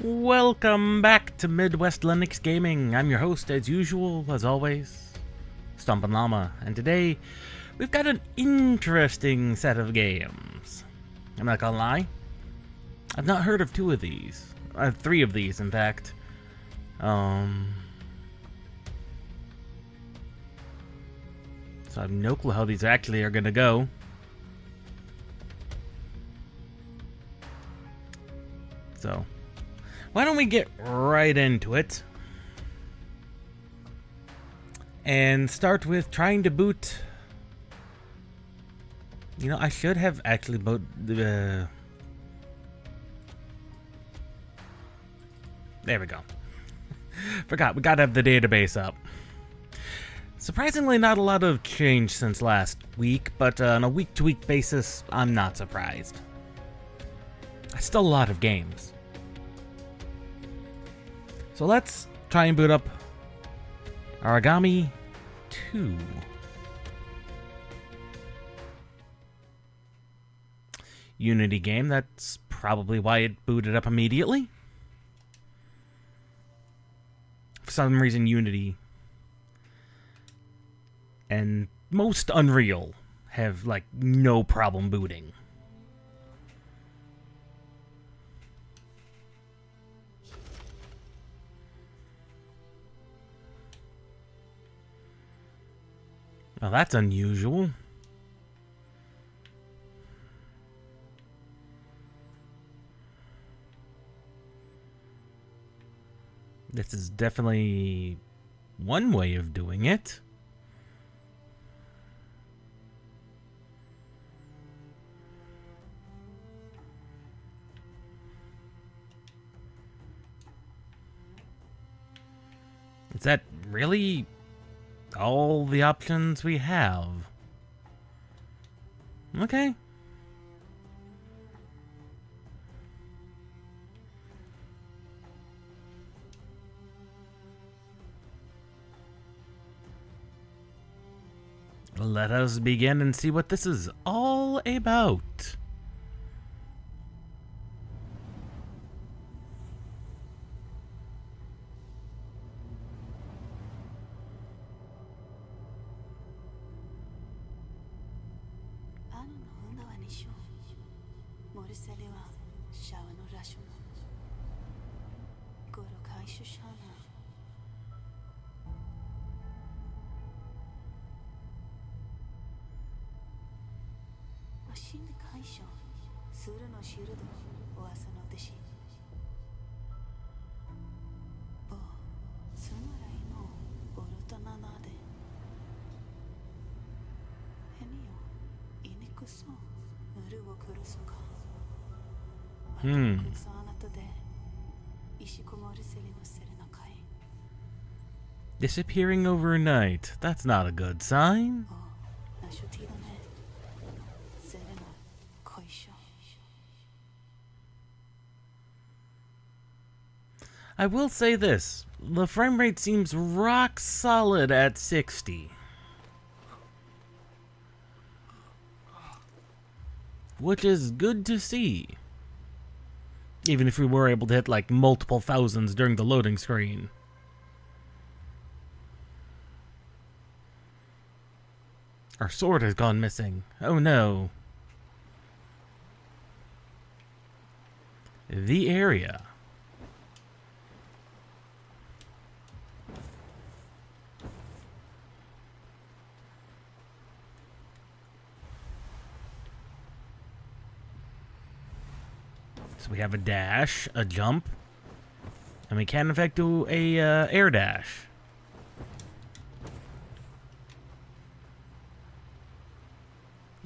Welcome back to Midwest Linux Gaming. I'm your host, as usual, as always, Stompin' Llama, and today we've got an interesting set of games. I'm not gonna lie, I've not heard of two of these. Three of these, in fact. So I have no clue how these actually are gonna go. So, why don't we get right into it and start with trying to boot. You know, I should have actually there we go. Forgot, we gotta have the database up. Surprisingly, not a lot of change since last week, but on a week-to-week basis, I'm not surprised. Still a lot of games. So let's try and boot up Aragami 2. Unity game, that's probably why it booted up immediately. For some reason, Unity and most Unreal have, like, no problem booting. Well, that's unusual. This is definitely one way of doing it. Is that really all the options we have? Okay. Let us begin and see what this is all about. Disappearing overnight. That's not a good sign. I will say this. The frame rate seems rock solid at 60. Which is good to see. Even if we were able to hit like multiple thousands during the loading screen. Our sword has gone missing. Oh no. The area. So we have a dash, a jump, and we can in fact do a air dash.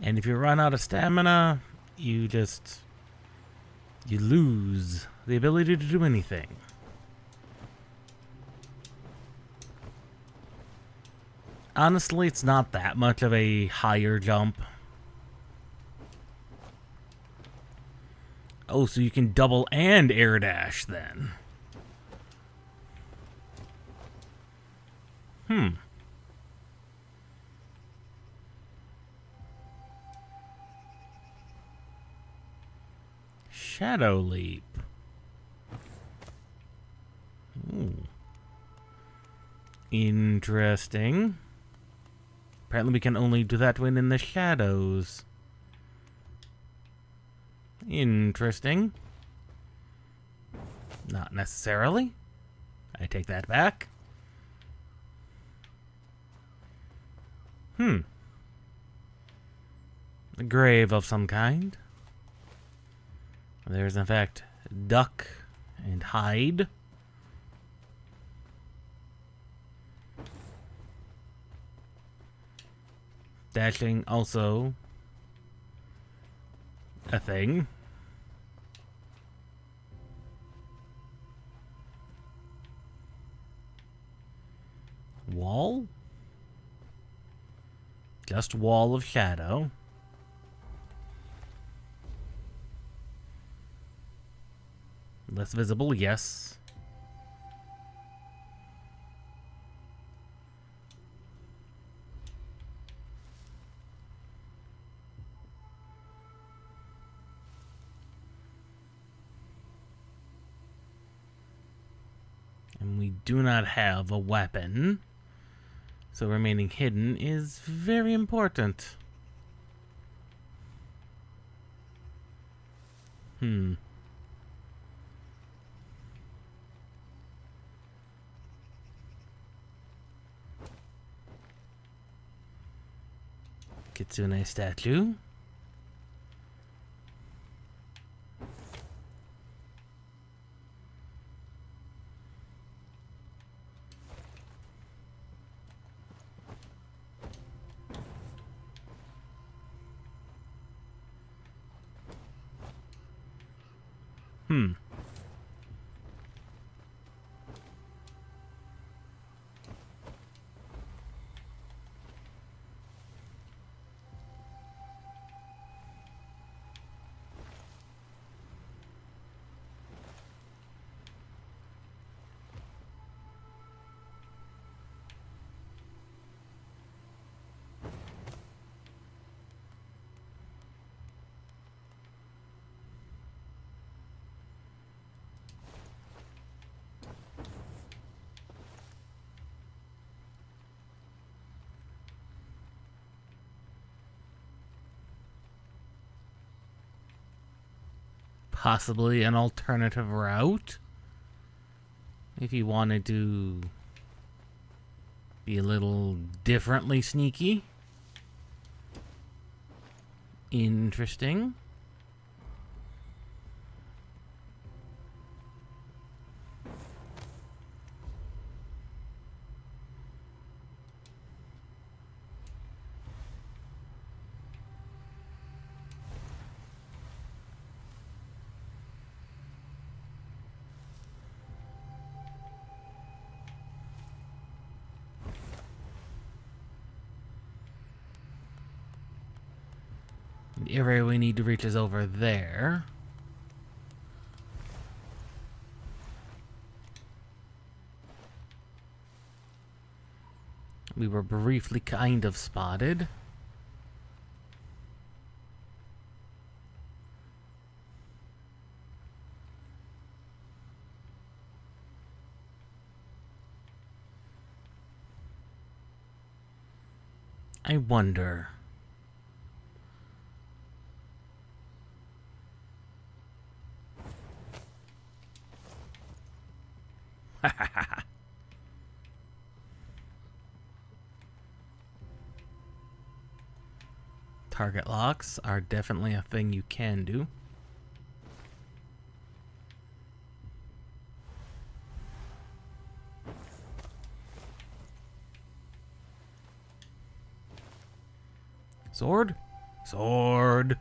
And if you run out of stamina, you lose the ability to do anything. Honestly, it's not that much of a higher jump. Oh, so you can double and air dash then. Shadow Leap. Ooh. Interesting. Apparently we can only do that when in the shadows. Interesting. Not necessarily. I take that back. A grave of some kind. There's in fact duck and hide. Dashing also a thing. Wall? Just wall of shadow. Less visible, yes. And we do not have a weapon. So remaining hidden is very important. Kitsune statue. Possibly an alternative route. If you wanted to be a little differently sneaky. Interesting. The area we need to reach is over there. We were briefly kind of spotted. I wonder. Target locks are definitely a thing you can do. Sword? Sword!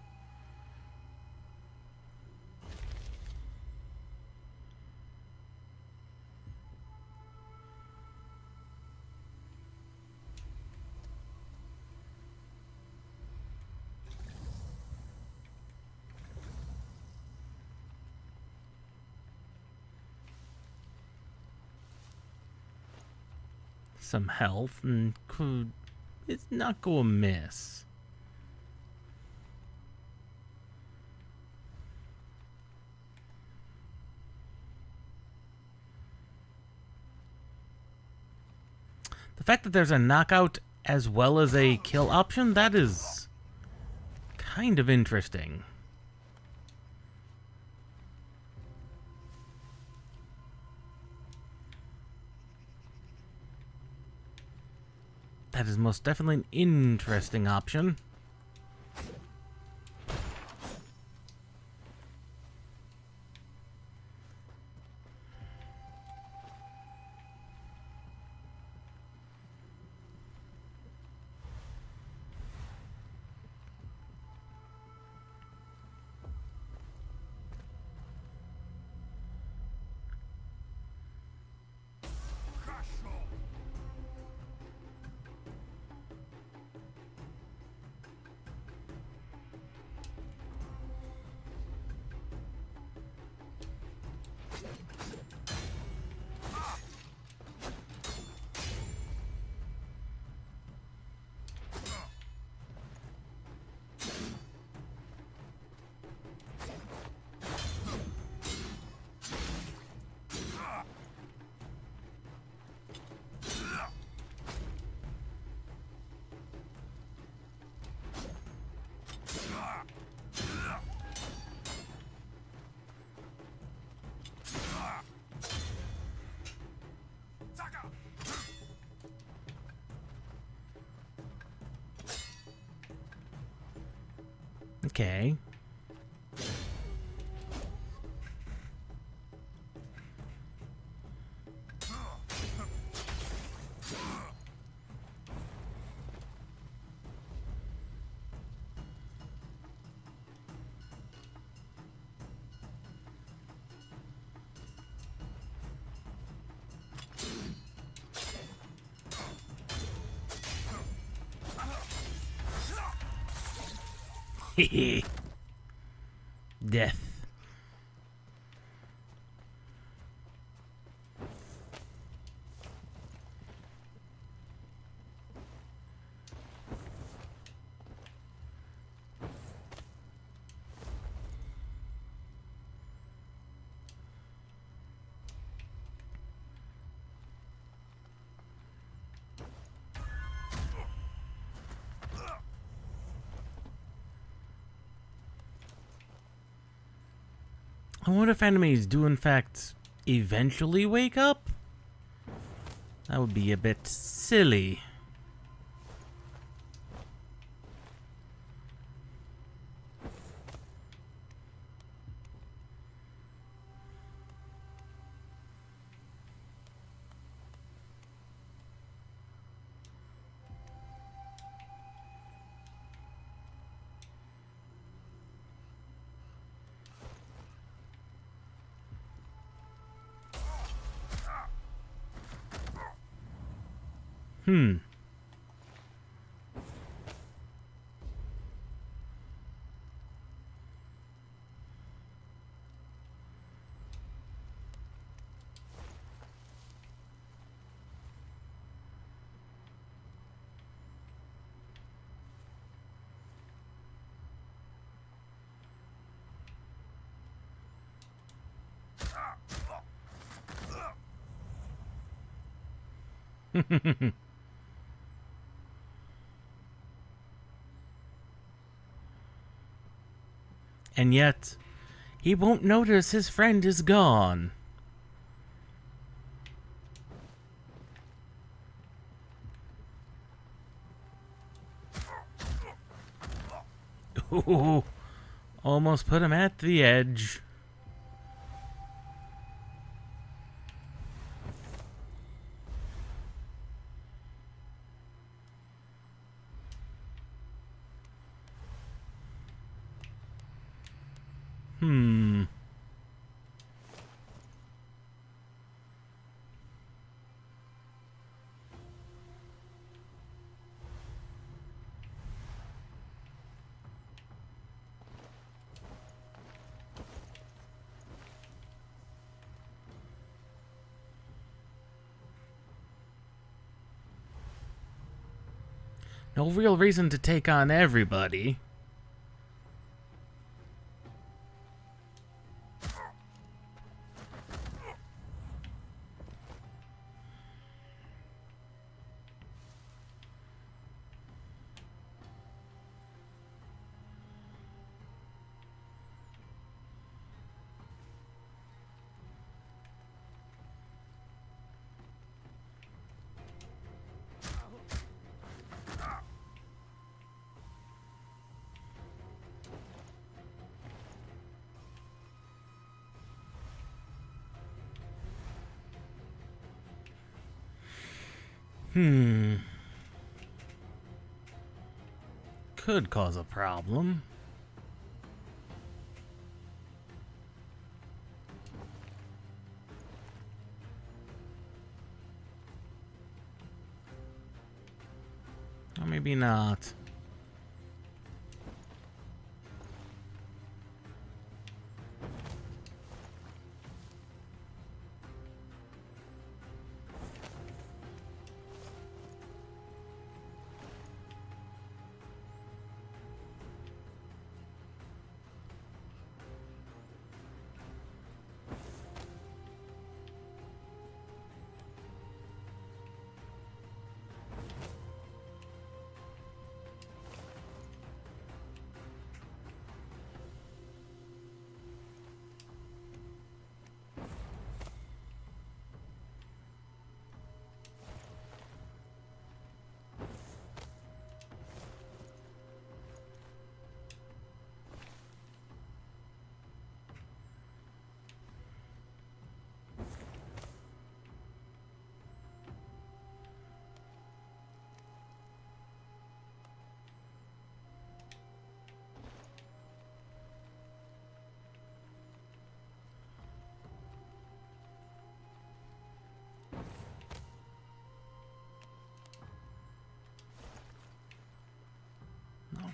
Some health and could it's not go amiss. The fact that there's a knockout as well as a kill option, that is kind of interesting. That is most definitely an interesting option. Okay. Death. I wonder if enemies do in fact eventually wake up? That would be a bit silly. And yet, he won't notice his friend is gone. Ooh, almost put him at the edge. No real reason to take on everybody. Could cause a problem. Or maybe not.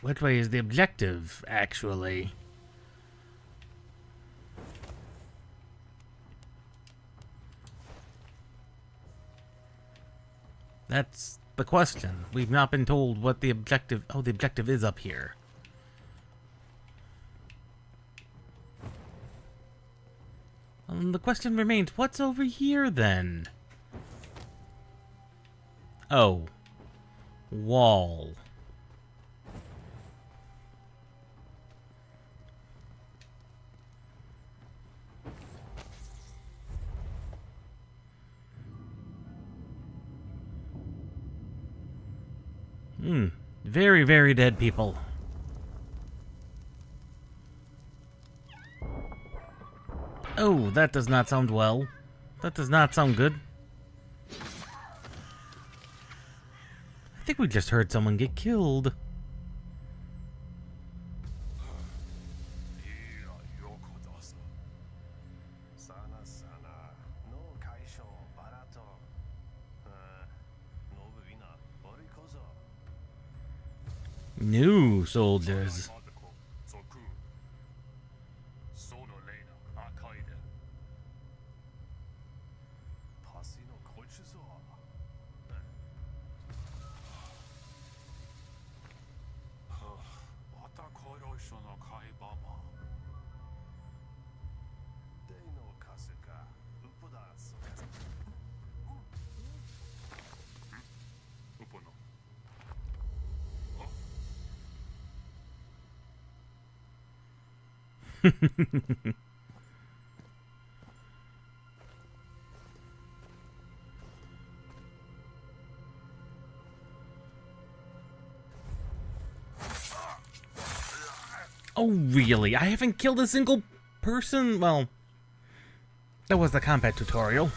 Which way is the objective, actually? That's the question. We've not been told what the objective... Oh, the objective is up here. The question remains, what's over here, then? Oh. Wall. Very, very dead people. Oh, that does not sound well. That does not sound good. I think we just heard someone get killed. New soldiers. Oh, really? I haven't killed a single person? Well, that was the combat tutorial.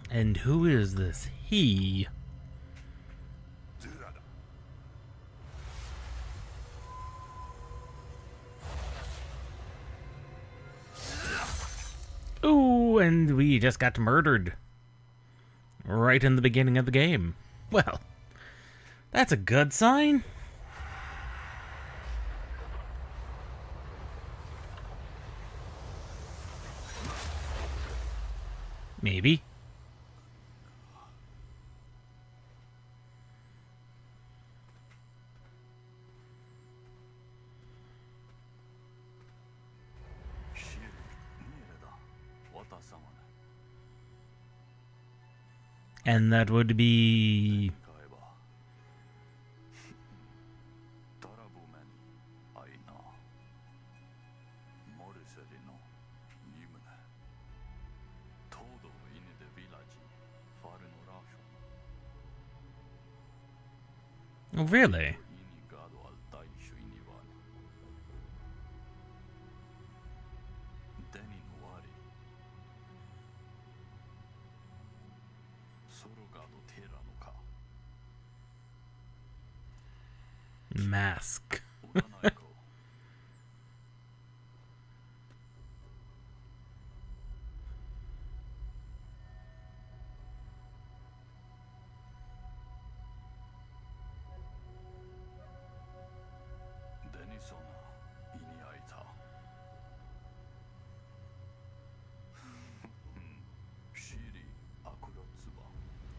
And who is this he? Ooh, and we just got murdered. Right in the beginning of the game. Well, that's a good sign. Maybe. And that would be... Oh, really? Mask.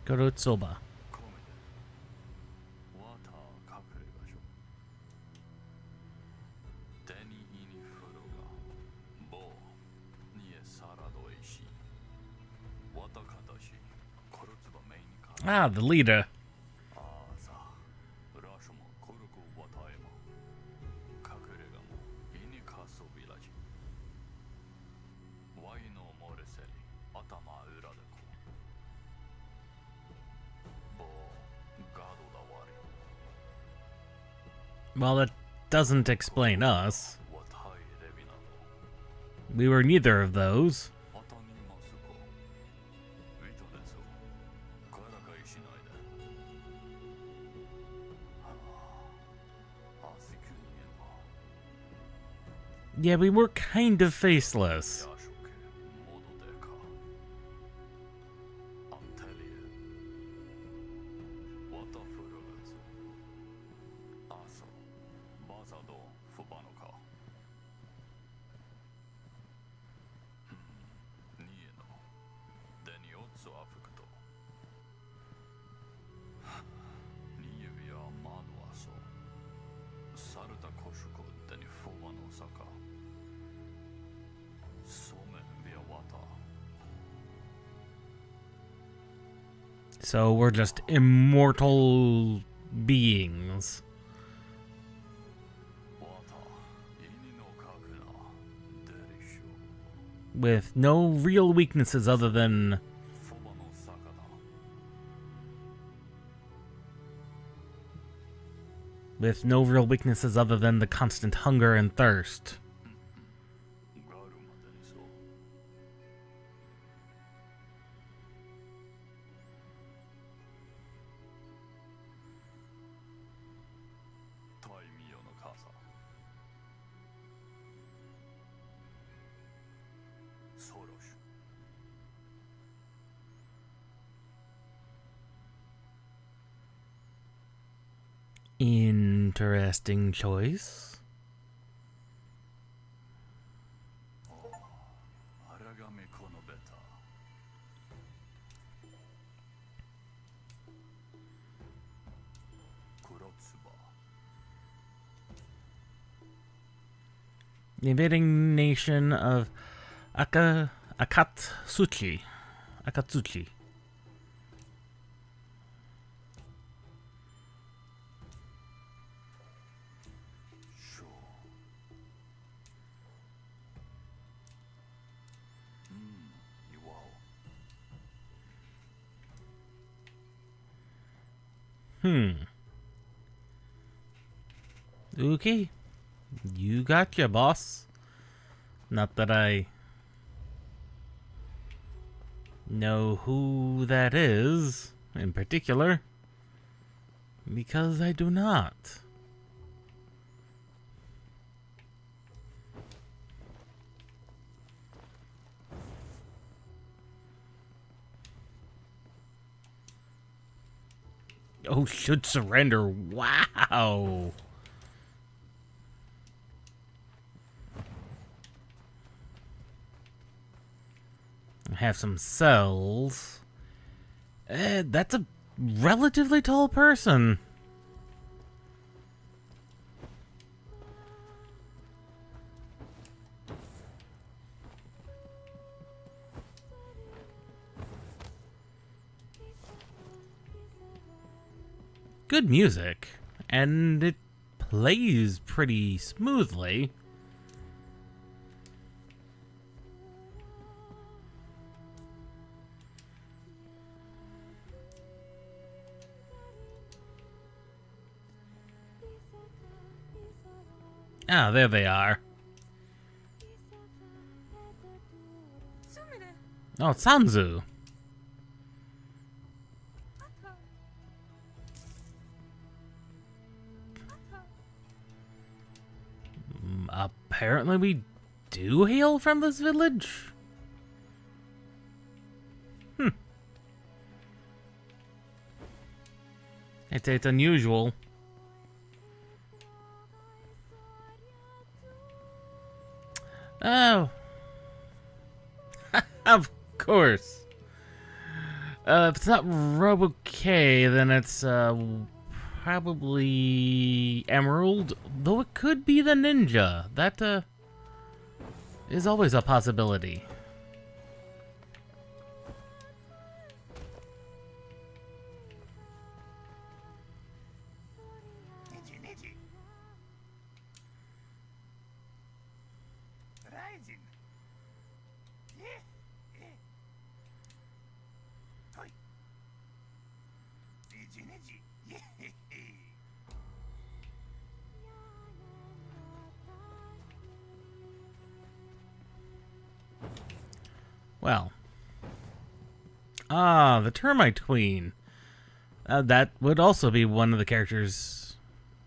Kurotsuba. Ah, the leader. Well, it doesn't explain us. We were neither of those. Yeah, we were kind of faceless. So we're just immortal beings. With no real weaknesses other than... With no real weaknesses other than the constant hunger and thirst. Interesting choice. The invading nation of Akatsuchi. Akatsuchi. Okay. You gotcha, boss. Not that I know who that is in particular, because I do not. Oh, should surrender. Wow. Have some cells. That's a relatively tall person. good music, and it plays pretty smoothly. Ah, there they are. Oh, it's Sanzu. Apparently we do hail from this village? It's unusual. Oh. Of course. If it's not Robo-K, then it's probably Emerald, though it could be the ninja. That is always a possibility. Well. Ah, the Termite Queen. That would also be one of the characters.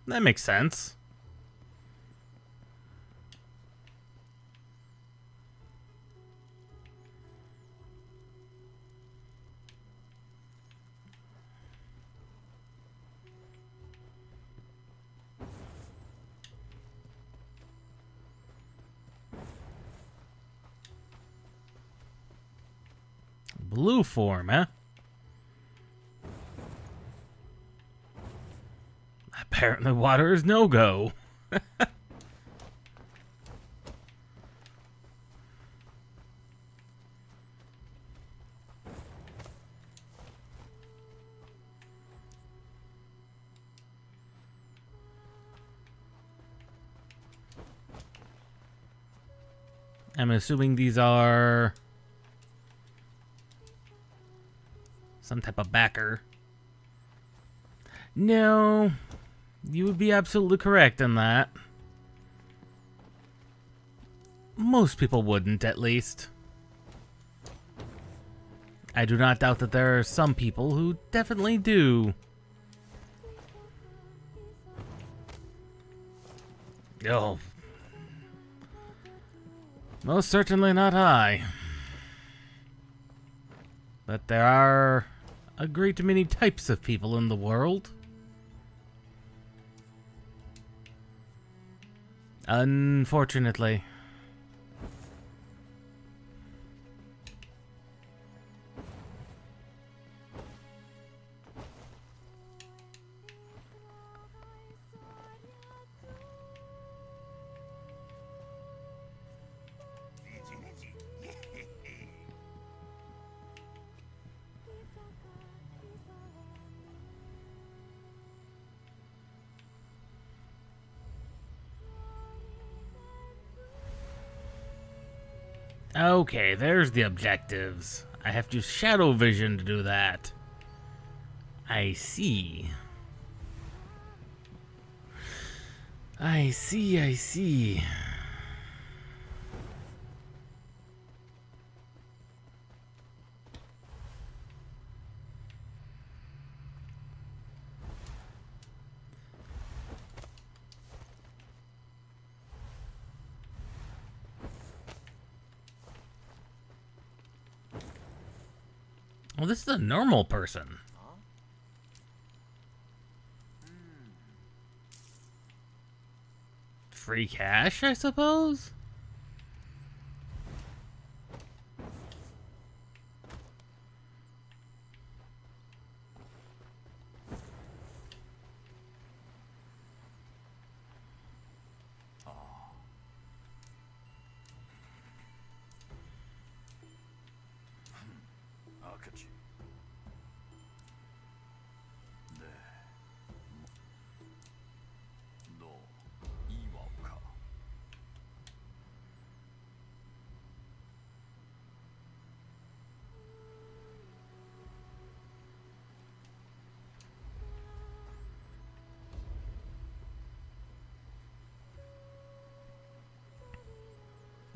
That makes sense. Blue form, huh? Apparently water is no-go. I'm assuming these are some type of backer. No, you would be absolutely correct in that. Most people wouldn't, at least. I do not doubt that there are some people who definitely do. Oh. Most certainly not I. But there are a great many types of people in the world. Unfortunately. Okay, there's the objectives. I have to use shadow vision to do that. I see. I see. Well, this is a normal person. Free cash, I suppose?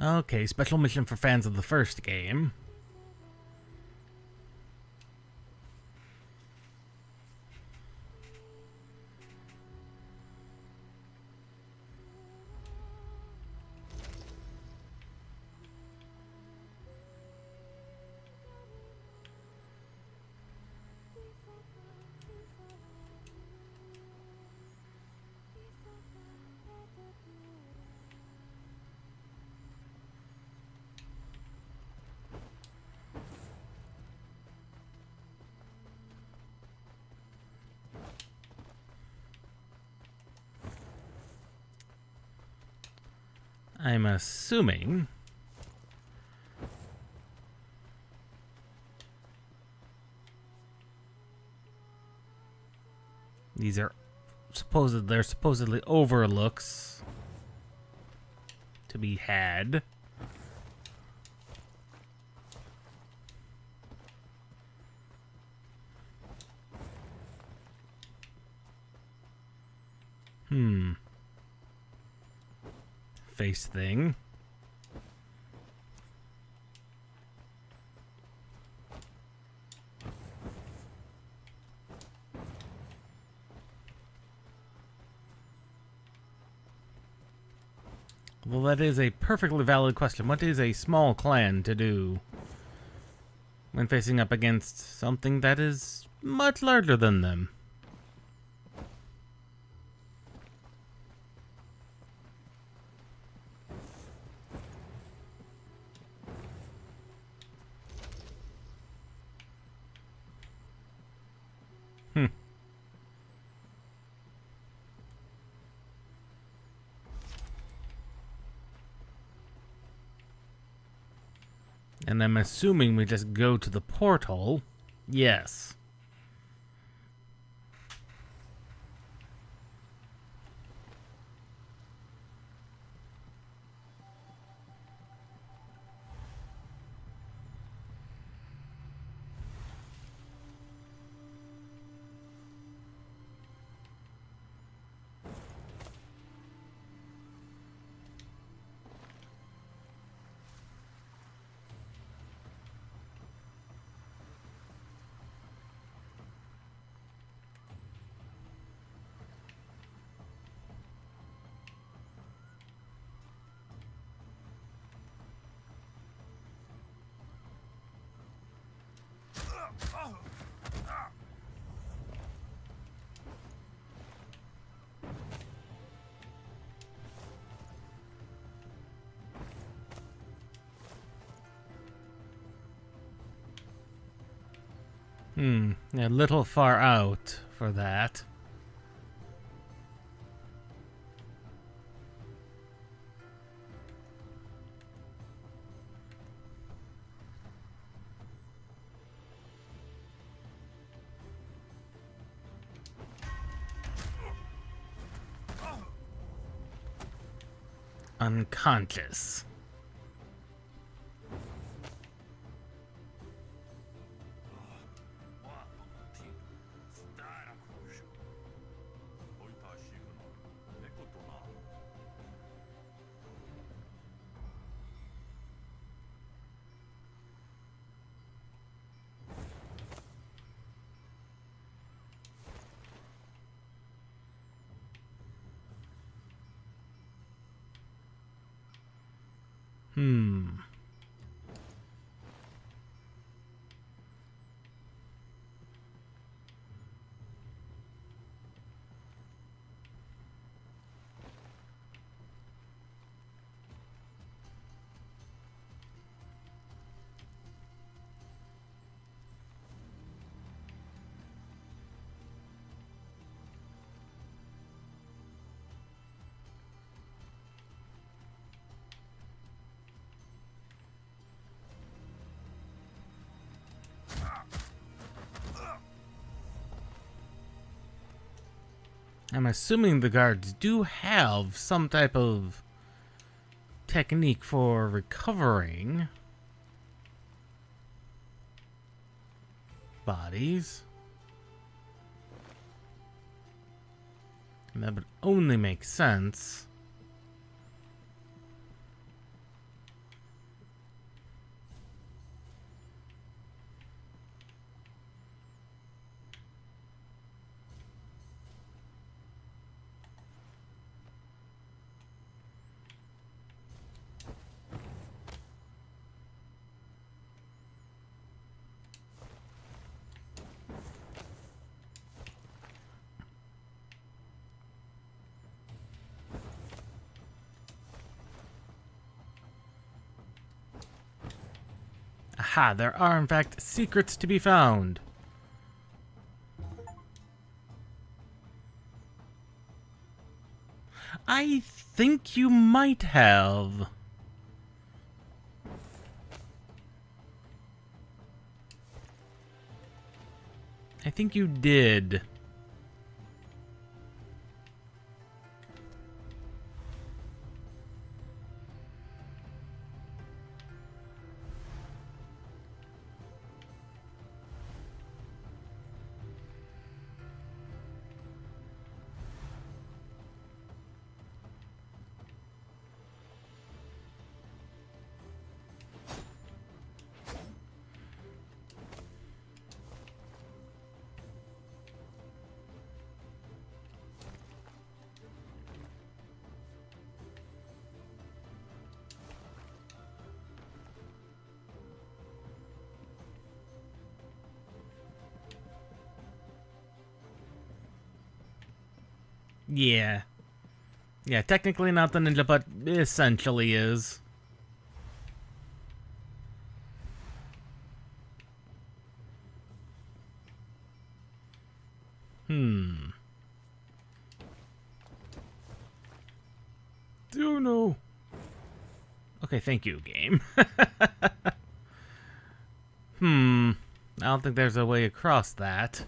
Okay, special mission for fans of the first game. I'm assuming these are they're supposedly overlooks to be had. Face thing. Well, that is a perfectly valid question. What is a small clan to do when facing up against something that is much larger than them? And I'm assuming we just go to the portal. Yes. A little far out for that. Unconscious. I'm assuming the guards do have some type of technique for recovering bodies. And that would only make sense. Aha, there are in fact secrets to be found. I think you might have. I think you did. Yeah. Yeah, technically not the ninja, but essentially is. Oh no. Okay, thank you, game. I don't think there's a way across that.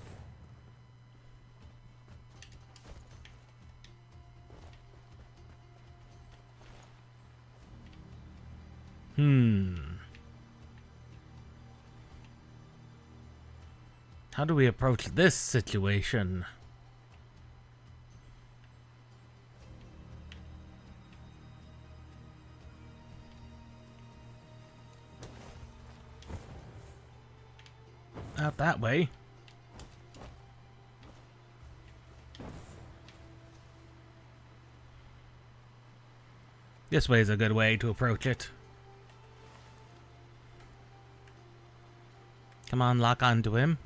How do we approach this situation? Out that way. This way is a good way to approach it. Come on, lock onto him.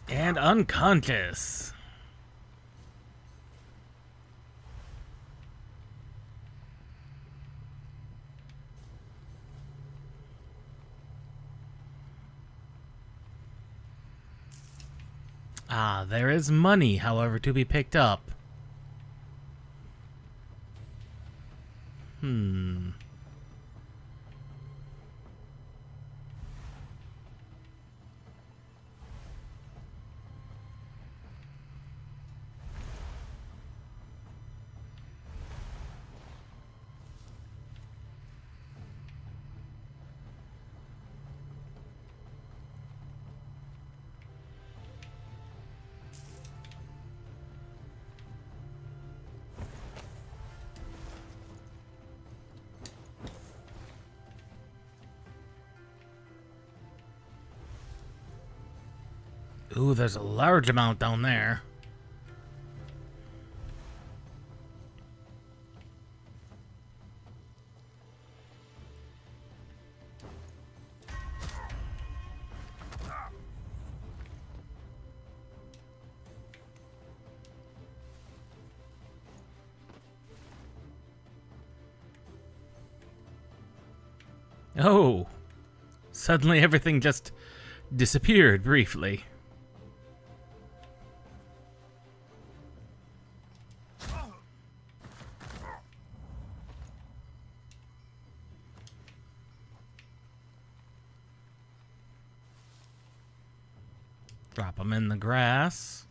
And unconscious. Ah, there is money, however, to be picked up. Ooh, there's a large amount down there. Oh, suddenly everything just disappeared briefly. Drop them in the grass.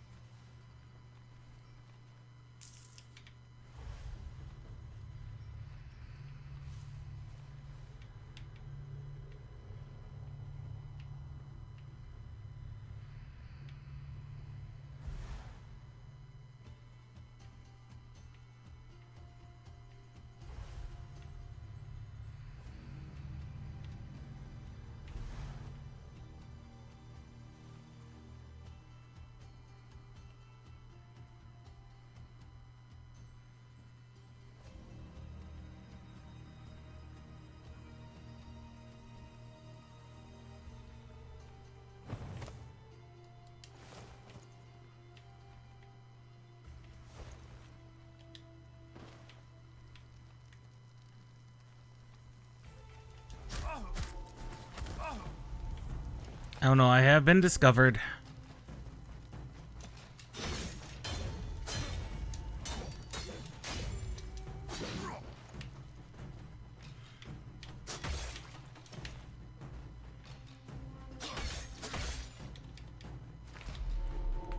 Oh no, I have been discovered.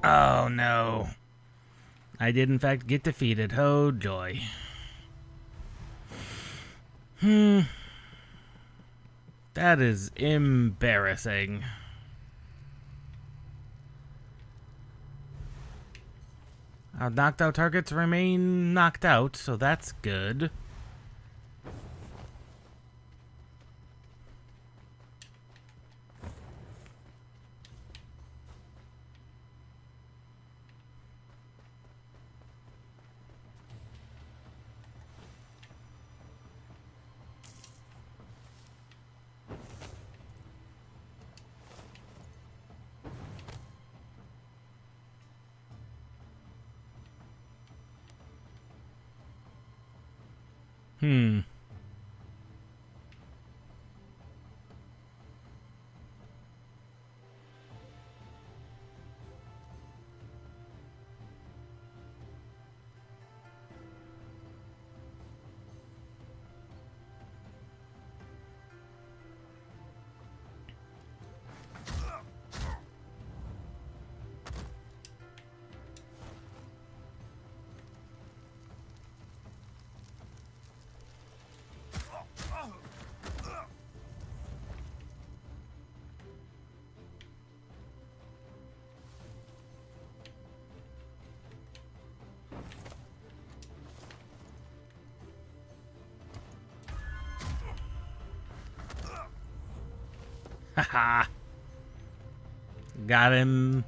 Oh no. I did in fact get defeated. Oh joy. That is embarrassing. Our knocked out targets remain knocked out, so that's good. Haha. Got him.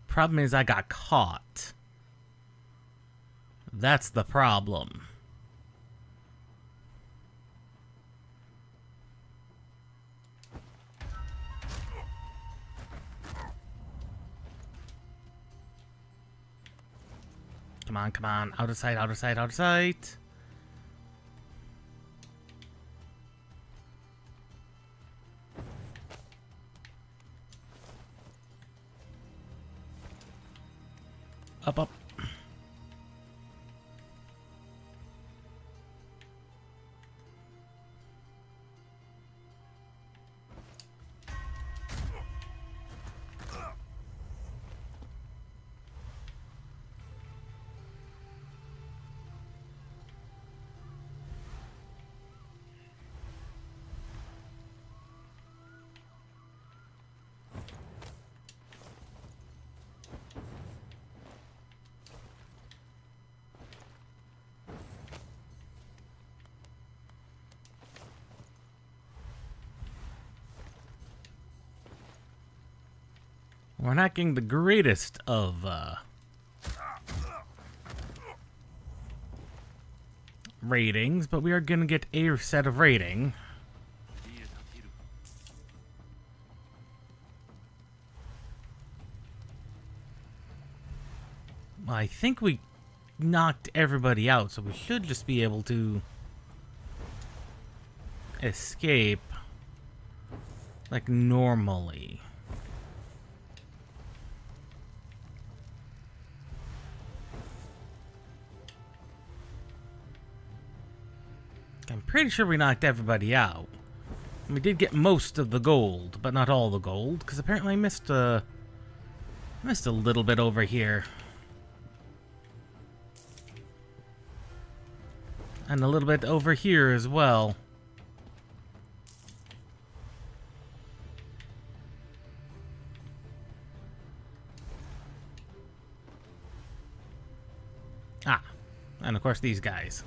Problem is I got caught. That's the problem. Come on, come on. Out of sight, out of sight, out of sight. Up, up. We're not getting the greatest of ratings, but we are going to get a set of rating. I think we knocked everybody out, so we should just be able to escape like normally. I'm pretty sure we knocked everybody out. We did get most of the gold, but not all the gold, because apparently I missed a little bit over here. And a little bit over here as well. Ah, and of course these guys.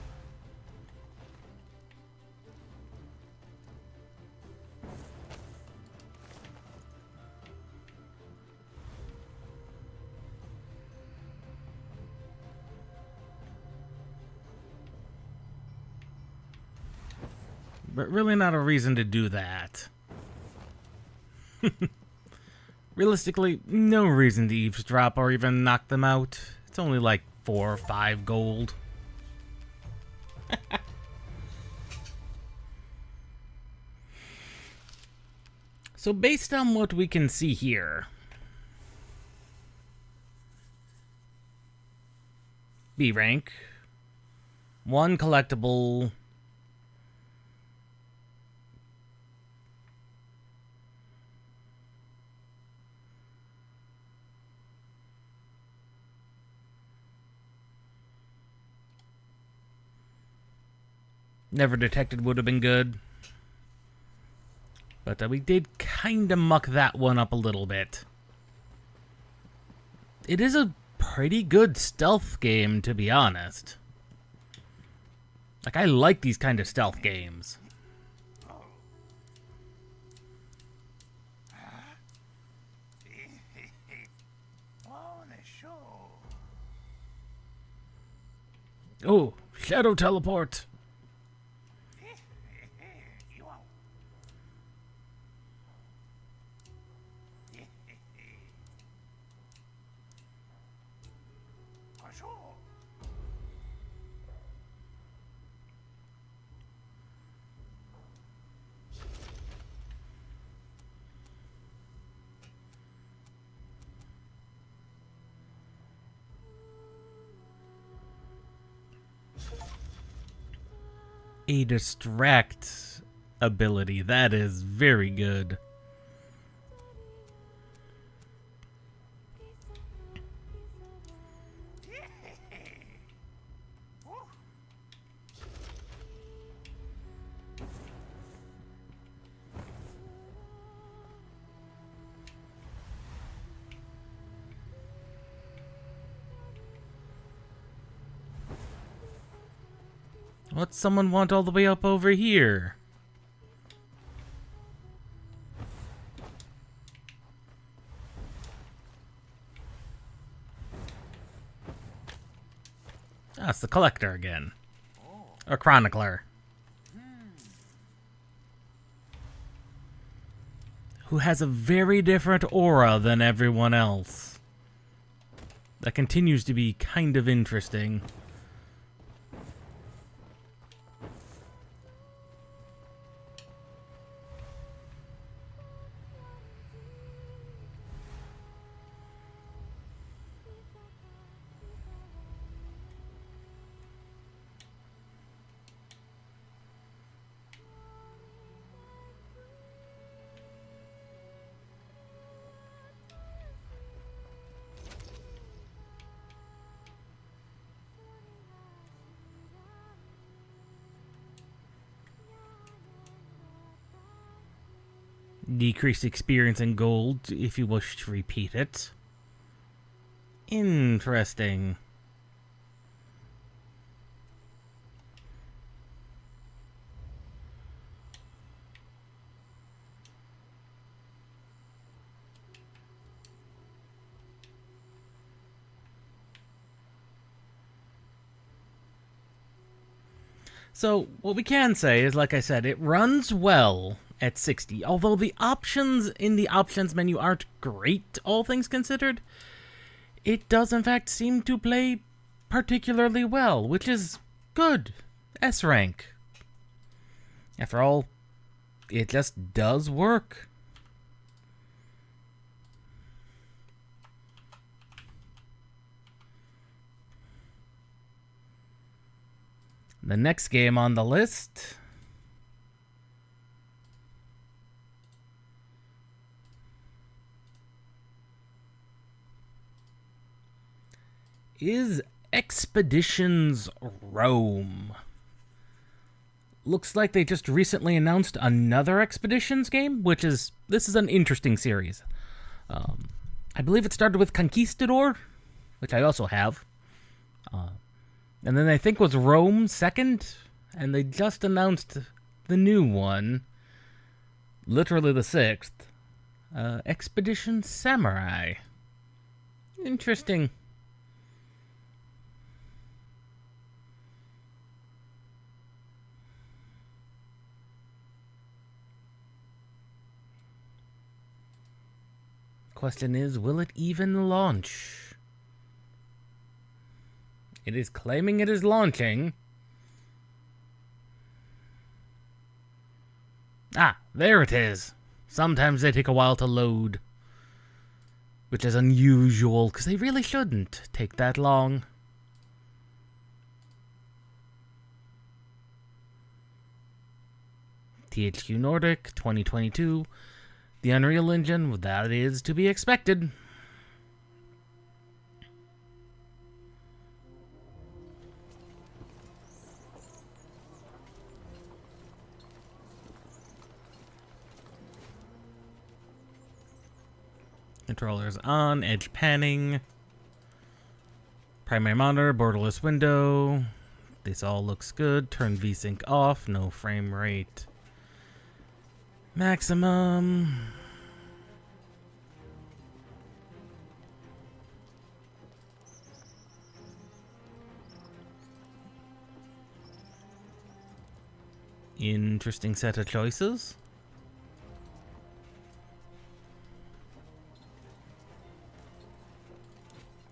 but really not a reason to do that. Realistically, no reason to eavesdrop or even knock them out. It's only like 4 or 5 gold. So based on what we can see here, B rank, 1 collectible, never detected would have been good. But we did kind of muck that one up a little bit. It is a pretty good stealth game, to be honest. Like, I like these kind of stealth games. Oh, shadow teleport. A distract ability. That is very good. What's someone want all the way up over here? Ah, it's the collector again. Or chronicler. Who has a very different aura than everyone else. That continues to be kind of interesting. Decreased experience in gold if you wish to repeat it. Interesting. So, what we can say is, like I said, it runs well at 60, although the options in the options menu aren't great, all things considered. It does, in fact, seem to play particularly well, which is good. S rank. After all, it just does work. The next game on the list is Expeditions Rome. Looks like they just recently announced another Expeditions game, this is an interesting series. I believe it started with Conquistador, which I also have. And then I think was Rome second, and they just announced the new one, literally the 6th, Expedition Samurai. Interesting. question is, will it even launch? It is claiming it is launching. Ah, there it is. Sometimes they take a while to load, which is unusual, because they really shouldn't take that long. THQ Nordic, 2022. The Unreal Engine, well, that is to be expected. Controllers on, edge panning, primary monitor, borderless window. This all looks good. Turn VSync off, no frame rate. Maximum. Interesting set of choices.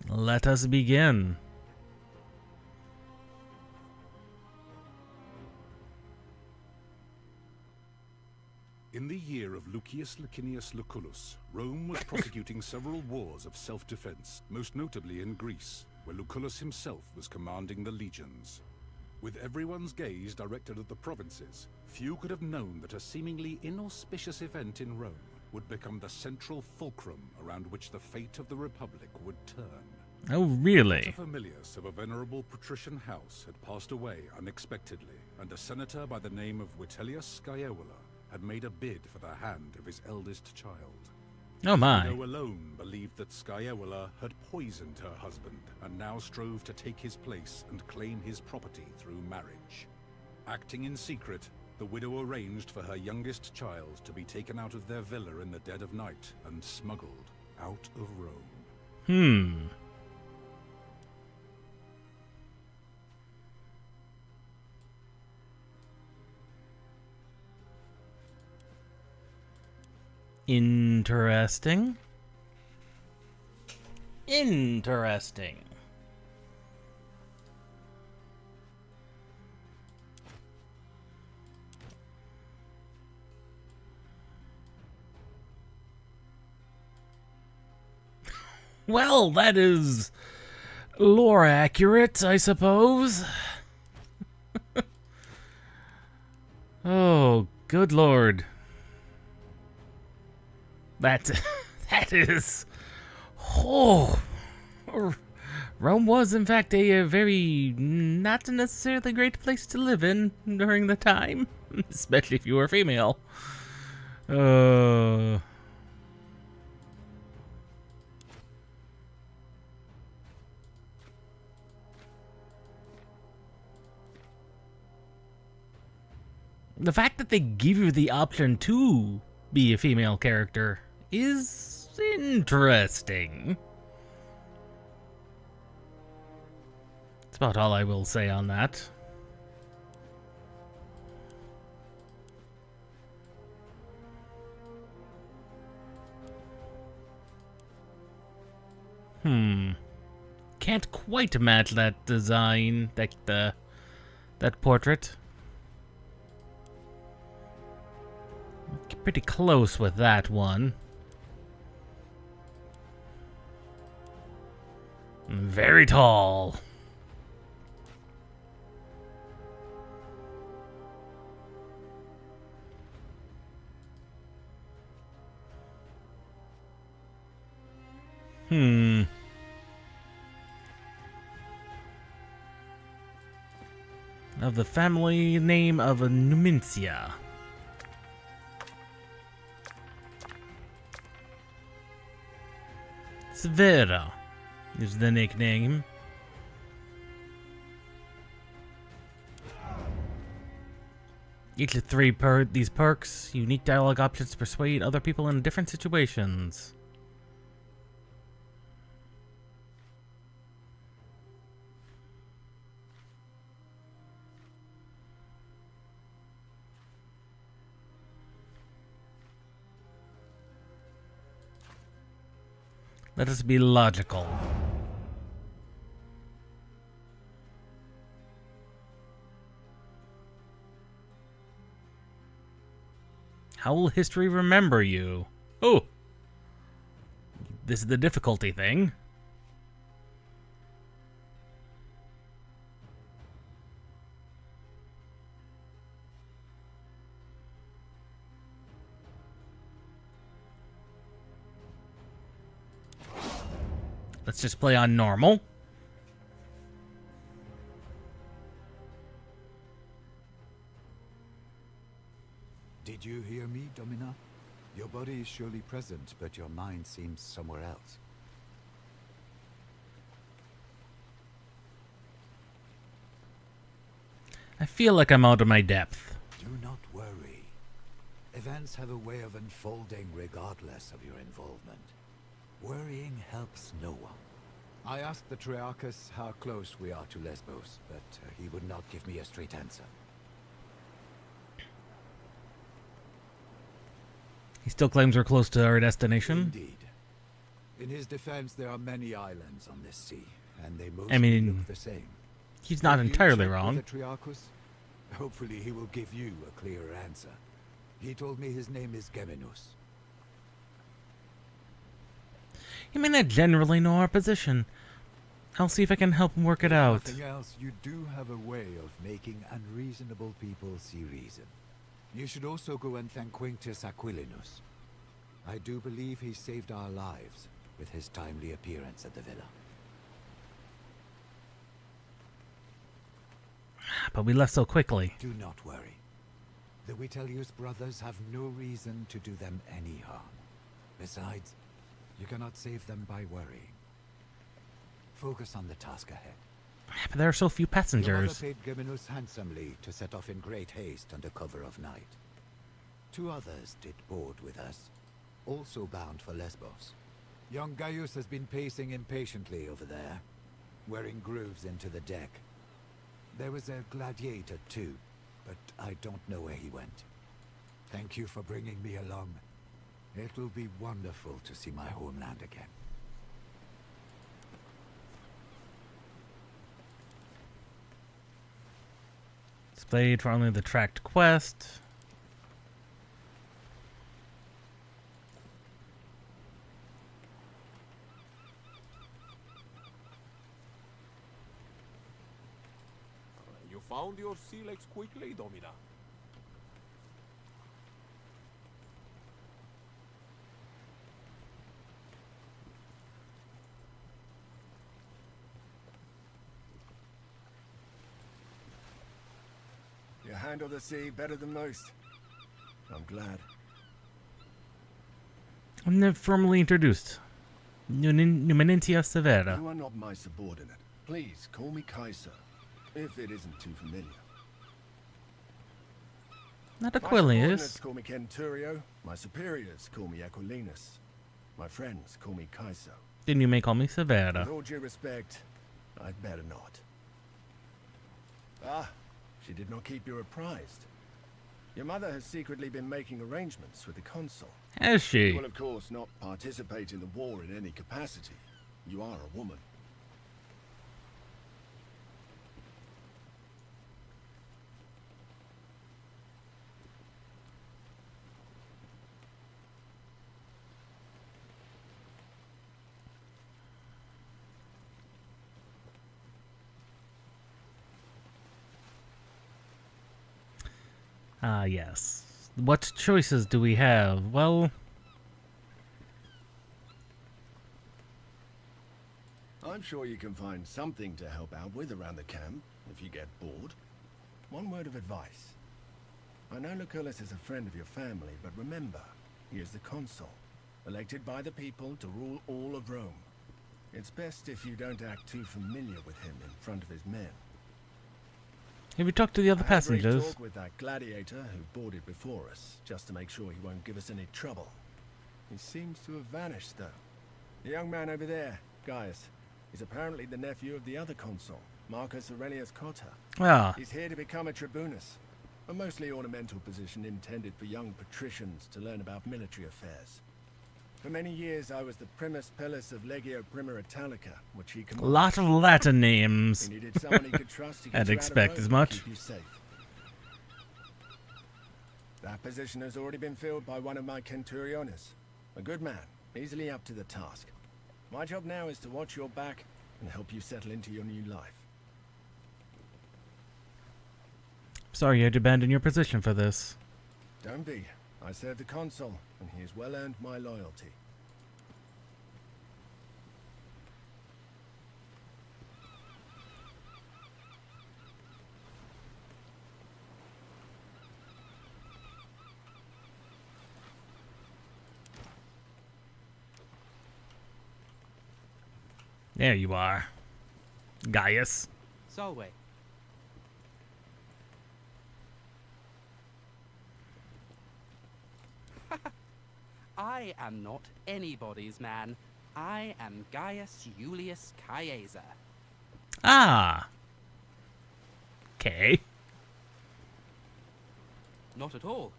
Let us begin. In the year of Lucius Licinius Lucullus, Rome was prosecuting several wars of self-defense, most notably in Greece, where Lucullus himself was commanding the legions. With everyone's gaze directed at the provinces, few could have known that a seemingly inauspicious event in Rome would become the central fulcrum around which the fate of the Republic would turn. Oh, really? A familius of a venerable patrician house had passed away unexpectedly, and a senator by the name of Vitellius Scaevola had made a bid for the hand of his eldest child. Oh my. The widow alone believed that Scaevola had poisoned her husband, and now strove to take his place and claim his property through marriage. Acting in secret, the widow arranged for her youngest child to be taken out of their villa in the dead of night and smuggled out of Rome. Interesting. Interesting. Well, that is lore accurate, I suppose. Oh, good lord. That is... Oh... Rome was, in fact, a very not necessarily great place to live in during the time. Especially if you were female. The fact that they give you the option to be a female character is interesting. That's about all I will say on that. Can't quite match that design, that portrait. Pretty close with that one. Very tall. Of the family name of a Numincia. Svera is the nickname. Each of these perks, unique dialogue options to persuade other people in different situations. Let us be logical. How will history remember you? Oh! This is the difficulty thing. Let's just play on normal. Did you hear me, Domina? Your body is surely present, but your mind seems somewhere else. I feel like I'm out of my depth. Do not worry. Events have a way of unfolding regardless of your involvement. Worrying helps no one. I asked the Triarchus how close we are to Lesbos, but he would not give me a straight answer. He still claims we're close to our destination. Indeed. In his defense, there are many islands on this sea, and they mostly look the same. He's not Have you entirely checked wrong. with the Triarchus? Hopefully he will give you a clearer answer. He told me his name is Geminus. He may not generally know our position. I'll see if I can help him work it out. Nothing else, you do have a way of making unreasonable people see reason. You should also go and thank Quintus Aquilinus. I do believe he saved our lives with his timely appearance at the villa. But we left so quickly. Do not worry. The Vitellius brothers have no reason to do them any harm. Besides, you cannot save them by worrying. Focus on the task ahead. But there are so few Your mother passengers. paid Geminus handsomely to set off in great haste under cover of night. 2 others did board with us, also bound for Lesbos. Young Gaius has been pacing impatiently over there, wearing grooves into the deck. There was a gladiator too, but I don't know where he went. Thank you for bringing me along. It will be wonderful to see my homeland again. Displayed for only the tracked quest. You found your sea legs quickly, Domina. You handle the sea better than most. I'm glad. I'm not formally introduced. Numenentia Severa. You are not my subordinate. Please call me Kaiser, if it isn't too familiar. Not My subordinates Aquilius. call me Centurio. My superiors call me Aquilinus. My friends call me Kaiser. Then you may call me Severa. With all due respect, I'd better not. Ah, she did not keep you apprised. Your mother has secretly been making arrangements with the consul. Has You she? will, of course, not participate in the war in any capacity. You are a woman. Ah, yes. What choices do we have? Well, I'm sure you can find something to help out with around the camp, if you get bored. One word of advice. I know Lucullus is a friend of your family, but remember, he is the consul, elected by the people to rule all of Rome. It's best if you don't act too familiar with him in front of his men. have you talked to the other I had a brief passengers? talk with that gladiator who boarded before us, just to make sure he won't give us any trouble. He seems to have vanished, though. The young man over there, Gaius, is apparently the nephew of the other consul, Marcus Aurelius Cotta. Ah, He's here to become a tribunus, a mostly ornamental position intended for young patricians to learn about military affairs. For many years, I was the primus pillus of Legio Prima Italica, which he A commanded. lot of Latin names. He needed someone he could trust to get I'd you expect out of as Rome and much. keep you safe. That position has already been filled by one of my centuriones. A good man, easily up to the task. My job now is to watch your back and help you settle into your new life. Sorry you had to abandon your position for this. Don't be. I serve the consul, and he has well earned my loyalty. There you are. Gaius. Solway. I am not anybody's man. I am Gaius Julius Caesar. Ah. Okay. Not at all.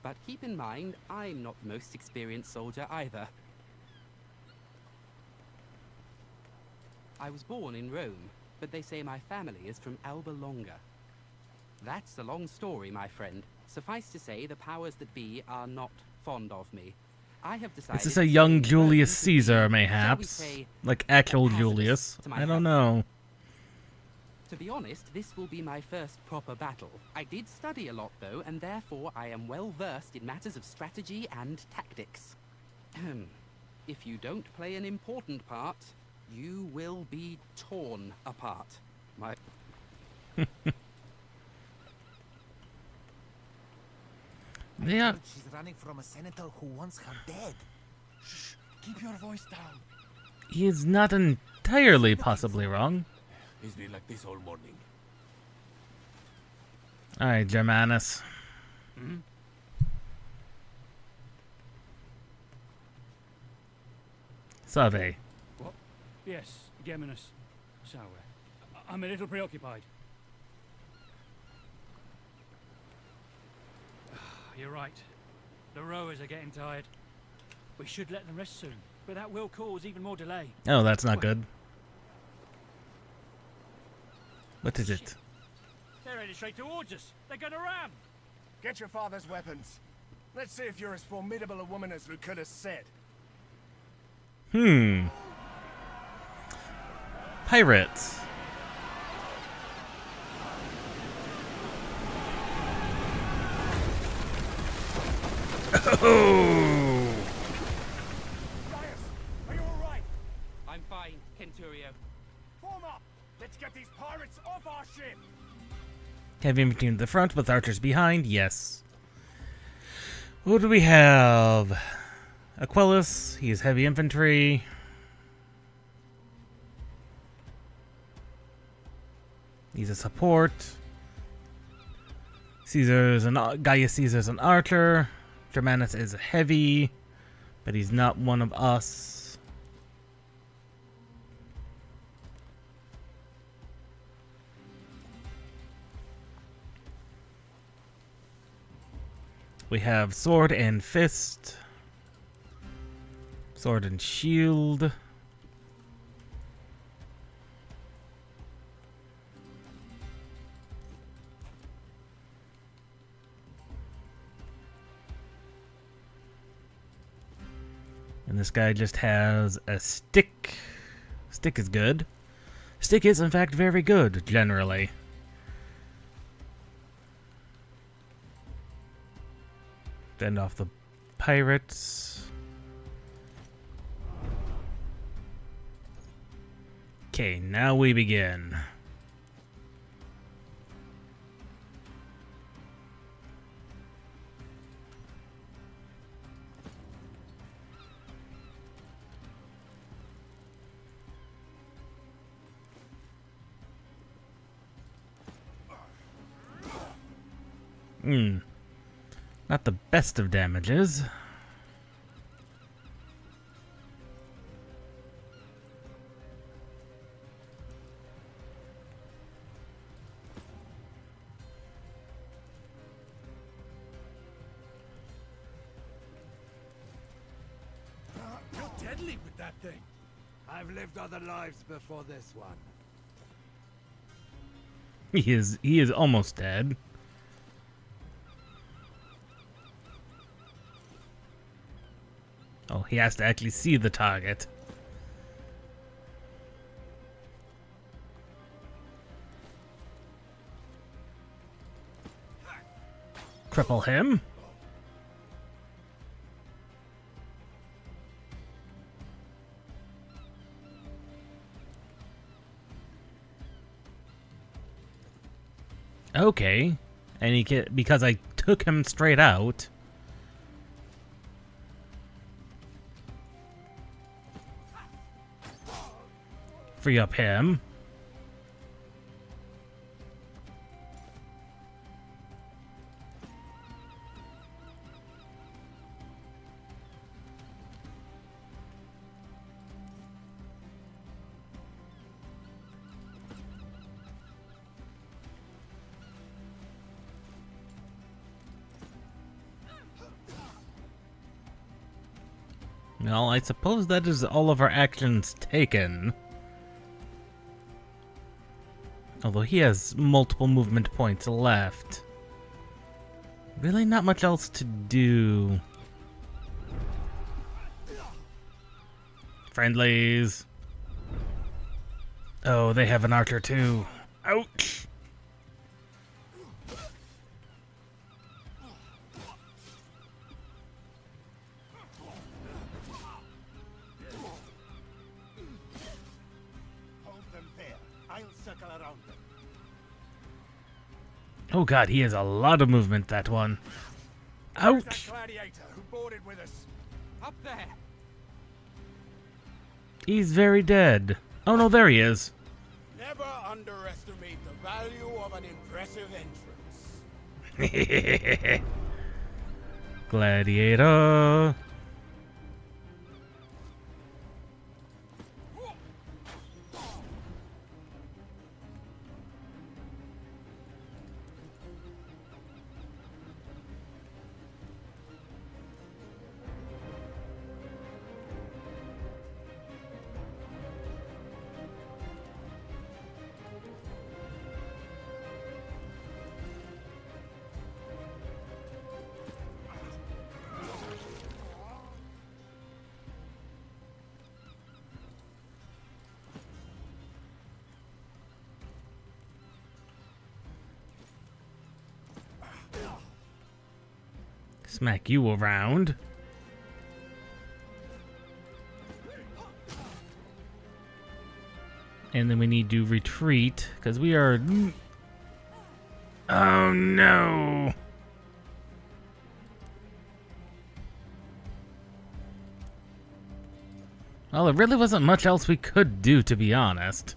But keep in mind, I'm not the most experienced soldier either. I was born in Rome, but they say my family is from Alba Longa. That's a long story, my friend. Suffice to say, the powers that be are not fond of me. I have decided Is this a young to stay in Rome Julius to Caesar, be, shall we mayhaps? say, Like actual hazardous Julius? to my I don't health. know. To be honest, this will be my first proper battle. I did study a lot though, and therefore I am well versed in matters of strategy and tactics. If you don't play an important part, you will be torn apart. My... They are... She's running from a senator who wants her dead. Shh! Keep your voice down. He is not entirely possibly wrong. He's been like this all morning. Alright, Germanus. Salve. What? Yes, Geminus. So, I'm a little preoccupied. You're right. The rowers are getting tired. We should let them rest soon, but that will cause even more delay. Oh, that's not good. What is it? They're headed straight towards us. They're gonna ram. Get your father's weapons. Let's see if you're as formidable a woman as Lucullus said. Pirates. Oh! Gaius, are you all right? I'm fine, Centurio. Form up. Let's get these pirates off our ship. Heavy infantry in the front with archers behind, yes. Who do we have? Aquilus, he is heavy infantry. He's a support. Gaius Caesar's an archer. Germanus is heavy, but he's not one of us. We have sword and fist. Sword and shield. And this guy just has a stick. Stick is good. Stick is, in fact, very good, generally. Fend off the pirates. Okay, now we begin. Not the best of damages. deadly with that thing. I've lived other lives before this one. He is almost dead. Oh, he has to actually see the target. Cripple him. Okay, and because I took him straight out. Free up him. Well, I suppose that is all of our actions taken. Although he has multiple movement points left. Really not much else to do. Friendlies. Oh, they have an archer too. Ouch! Oh god, he has a lot of movement, that one. Ouch! Gladiator who boarded with us. Up there! He's very dead. Oh no, there he is. Never underestimate the value of an impressive entrance. Gladiator. Smack you around. And then we need to retreat, because we are... Oh no! Well, there really wasn't much else we could do, to be honest.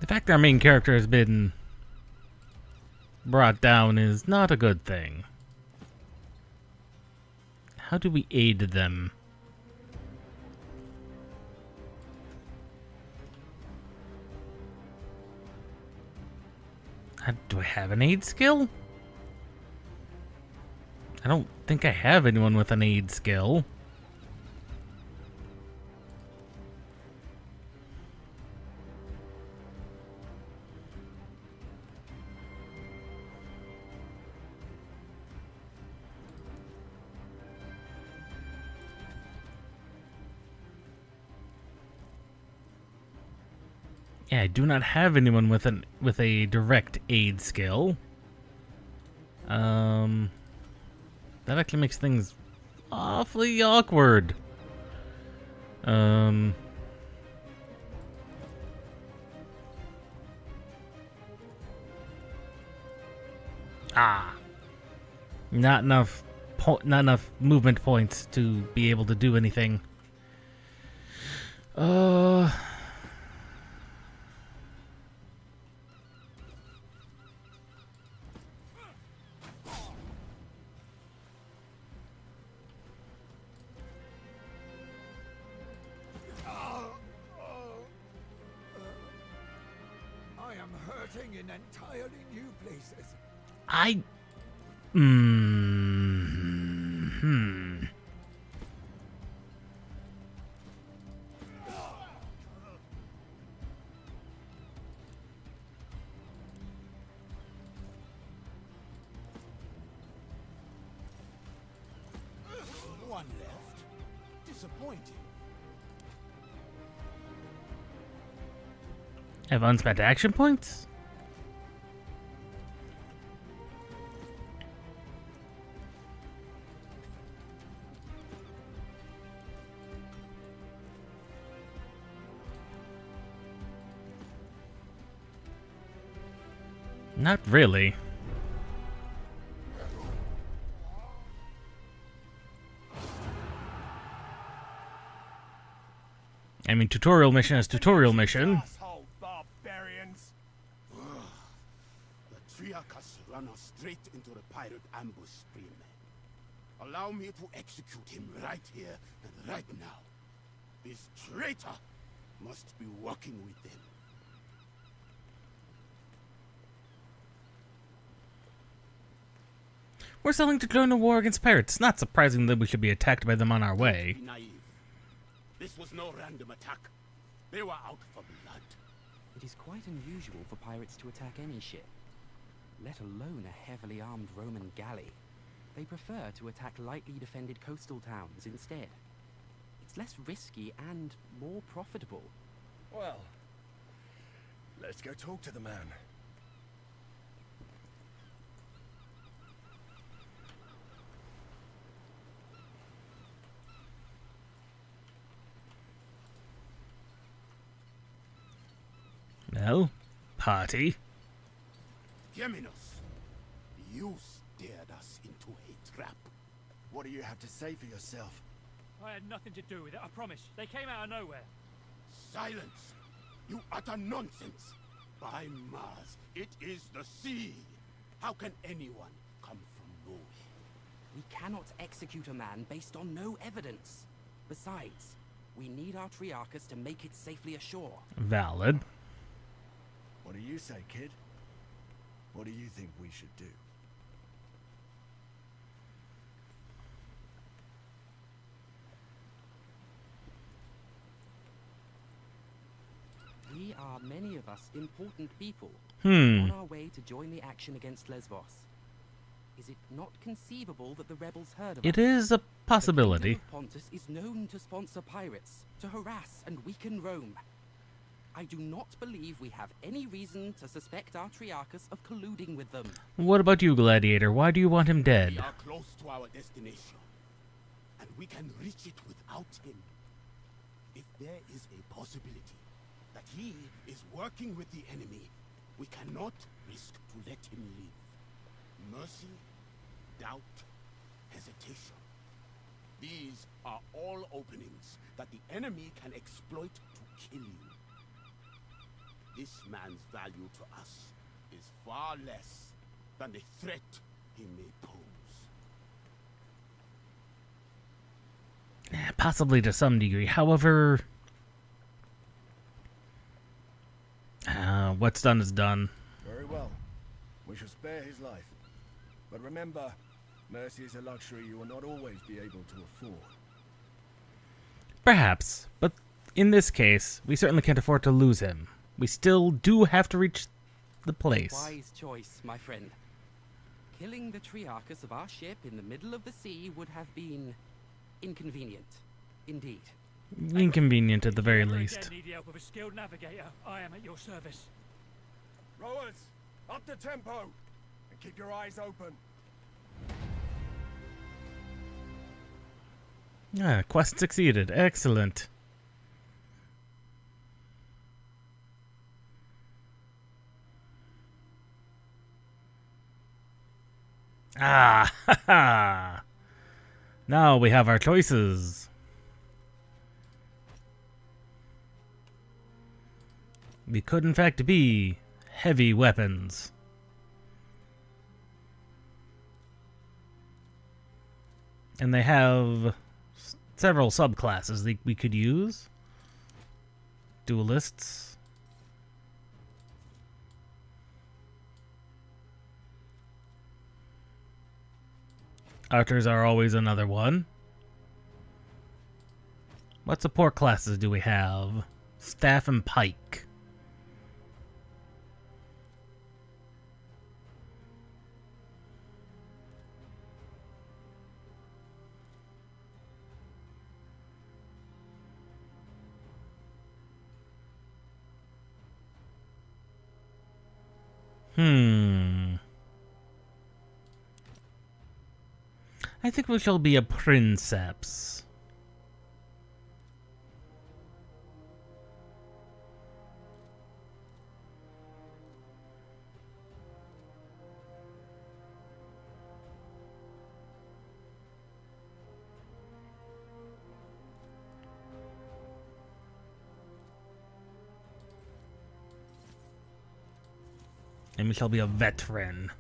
The fact that our main character has been brought down is not a good thing. How do we aid them? Do I have an aid skill? I don't think I have anyone with an aid skill. Yeah, I do not have anyone with a direct aid skill. That actually makes things awfully awkward. Not enough movement points to be able to do anything. I am hurting in entirely new places. One left. Disappointing. Have unspent action points? Not really. I mean, tutorial mission is tutorial mission. Asshole barbarians! The Triarchus ran us straight into the pirate ambush stream. Allow me to execute him right here and right now. This traitor must be working with them. We're selling to join a war against pirates. Not surprising that we should be attacked by them on our way. Don't be naive. This was no random attack. They were out for blood. It is quite unusual for pirates to attack any ship, let alone a heavily armed Roman galley. They prefer to attack lightly defended coastal towns instead. It's less risky and more profitable. Well, let's go talk to the man. Well, party. Geminos, you steered us into a trap. What do you have to say for yourself? I had nothing to do with it, I promise. They came out of nowhere. Silence! You utter nonsense! By Mars, it is the sea! How can anyone come from nowhere? We cannot execute a man based on no evidence. Besides, we need our Triarchus to make it safely ashore. Valid. What do you say, kid? What do you think we should do? We are, many of us, important people. Hmm. On our way to join the action against Lesbos. Is it not conceivable that the rebels heard of us? It is a possibility. The Kingdom of Pontus is known to sponsor pirates, to harass and weaken Rome. I do not believe we have any reason to suspect our Triarchus of colluding with them. What about you, Gladiator? Why do you want him We dead? are close to our destination, and we can reach it without him. If there is a possibility that he is working with the enemy, we cannot risk to let him live. Mercy, doubt, hesitation. These are all openings that the enemy can exploit to kill you. This man's value to us is far less than the threat he may pose. Possibly to some degree. However, what's done is done. Very well. We shall spare his life. But remember, mercy is a luxury you will not always be able to afford. Perhaps, but in this case, we certainly can't afford to lose him. We still do have to reach the place. Wise choice, my friend. Killing the Triarchus of our ship in the middle of the sea would have been inconvenient, indeed. Inconvenient at the very If you ever least. again need the help of a skilled navigator, I am at your service. Rowers, up the tempo, and keep your eyes open. Ah, quest succeeded. Excellent. Ah, ha ha. Now we have our choices. We could in fact be heavy weapons. And they have several subclasses that we could use. Duelists. Archers are always another one. What support classes do we have? Staff and pike. I think we shall be a princeps. And we shall be a veteran.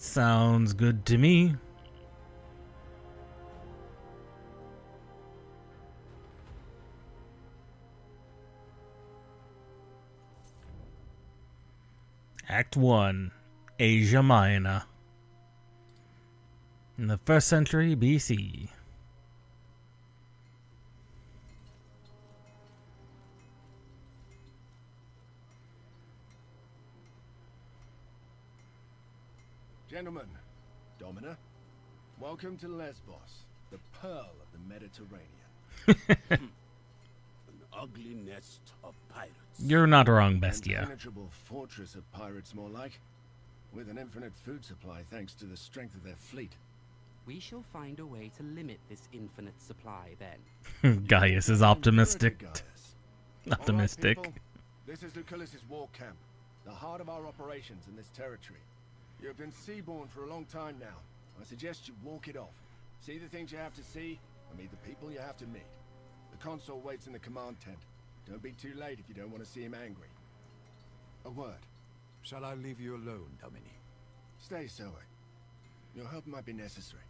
Sounds good to me. Act 1, Asia Minor. In the 1st century BC. Gentlemen, Domina, welcome to Lesbos, the pearl of the Mediterranean. An ugly nest of pirates. You're not wrong, An Bestia. impenetrable fortress of pirates, more like. With an infinite food supply thanks to the strength of their fleet. We shall find a way to limit this infinite supply then. Gaius is optimistic. Gaius. Optimistic. All right, people, this is Lucullus's war camp, the heart of our operations in this territory. You have been seaborne for a long time now. I suggest you walk it off. See the things you have to see, and meet the people you have to meet. The consul waits in the command tent. Don't be too late if you don't want to see him angry. A word. Shall I leave you alone, Domini? Stay, Zoe. Your help might be necessary.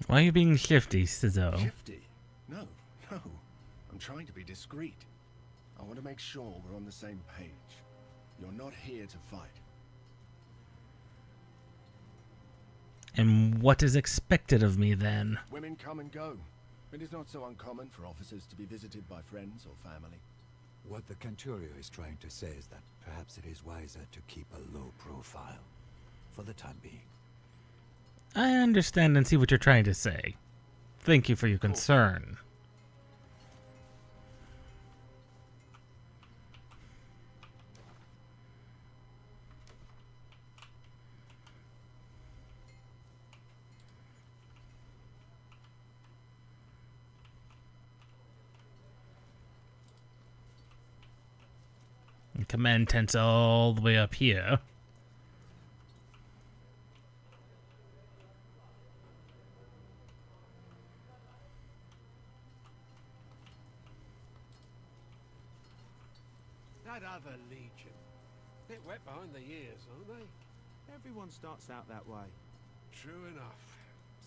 Why are you being shifty, Sizzo? Shifty? No. I'm trying to be discreet. I want to make sure we're on the same page. You're not here to fight. And what is expected of me then? Women come and go. It is not so uncommon for officers to be visited by friends or family. What the Canturio is trying to say is that perhaps it is wiser to keep a low profile. For the time being. I understand and see what you're trying to say. Thank you for your concern. And command tent's all the way up here. That other legion. Bit wet behind the ears, aren't they? Everyone starts out that way. True enough.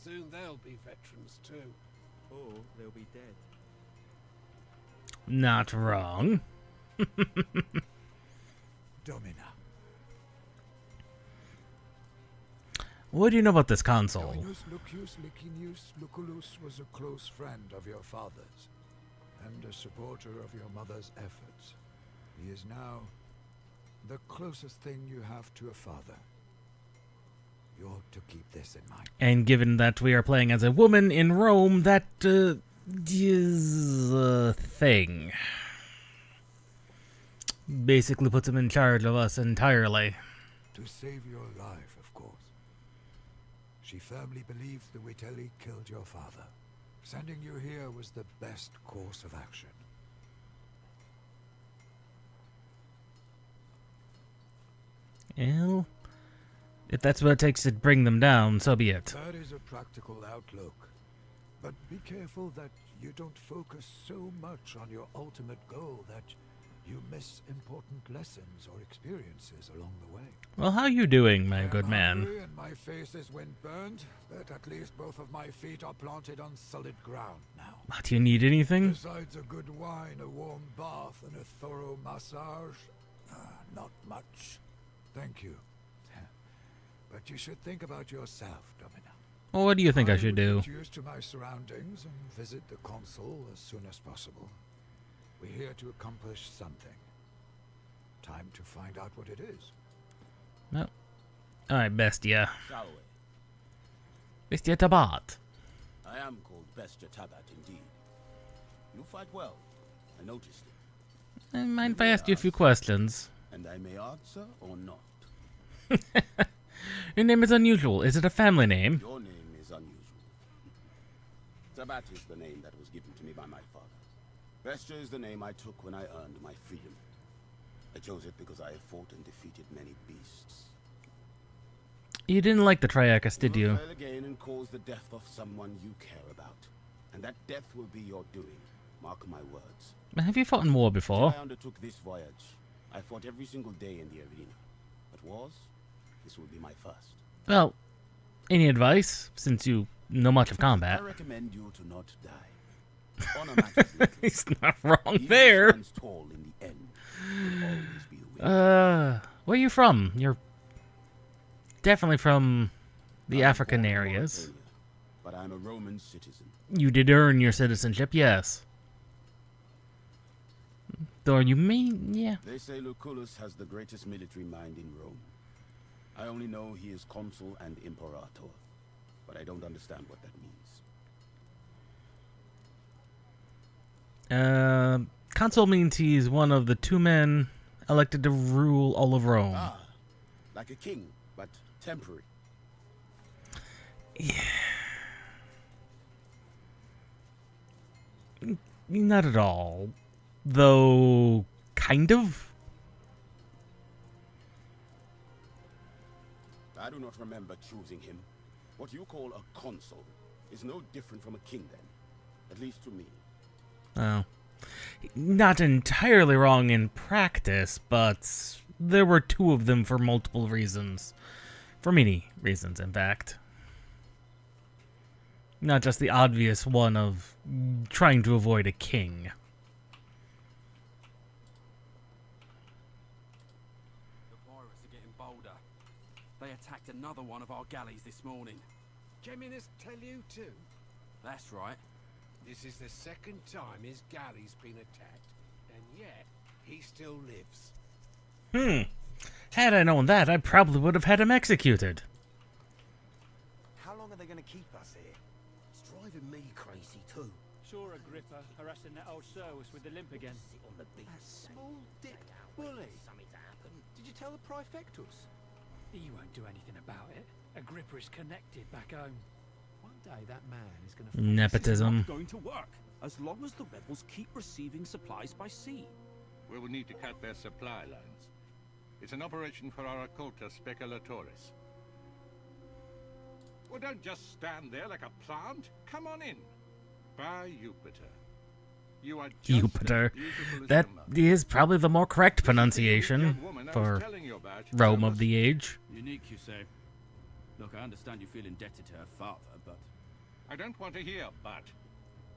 Soon they'll be veterans too. Or they'll be dead. Not wrong. Domina. What do you know about this console? Gaius Lucius Licinius Lucullus was a close friend of your father's, and a supporter of your mother's efforts. He is now The closest thing you have to a father. You ought to keep this in mind. And given that we are playing as a woman in Rome, that is a thing. Basically puts him in charge of us entirely. To save your life, of course. She firmly believes the Witelli killed your father. Sending you here was the best course of action. Well, if that's what it takes to bring them down, so be it. That is a practical outlook. But be careful that you don't focus so much on your ultimate goal that you miss important lessons or experiences along the way. Well, how you doing, my good man? Hungry and my face is wind-burned, but at least both of my feet are planted on solid ground now. Do you need anything? Besides a good wine, a warm bath, and a thorough massage, not much. Thank you. But you should think about yourself, Domina. Well, what do you think I should do? Get used to my surroundings and visit the consul as soon as possible. We're here to accomplish something. Time to find out what it is. Well, alright, Bestia. Salway. Bestia Tabat. I am called Bestia Tabat indeed. You fight well. I noticed it. Mind if I ask you a few questions? And I may answer or not. Your name is unusual. Is it a family name? Your name is unusual. Tabat is the name that was given to me by my father. Bestia is the name I took when I earned my freedom. I chose it because I have fought and defeated many beasts. You didn't like the Triacus, did you? will fail again and cause the death of someone you care about. And that death will be your doing. Mark my words. Have you fought in war before? When I undertook this voyage, I fought every single day in the arena. But wars, this will be my first. Well, any advice, since you know much of combat? I recommend you to not die. Honor matters little. He's not wrong He who there. stands tall in the end will always be the winner. Where are you from? You're definitely from the I'm African born in areas. Mauritania, but I'm a Roman citizen. You did earn your citizenship, yes. Though you mean, yeah. They say Lucullus has the greatest military mind in Rome. I only know he is consul and imperator, but I don't understand what that means. Consul means he's one of the 2 men elected to rule all of Rome. Ah, like a king, but temporary. Yeah. Not at all. Though, kind of. I do not remember choosing him. What you call a consul is no different from a king then, at least to me. Oh. Not entirely wrong in practice, but there were 2 of them for multiple reasons. For many reasons, in fact. Not just the obvious one of trying to avoid a king. The pirates are getting bolder. They attacked another one of our galleys this morning. Geminus tell you too? That's right. This is the second time his galley's been attacked, and yet he still lives. Had I known that, I probably would have had him executed. How long are they going to keep us here? It's driving me crazy too. Saw Agrippa harassing that old Servus with the limp again. Sit on the beach. A small dick bully. Something to happen. Did you tell the Praefectus? He won't do anything about it. Agrippa is connected back home. One day that man is going to... Nepotism. Going to work, as long as the rebels keep receiving supplies by sea. We will need to cut their supply lines. It's an operation for our occulta speculatoris. Well, don't just stand there like a plant. Come on in. By Jupiter. You are just Jupiter. as beautiful as That your mother. is probably the more correct This is the pronunciation young woman I was for telling you about, Rome Thomas. of the age. Unique, you say? Look, I understand you feel indebted to her father, but... I don't want to hear, but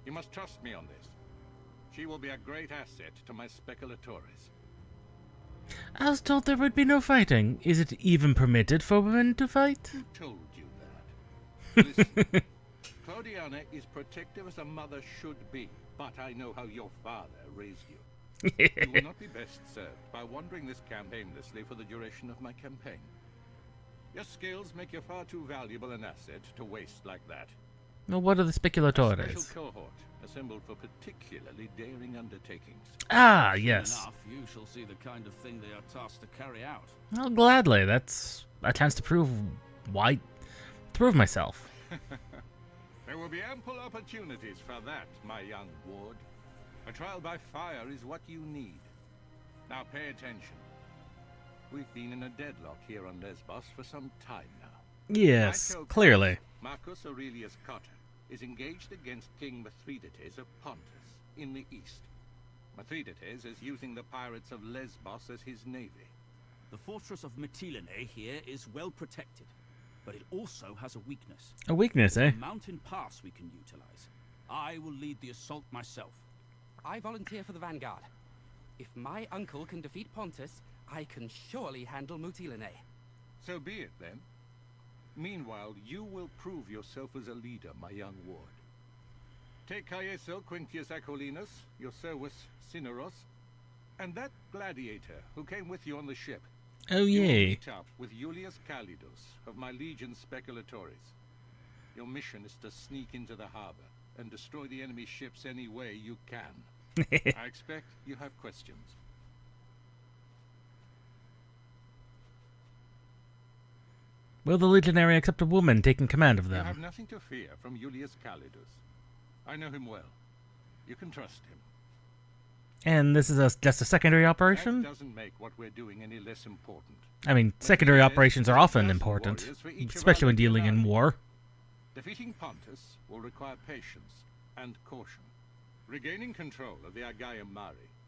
you must trust me on this. She will be a great asset to my speculatoris. I was told there would be no fighting. Is it even permitted for women to fight? Who told you that? Listen, Claudiana is protective as a mother should be, but I know how your father raised you. You will not be best served by wandering this camp aimlessly for the duration of my campaign. Your skills make you far too valuable an asset to waste like that. Well, what are the A speculatores? special cohort assembled for particularly daring undertakings. Ah, Soon yes. enough, you shall see the kind of thing they are tasked to carry out. Well, gladly. That's a chance to prove myself. There will be ample opportunities for that, my young ward. A trial by fire is what you need. Now pay attention. We've been in a deadlock here on Lesbos for some time now. Yes, clearly. Marcus Aurelius Cotter is engaged against King Mithridates of Pontus in the east. Mithridates is using the pirates of Lesbos as his navy. The fortress of Mytilene here is well protected, but it also has a weakness. A weakness, eh? A mountain pass we can utilize. I will lead the assault myself. I volunteer for the vanguard. If my uncle can defeat Pontus, I can surely handle Mytilene. So be it then. Meanwhile, you will prove yourself as a leader, my young ward. Take Caeso Quintius Acollinus, your Servus Cineros, and that gladiator who came with you on the ship. Oh, You will yay. meet up with Julius Calidus of my legion Speculatores. Your mission is to sneak into the harbor and destroy the enemy ships any way you can. I expect you have questions. Will the legionary accept a woman taking command of You have them? nothing to fear from Julius Calidus. I know him well. You can trust him. And this is just a secondary That operation? doesn't make what we're doing any less important. I mean, secondary operations are often important, especially when dealing in war. Defeating Pontus will require patience and caution. Regaining control of the Aragami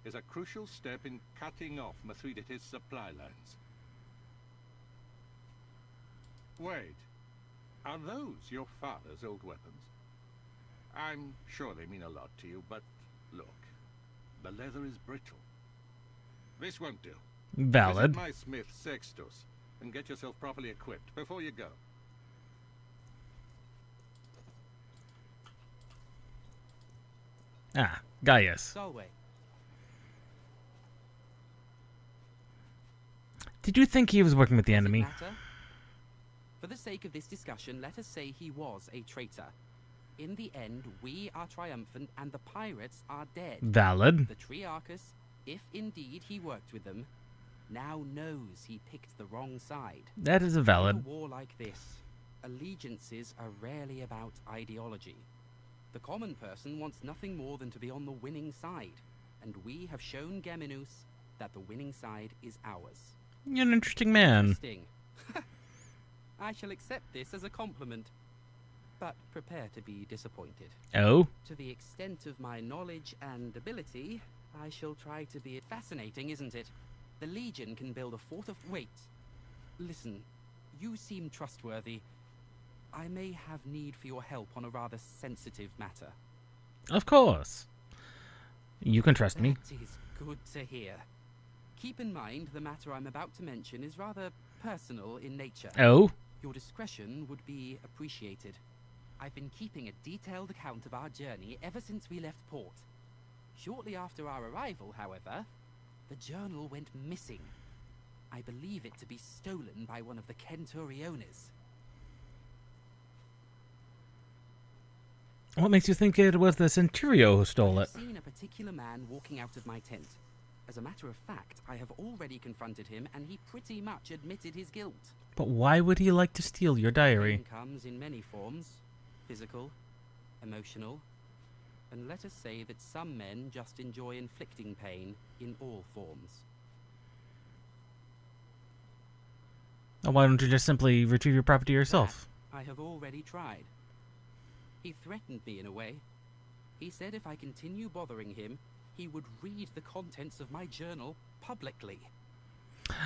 is a crucial step in cutting off Mithridates' supply lines. Wait, are those your father's old weapons? I'm sure they mean a lot to you, but look, the leather is brittle. This won't do. Valid. Visit my smith Sextus and get yourself properly equipped before you go. Ah, Gaius. Solway. Did you think he was working with the Does it enemy? matter? For the sake of this discussion, let us say he was a traitor. In the end, we are triumphant and the pirates are dead. Valid. The Triarchus, if indeed he worked with them, now knows he picked the wrong side. That is a valid. In a war like this, allegiances are rarely about ideology. The common person wants nothing more than to be on the winning side, and we have shown Geminus that the winning side is ours. You're an interesting man. Interesting. I shall accept this as a compliment, but prepare to be disappointed. Oh? To the extent of my knowledge and ability, I shall try to be fascinating, isn't it? The Legion can build a fort of... Wait. Listen, you seem trustworthy. I may have need for your help on a rather sensitive matter. Of course. You can trust me. That is good to hear. Keep in mind the matter I'm about to mention is rather personal in nature. Oh? Your discretion would be appreciated. I've been keeping a detailed account of our journey ever since we left port. Shortly after our arrival, however, the journal went missing. I believe it to be stolen by one of the Centuriones. What makes you think it was the Centurio who stole it? I've seen a particular man walking out of my tent. As a matter of fact, I have already confronted him and he pretty much admitted his guilt. But why would he like to steal your diary? Pain comes in many forms. Physical, emotional, and let us say that some men just enjoy inflicting pain in all forms. Why don't you just simply retrieve your property yourself? That I have already tried. He threatened me in a way. He said if I continue bothering him, he would read the contents of my journal publicly.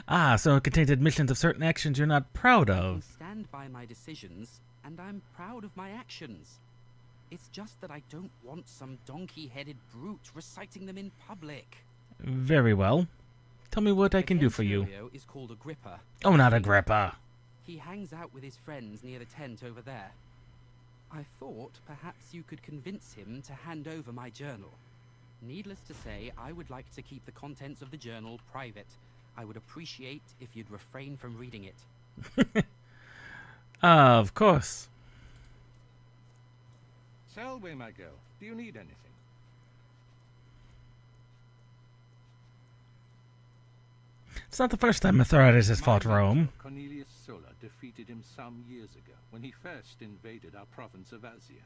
Ah, so it contains admissions of certain actions you're not proud I can of. stand by my decisions, and I'm proud of my actions. It's just that I don't want some donkey-headed brute reciting them in public. Very well. Tell me what I can do for you. Centurio is called Agrippa. Oh, not Agrippa. He hangs out with his friends near the tent over there. I thought perhaps you could convince him to hand over my journal. Needless to say, I would like to keep the contents of the journal private. I would appreciate if you'd refrain from reading it. Of course. Selway, my girl, do you need anything? It's not the first time Mithridates has fought Rome. Cornelius Sulla defeated him some years ago when he first invaded our province of Asia.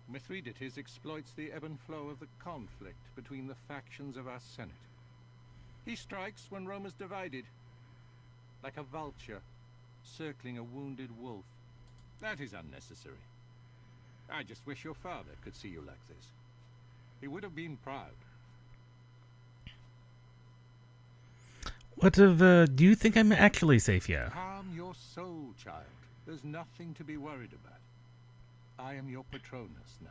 Mithridates exploits the ebb and flow of the conflict between the factions of our Senate. He strikes when Rome is divided, like a vulture circling a wounded wolf. That is unnecessary. I just wish your father could see you like this. He would have been proud. What of, do you think I'm actually safe here? Calm your soul, child. There's nothing to be worried about. I am your Patronus now.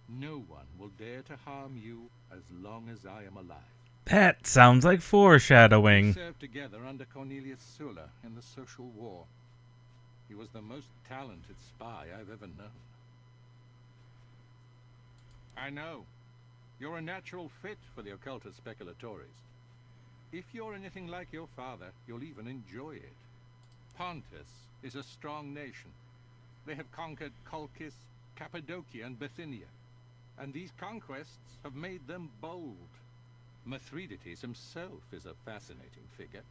No one will dare to harm you as long as I am alive. That sounds like foreshadowing. We served together under Cornelius Sulla in the Social War. He was the most talented spy I've ever known. I know. You're a natural fit for the occultist speculatores. If you're anything like your father, you'll even enjoy it. Pontus is a strong nation. They have conquered Colchis, Cappadocia, and Bithynia. And these conquests have made them bold. Mithridates himself is a fascinating figure.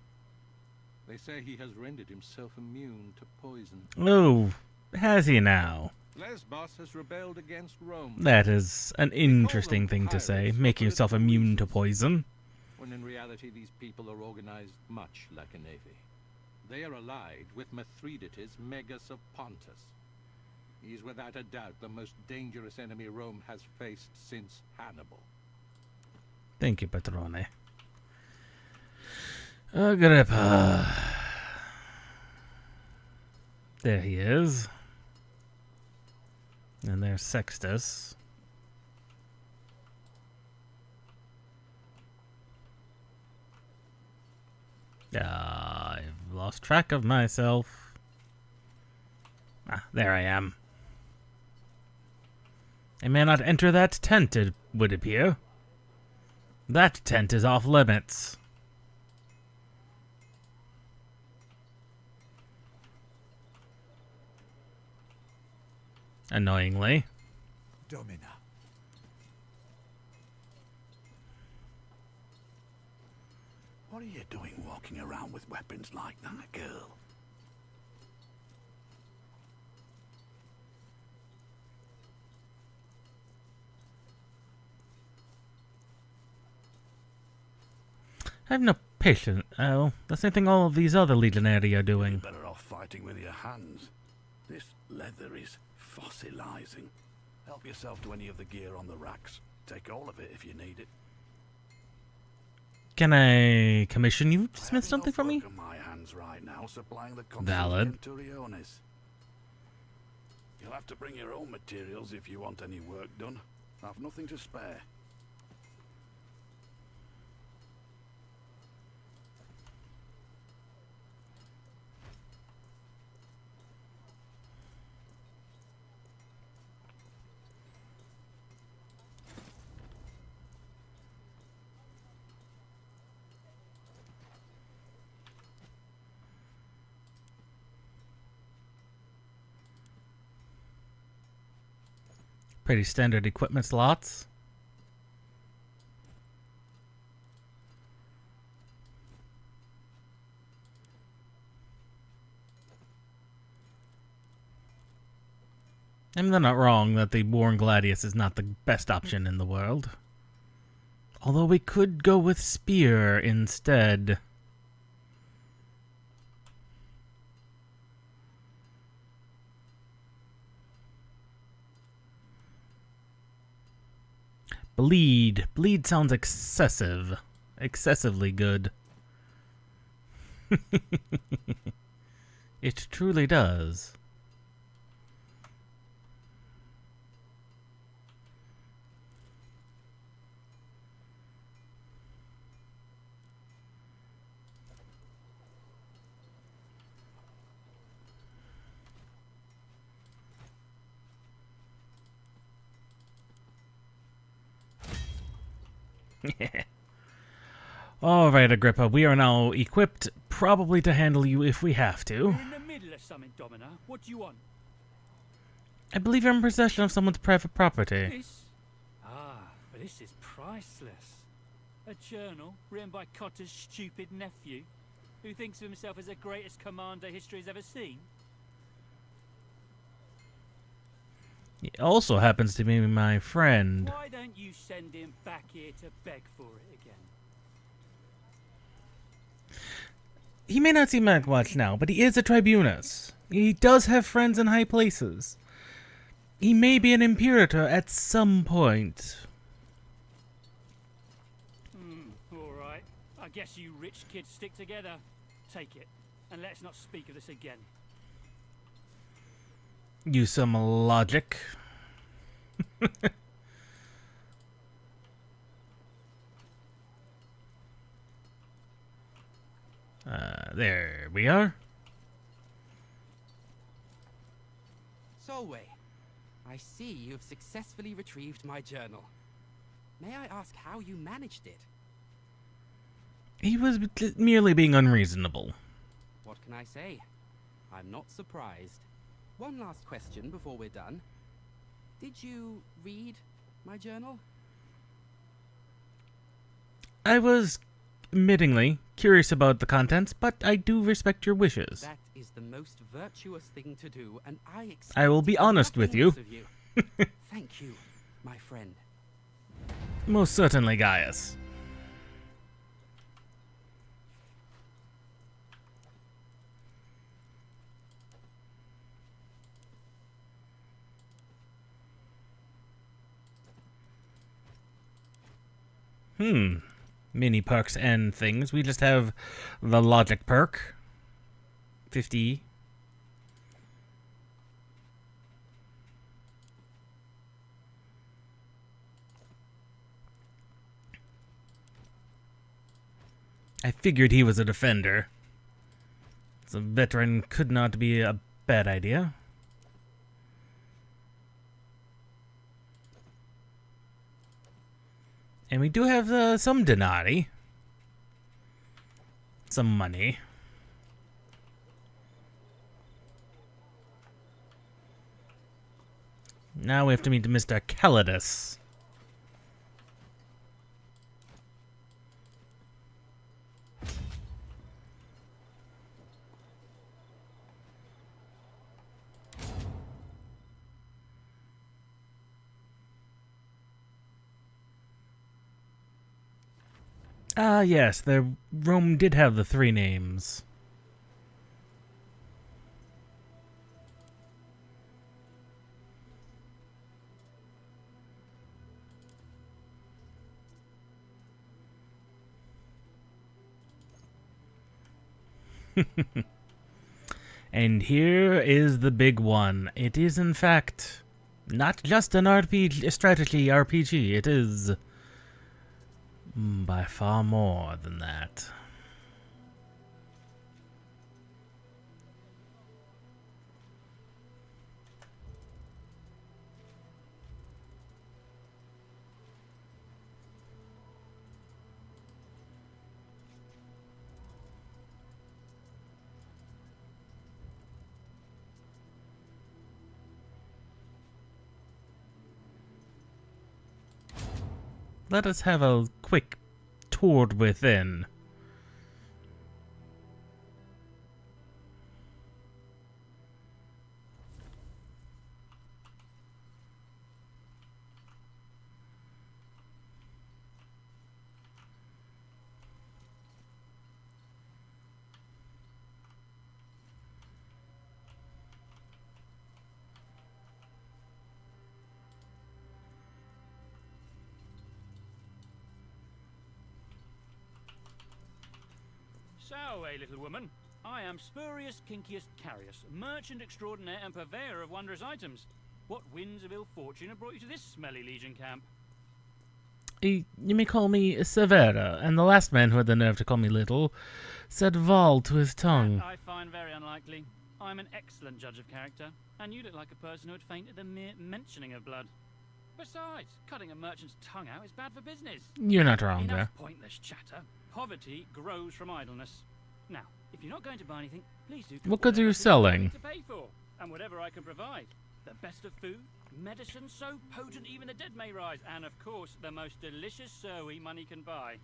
They say he has rendered himself immune to poison. Oh, has he now? Lesbos has rebelled against Rome. That is an interesting thing to say, making yourself immune to poison. When in reality these people are organized much like a navy. They are allied with Mithridates, Megas of Pontus. He is without a doubt the most dangerous enemy Rome has faced since Hannibal. Thank you, Patrone. Agrippa. There he is. And there's Sextus. I've lost track of myself. Ah, there I am. I may not enter that tent, it would appear. That tent is off limits. Annoyingly. Domina. What are you doing walking around with weapons like that, girl? I have no patience. Oh, the same thing all of these other legionary are doing. You're better off fighting with your hands. This leather is fossilizing. Help yourself to any of the gear on the racks. Take all of it if you need it. Can I commission you to smith something for me? My hands right now supplying the Valid. Centuriones. You'll have to bring your own materials if you want any work done. I've nothing to spare. Pretty standard equipment slots. And they're not wrong that the Born Gladius is not the best option in the world. Although we could go with Spear instead. Bleed. Bleed sounds excessive. Excessively good. It truly does. Alright, Agrippa, we are now equipped, probably to handle you if we have to. We're in the middle of something, Domina. What do you want? I believe you're in possession of someone's private property. This? Ah, but this is priceless. A journal written by Cotter's stupid nephew, who thinks of himself as the greatest commander history has ever seen. He also happens to be my friend. Why don't you send him back here to beg for it again? He may not seem like much now, but he is a tribunus. He does have friends in high places. He may be an imperator at some point. Alright. I guess you rich kids stick together. Take it, and let's not speak of this again. Use some logic. There we are. Solway, I see you have successfully retrieved my journal. May I ask how you managed it? He was merely being unreasonable. What can I say? I'm not surprised. One last question before we're done. Did you read my journal? I was, admittingly, curious about the contents, but I do respect your wishes. That is the most virtuous thing to do, and I will be honest with you. Thank you, my friend. Most certainly, Gaius. Mini perks and things. We just have the logic perk. 50. I figured he was a defender. So a veteran could not be a bad idea. And we do have some denarii. Some money. Now we have to meet Mr. Calidus. Ah, yes, Rome did have the 3 names. And here is the big one. It is, in fact, not just an strategy RPG. It is by far more than that. Let us have a quick tour within. So, little woman, I am Spurius Quinctius Carius, merchant extraordinaire and purveyor of wondrous items. What winds of ill fortune have brought you to this smelly legion camp? You may call me Severa, and the last man who had the nerve to call me little said Val to his tongue. That I find very unlikely. I'm an excellent judge of character, and you look like a person who would faint at the mere mentioning of blood. Besides, cutting a merchant's tongue out is bad for business. You're not wrong Enough there. pointless chatter. Poverty grows from idleness. Now, if you're not going to buy anything, please do. What goods are you selling? To pay for, and whatever I can provide. The best of food, medicine so potent even the dead may rise, and of course, the most delicious sowie money can buy.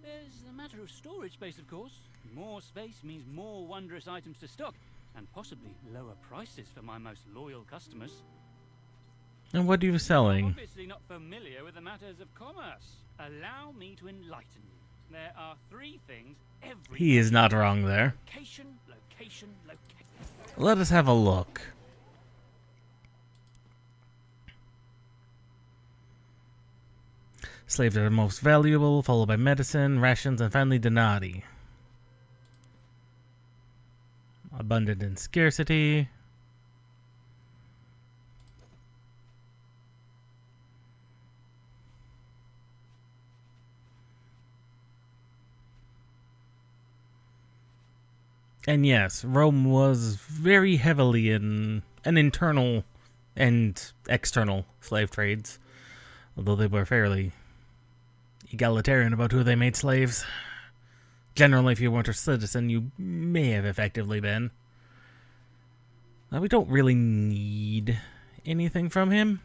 There's a matter of storage space, of course. More space means more wondrous items to stock, and possibly lower prices for my most loyal customers. And what are you selling? I'm obviously not familiar with the matters of commerce. Allow me to enlighten you. There are 3 things every... He is not wrong there. Location, location, location. Let us have a look. Slaves are the most valuable, followed by medicine, rations, and finally denari. Abundant in scarcity. And yes, Rome was very heavily in an internal and external slave trades, although they were fairly egalitarian about who they made slaves. Generally, if you weren't a citizen, you may have effectively been. Now, we don't really need anything from him.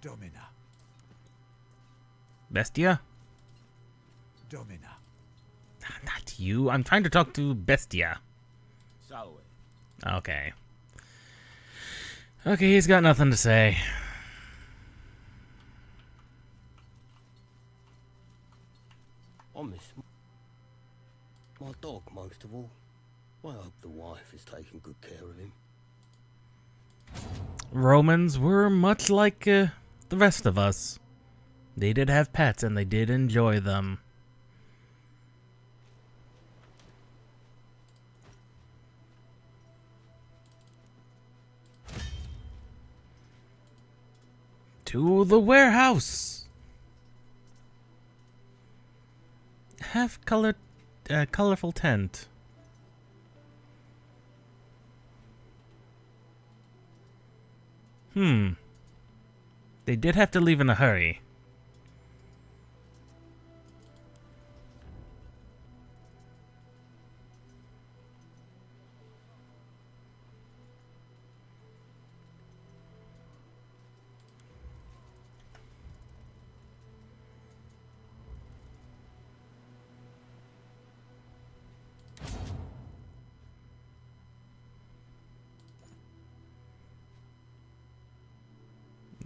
Domina. Bestia? Domina. Not you. I'm trying to talk to Bestia. Salve. Okay. Okay, he's got nothing to say. I miss my dog most of all. I hope the wife is taking good care of him. Romans were much like the rest of us. They did have pets and they did enjoy them. To the warehouse. Have colored, colorful tent. They did have to leave in a hurry.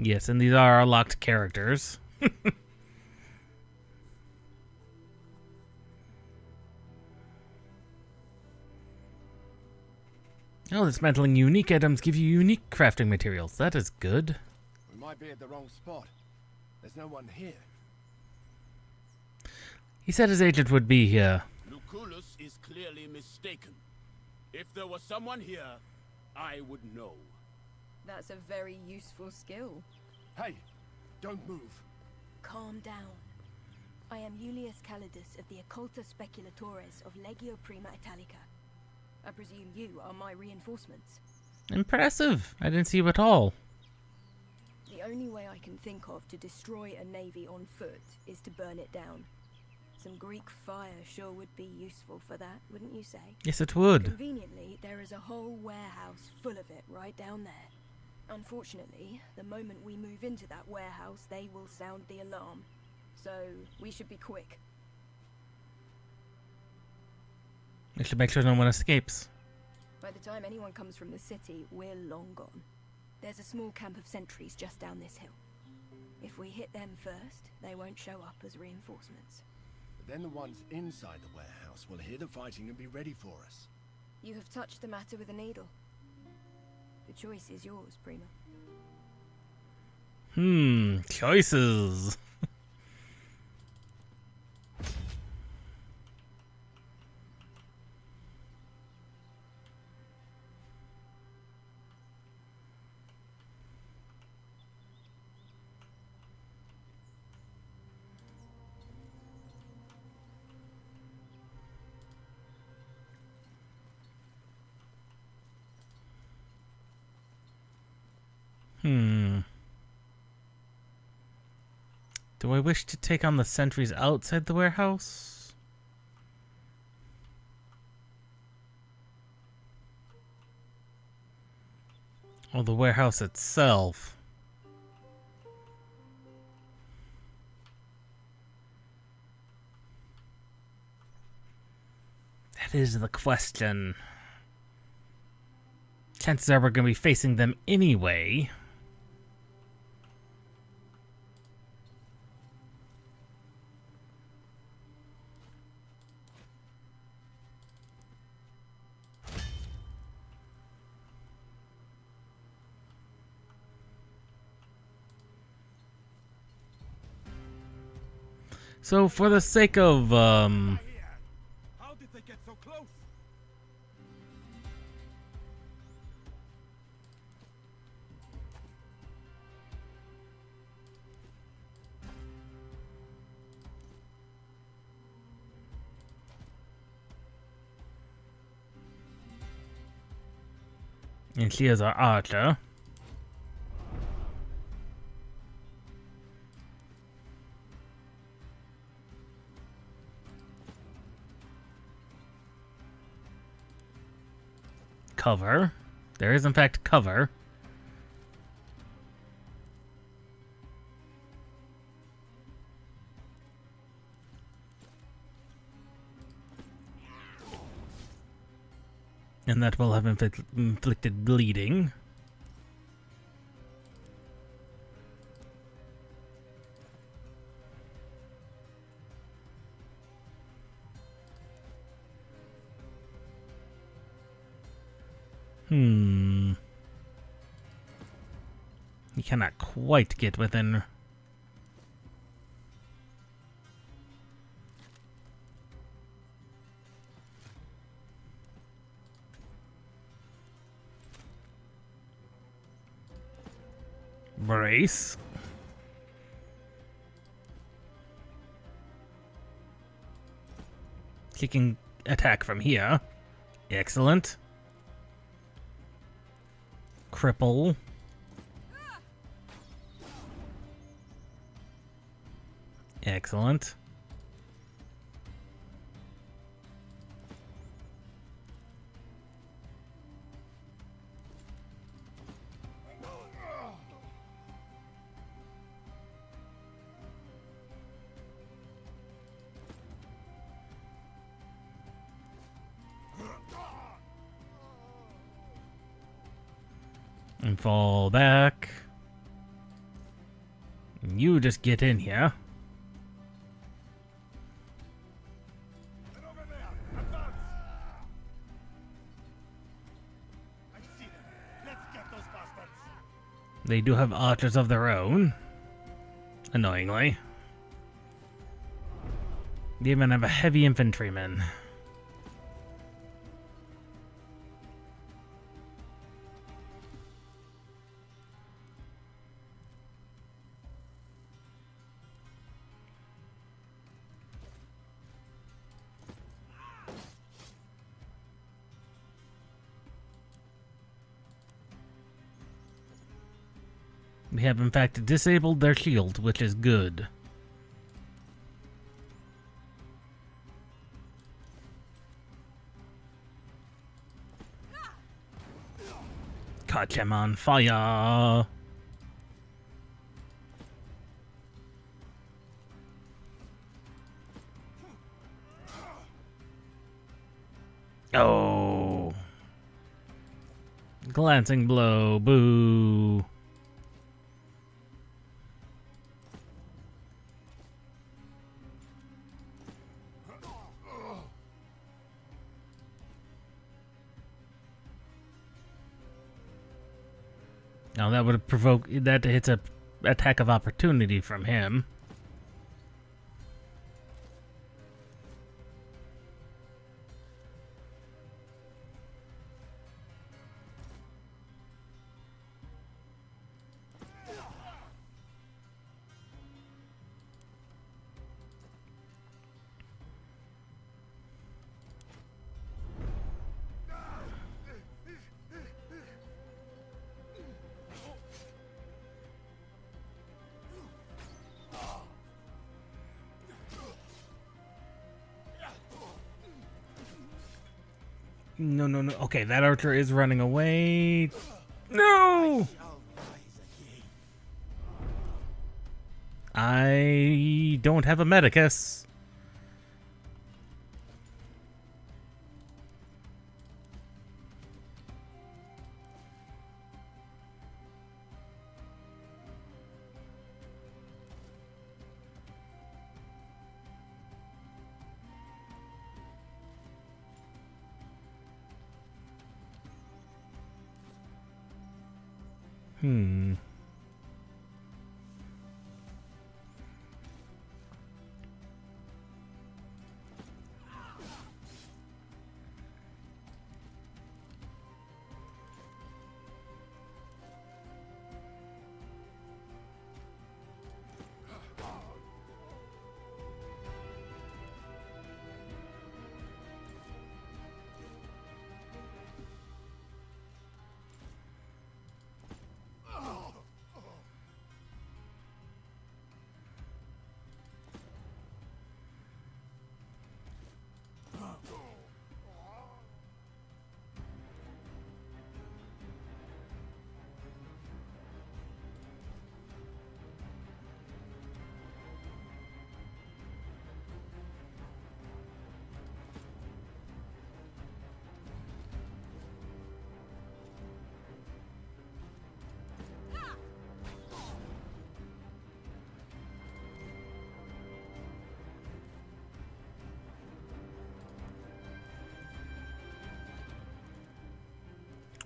Yes, and these are our locked characters. Oh, dismantling unique items give you unique crafting materials. That is good. We might be at the wrong spot. There's no one here. He said his agent would be here. Lucullus is clearly mistaken. If there was someone here, I would know. That's a very useful skill. Hey, don't move. Calm down. I am Julius Calidus of the Occulta Speculatores of Legio Prima Italica. I presume you are my reinforcements. Impressive. I didn't see you at all. The only way I can think of to destroy a navy on foot is to burn it down. Some Greek fire sure would be useful for that, wouldn't you say? Yes, it would. Conveniently, there is a whole warehouse full of it right down there. Unfortunately, the moment we move into that warehouse, they will sound the alarm. So, we should be quick. We should make sure no one escapes. By the time anyone comes from the city, we're long gone. There's a small camp of sentries just down this hill. If we hit them first, they won't show up as reinforcements. But then the ones inside the warehouse will hear the fighting and be ready for us. You have touched the matter with a needle. The choice is yours, Prima. Choices. Do I wish to take on the sentries outside the warehouse? Or the warehouse itself? That is the question. Chances are we're going to be facing them anyway. So for the sake of, How did they get so close? and she is our archer. Cover. There is in fact cover. And that will have inflicted bleeding. You cannot quite get within. Brace. He can attack from here. Excellent. Cripple. Excellent. And fall back. You just get in here. They do have archers of their own. Annoyingly. They even have a heavy infantryman. We have in fact disabled their shield, which is good. Catch him on fire! Oh! Glancing blow, boo! Now that would have provoked that to hit a attack of opportunity from him. No, no, no. Okay, that archer is running away. No! I don't have a medicus.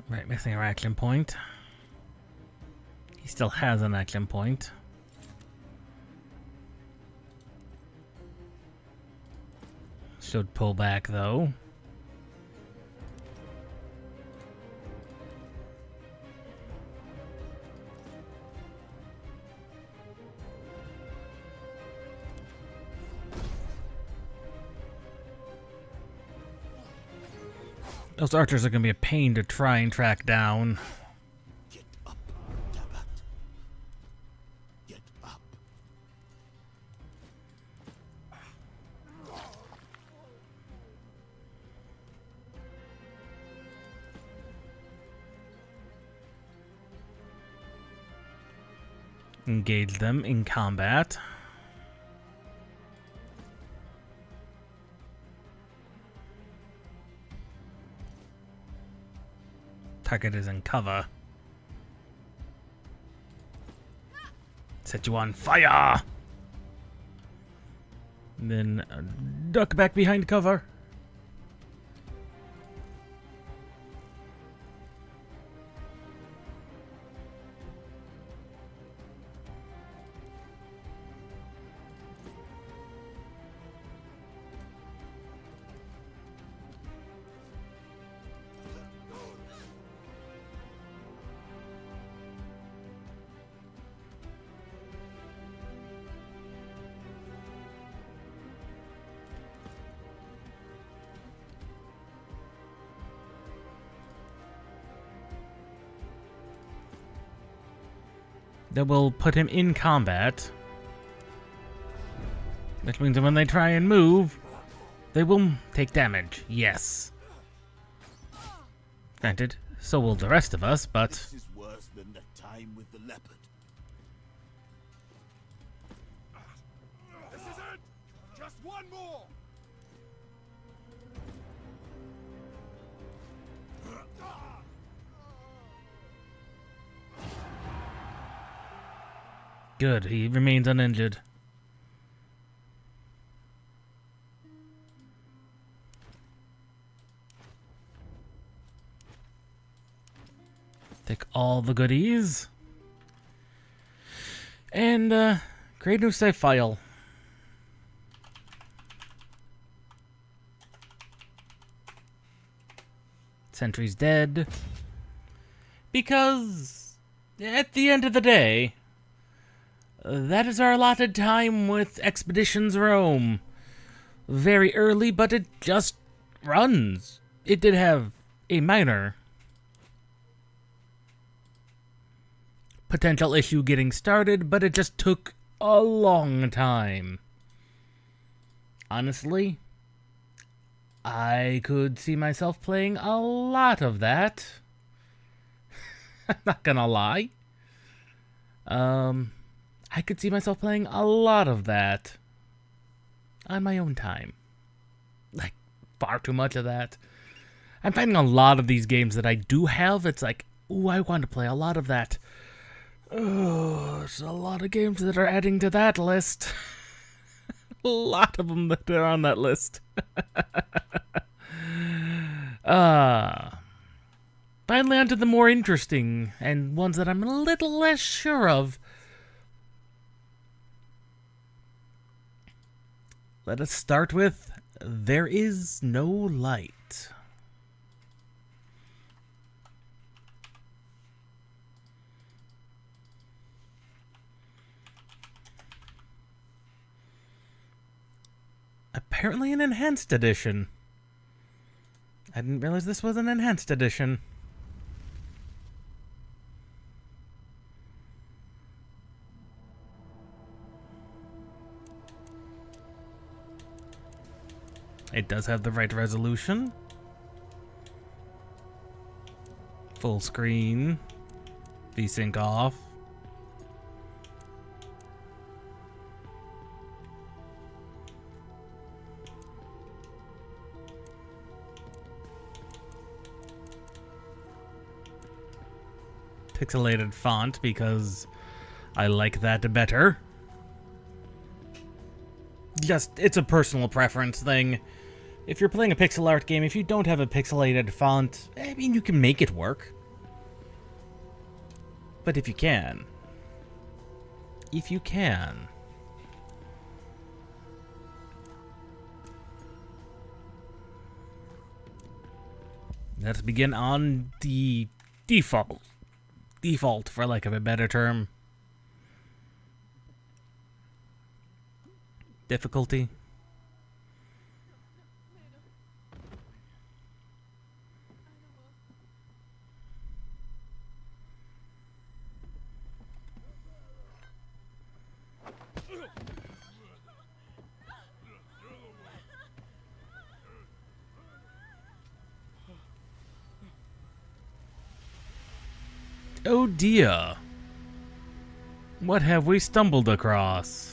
Right, missing our action point. He still has an action point. Should pull back though. Those archers are going to be a pain to try and track down. Get up, Tabat. Get up. Engage them in combat. Target is in cover. Set you on fire! And then duck back behind cover. That will put him in combat. Which means that when they try and move, they will take damage. Yes. Granted, so will the rest of us, but... This is worse than the time with the leopard. This is it! Just one more! Good, he remains uninjured. Take all the goodies. And, create a new save file. Sentry's dead. Because, at the end of the day, that is our allotted time with Expeditions Rome. Very early, but it just runs. It did have a minor potential issue getting started, but it just took a long time. Honestly, I could see myself playing a lot of that. I'm not gonna lie. I could see myself playing a lot of that on my own time. Like, far too much of that. I'm finding a lot of these games that I do have, it's like, ooh, I want to play a lot of that. Oh, there's a lot of games that are adding to that list. A lot of them that are on that list. Finally onto the more interesting and ones that I'm a little less sure of. Let us start with There Is No Light. Apparently an enhanced edition. I didn't realize this was an enhanced edition. It does have the right resolution. Full screen. VSync off. Pixelated font because I like that better. Just, it's a personal preference thing. If you're playing a pixel art game, if you don't have a pixelated font, I mean, you can make it work. But if you can. Let's begin on the default, for lack of a better term. Difficulty. Oh dear. What have we stumbled across?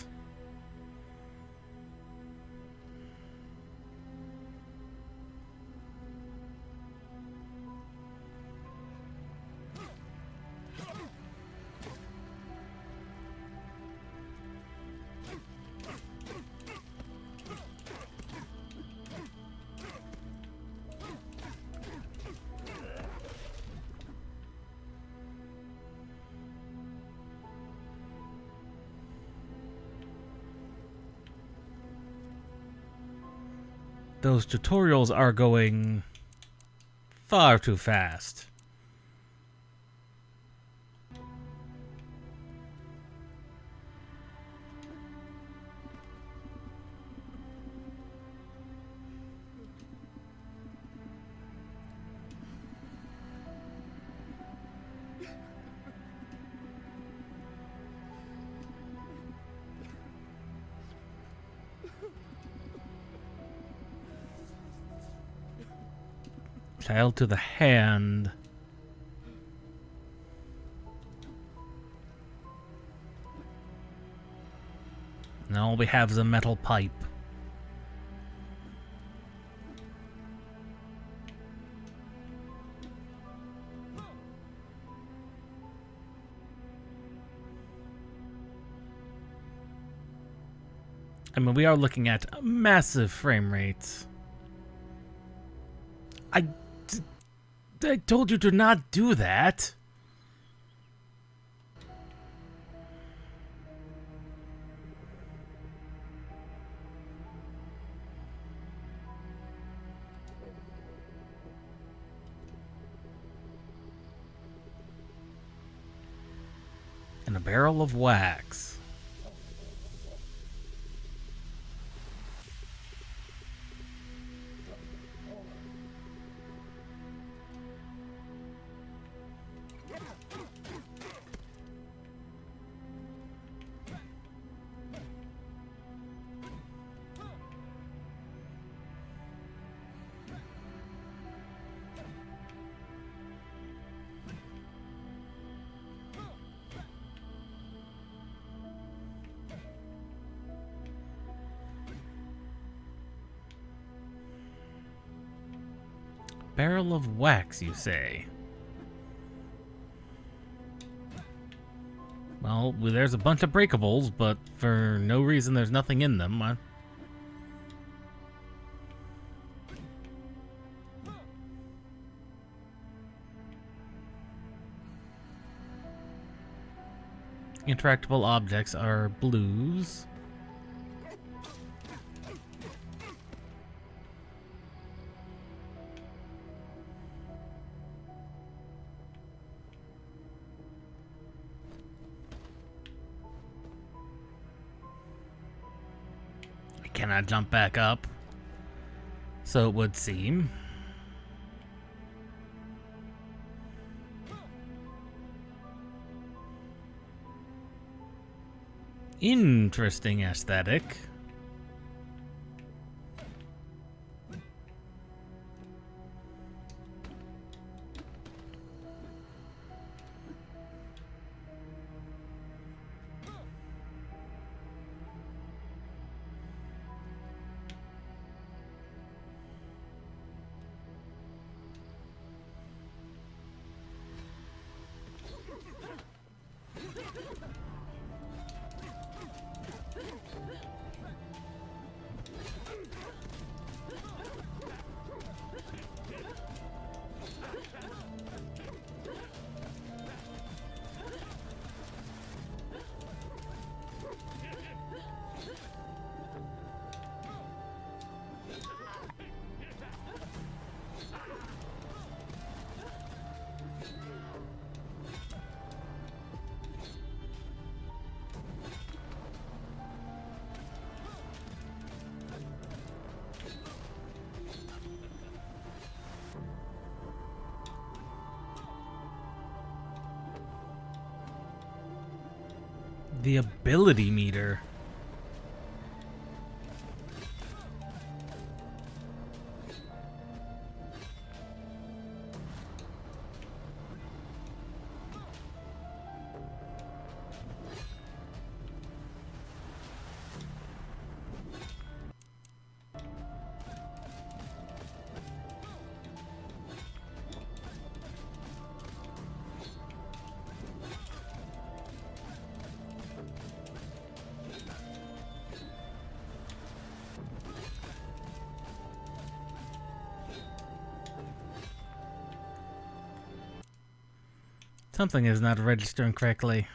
Those tutorials are going far too fast. Child to the hand. And all we have is a metal pipe. I mean, we are looking at massive frame rates. I told you to not do that. And a barrel of wax. barrel of wax, you say? Well, there's a bunch of breakables, but for no reason there's nothing in them. Interactable objects are blues. I cannot jump back up, so it would seem. Interesting aesthetic. The ability meter. Something is not registering correctly.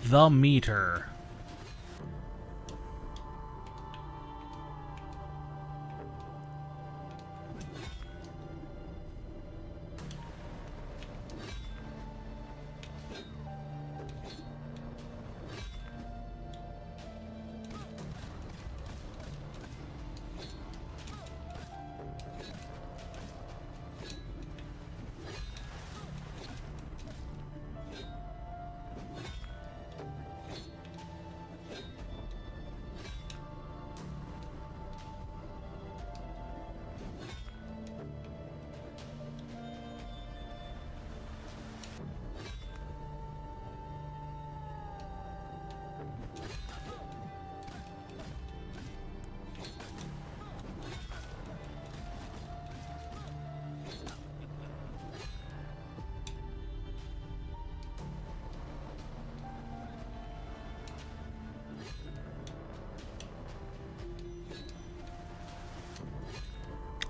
The meter.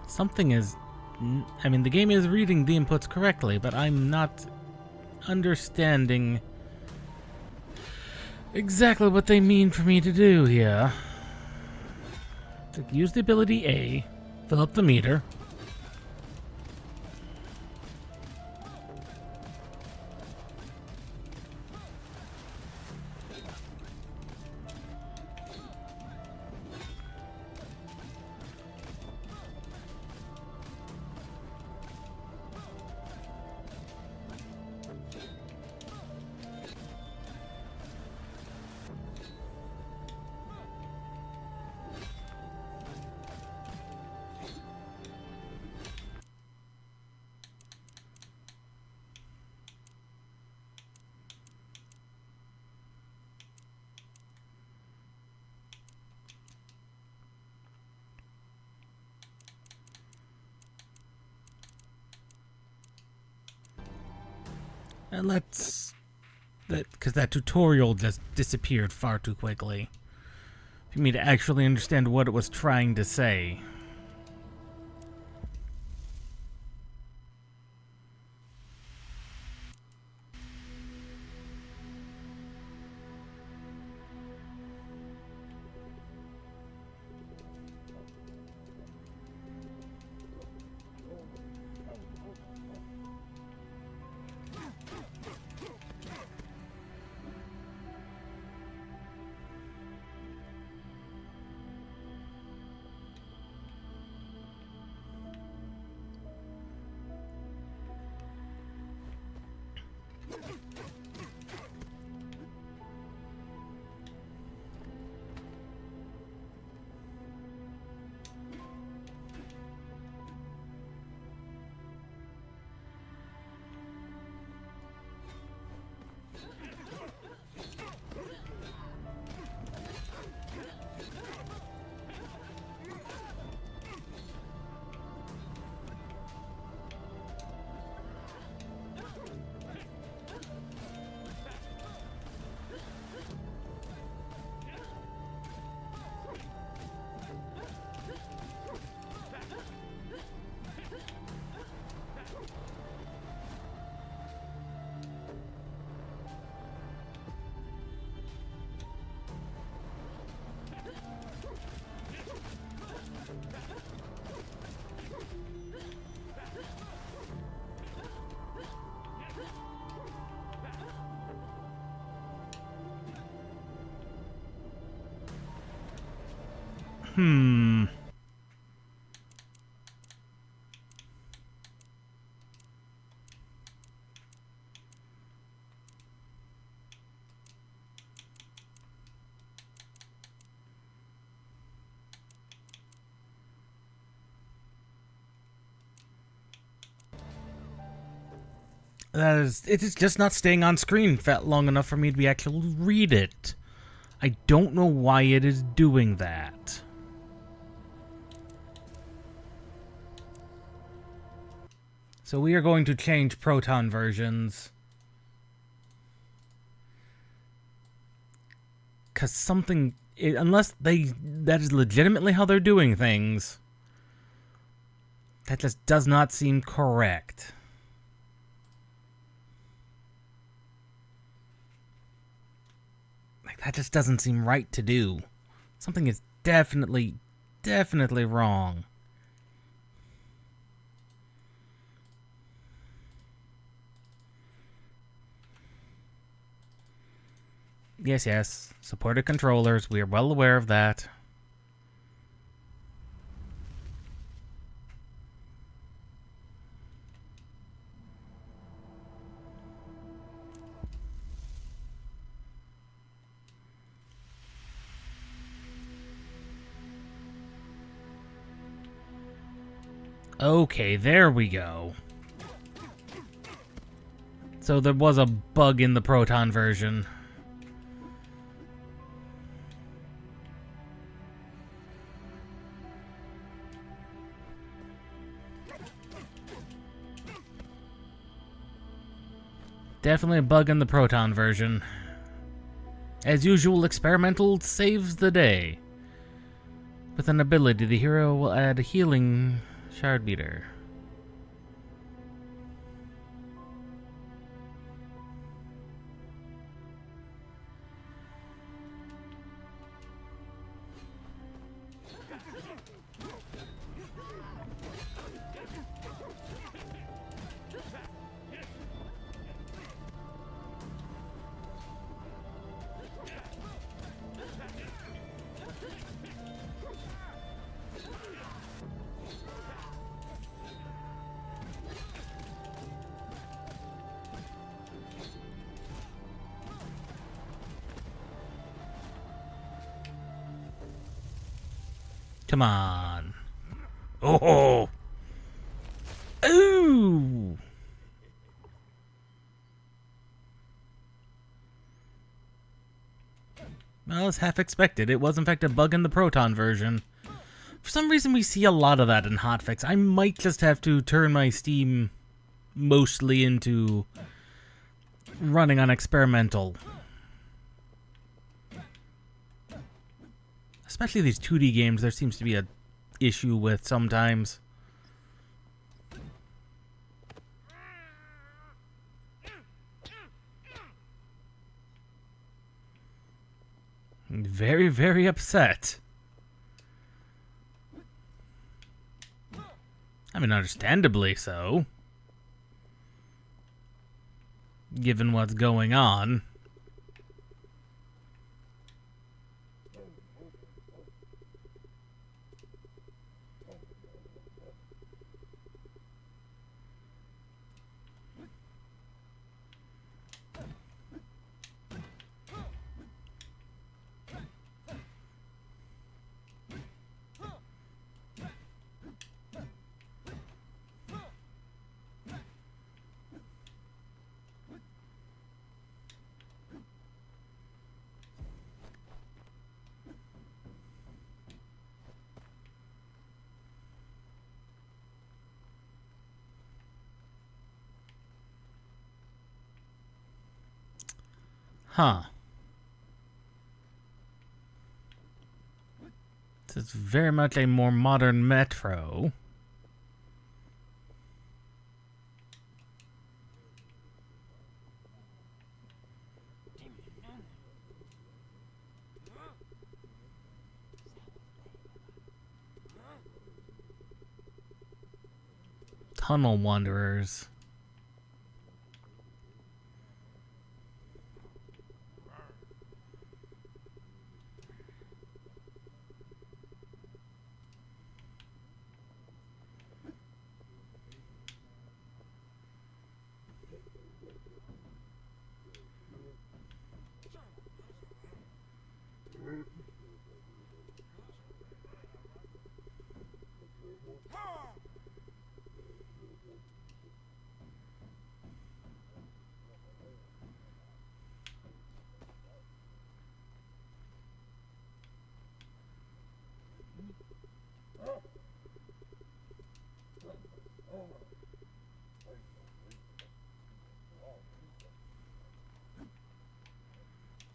Something is... I mean, the game is reading the inputs correctly, but I'm not understanding exactly what they mean for me to do here. To use the ability A, fill up the meter. And let's... because that tutorial just disappeared far too quickly for me to actually understand what it was trying to say. It is just not staying on screen long enough for me to be actually read it. I don't know why it is doing that. So we are going to change Proton versions. Because something... unless that is legitimately how they're doing things, that just does not seem correct. Like, that just doesn't seem right to do. Something is definitely wrong. Yes. Supported controllers. We are well aware of that. Okay, there we go. So there was a bug in the Proton version. Definitely a bug in the Proton version. As usual, experimental saves the day. With an ability, the hero will add a healing shard beater. Come on. Oh. Ooh. Well, as half expected. It was in fact a bug in the Proton version. For some reason we see a lot of that in hotfix. I might just have to turn my Steam mostly into running on experimental. Especially these 2D games, there seems to be a issue with sometimes. Very, very upset. I mean, understandably so. Given what's going on. Huh. This is very much a more modern metro. Tunnel Wanderers.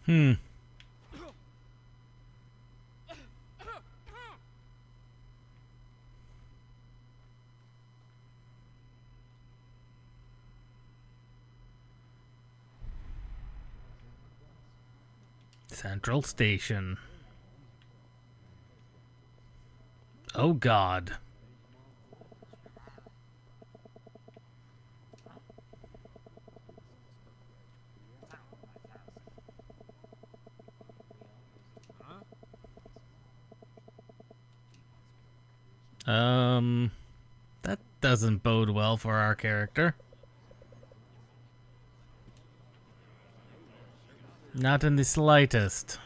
Hmm. Central Station. Oh God. That doesn't bode well for our character. Not in the slightest.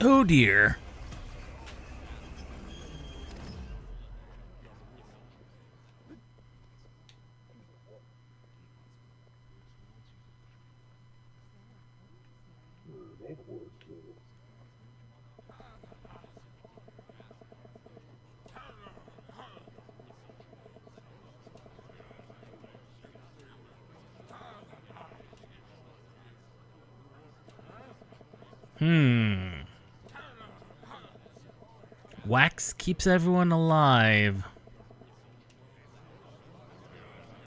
Oh dear. Wax keeps everyone alive.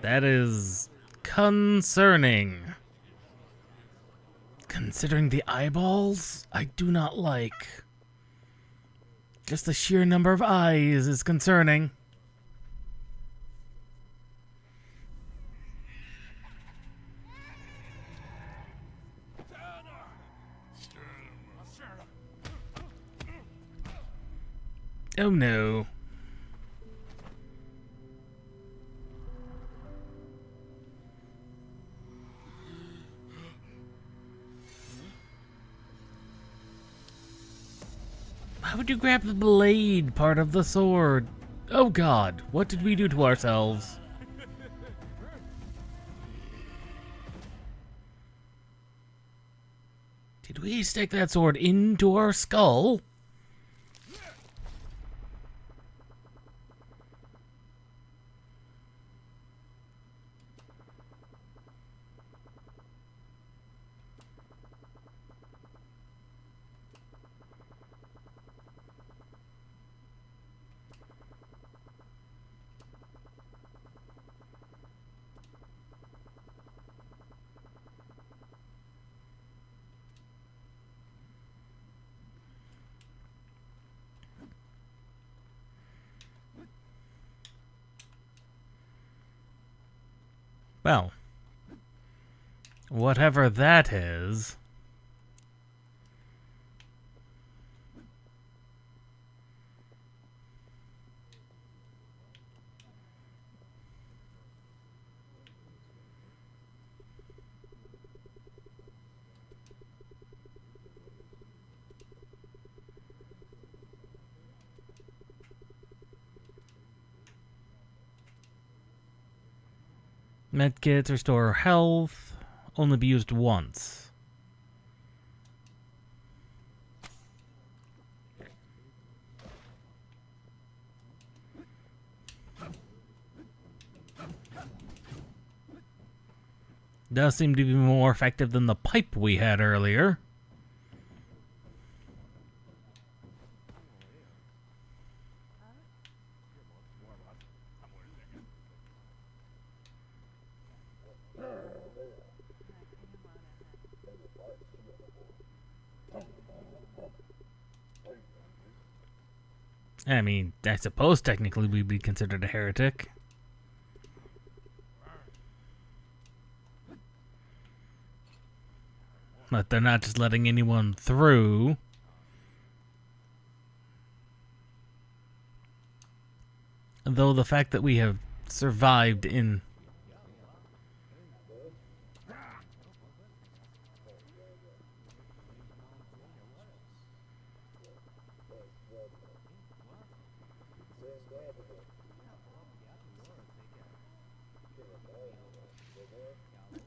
That is concerning. Considering the eyeballs, I do not like. Just the sheer number of eyes is concerning. Oh no. Why would you grab the blade part of the sword? Oh God, what did we do to ourselves? we stick that sword into our skull? Well, whatever that is. Medkits restore health, only be used once. Does seem to be more effective than the pipe we had earlier. I mean, I suppose technically we'd be considered a heretic. But they're not just letting anyone through. Though the fact that we have survived in...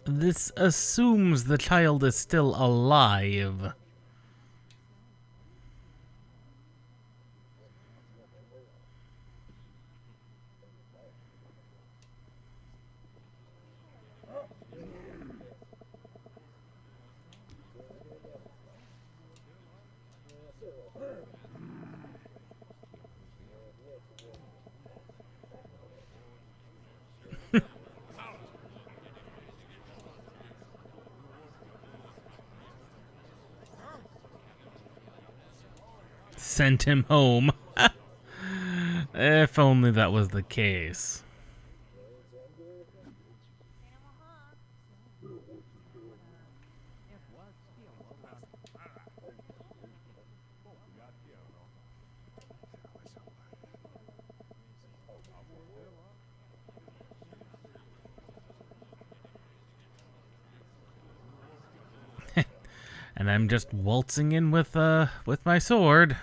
This assumes the child is still alive. Sent him home. If only that was the case. And I'm just waltzing in with my sword.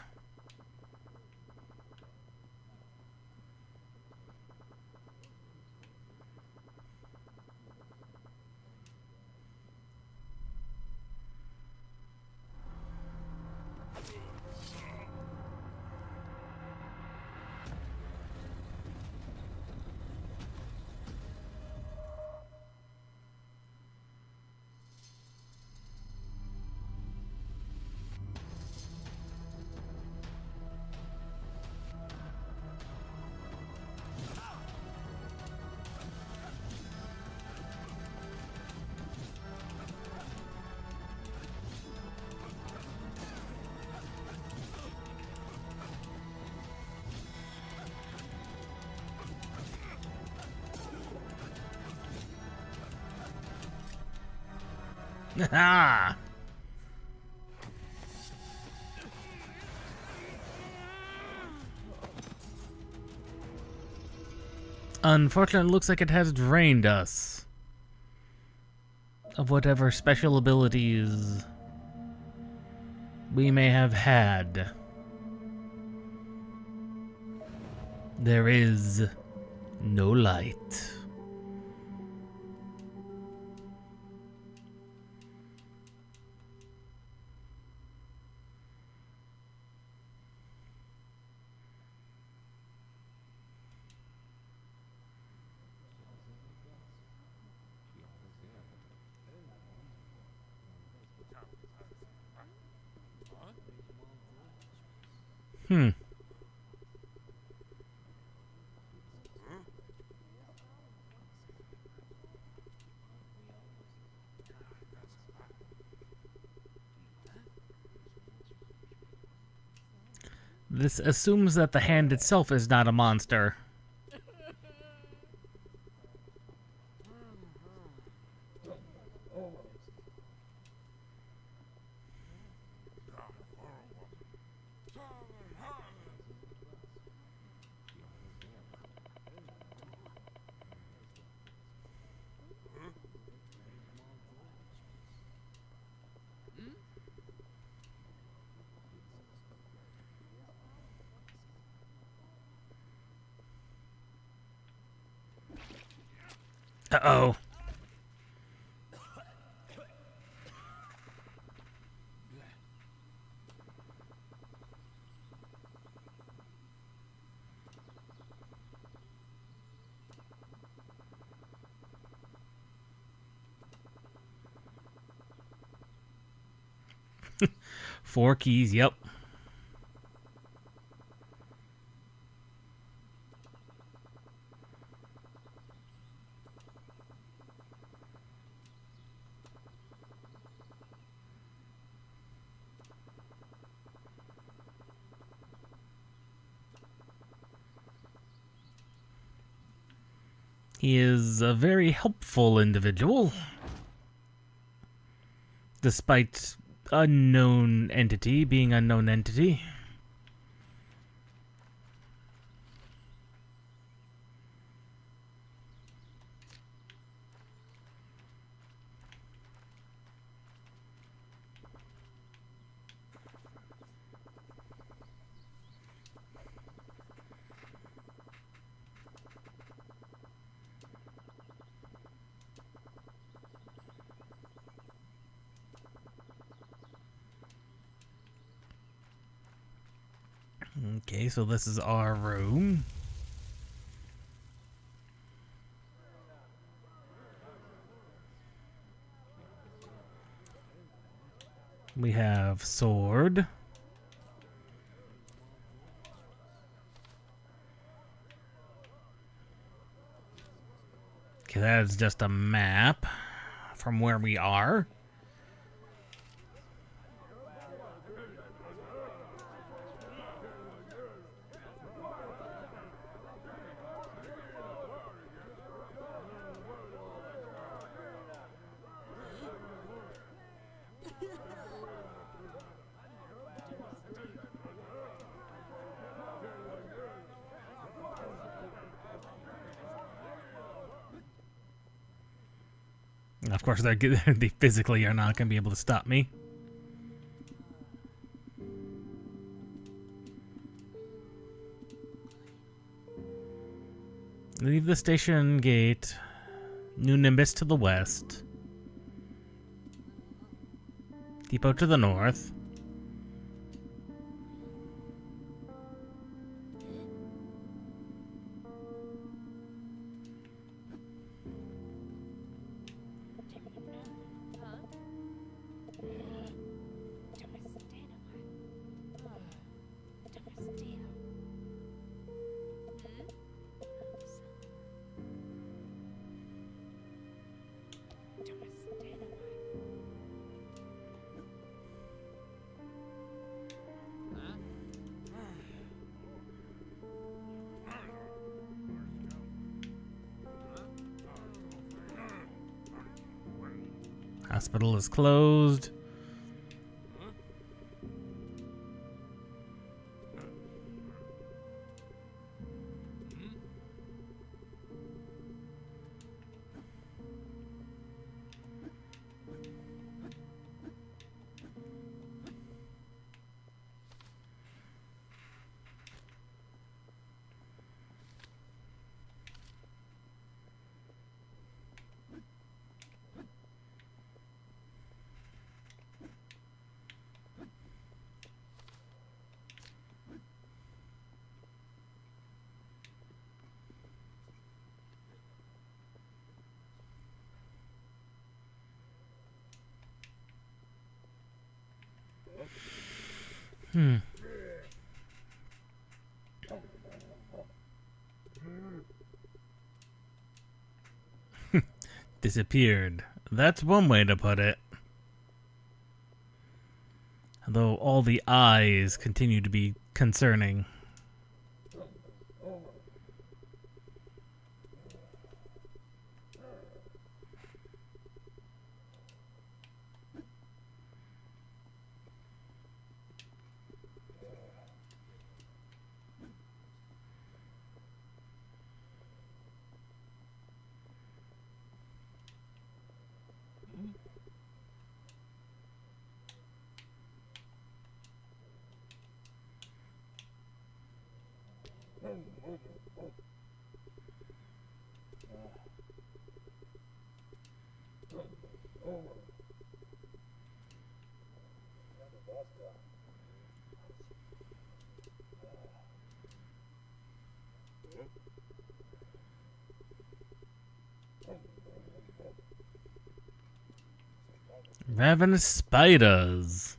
Ah! Unfortunately, it looks like it has drained us of whatever special abilities we may have had. There is no light. Hmm. This assumes that the hand itself is not a monster. Uh-oh. Four keys, yep. He is a very helpful individual, despite unknown entity being unknown entity. Okay, so this is our room. We have sword. Okay, that is just a map from where we are. Of course, they physically are not going to be able to stop me. Leave the station gate. New Nimbus to the west. Depot to the north. Hospital is closed. disappeared. That's one way to put it. Although all the eyes continue to be concerning. Ravenous spiders.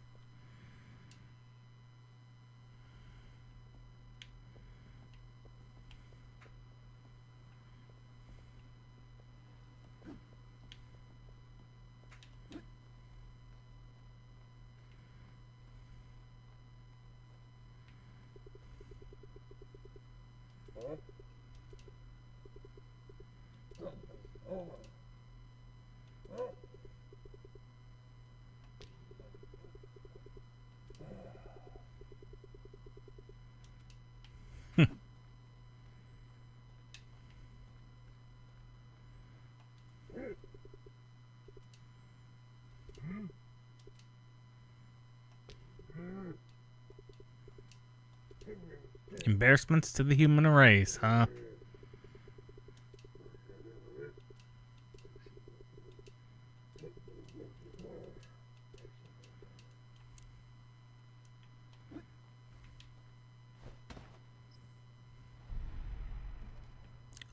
Embarrassments to the human race, huh?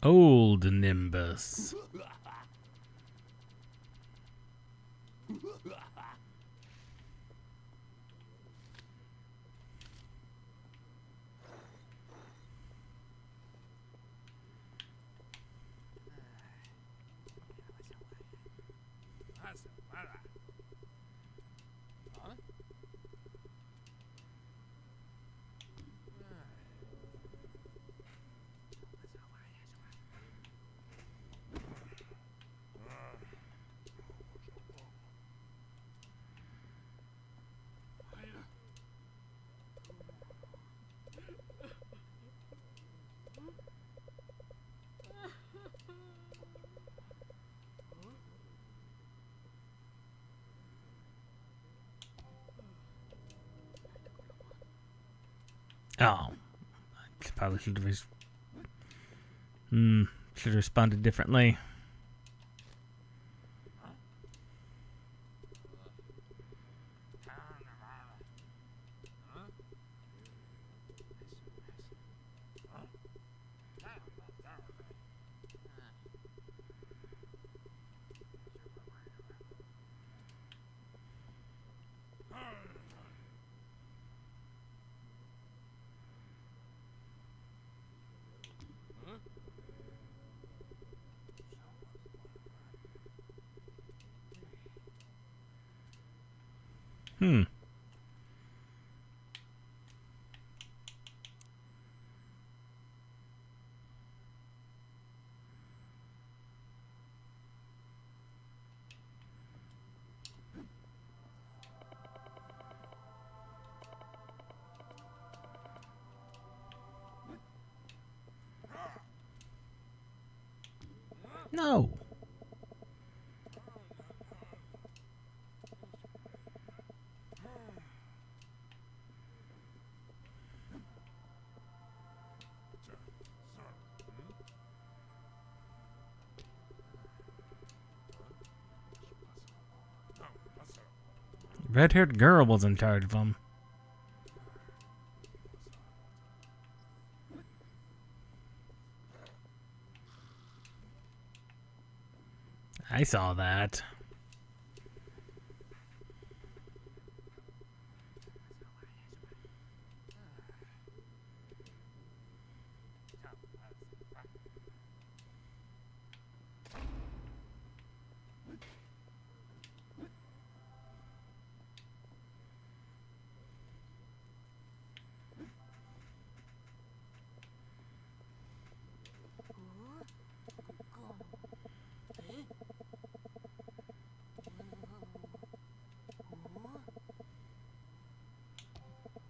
Old Nimbus. Oh, I probably should have should have responded differently. No. Red-haired girl was in charge of him. I saw that.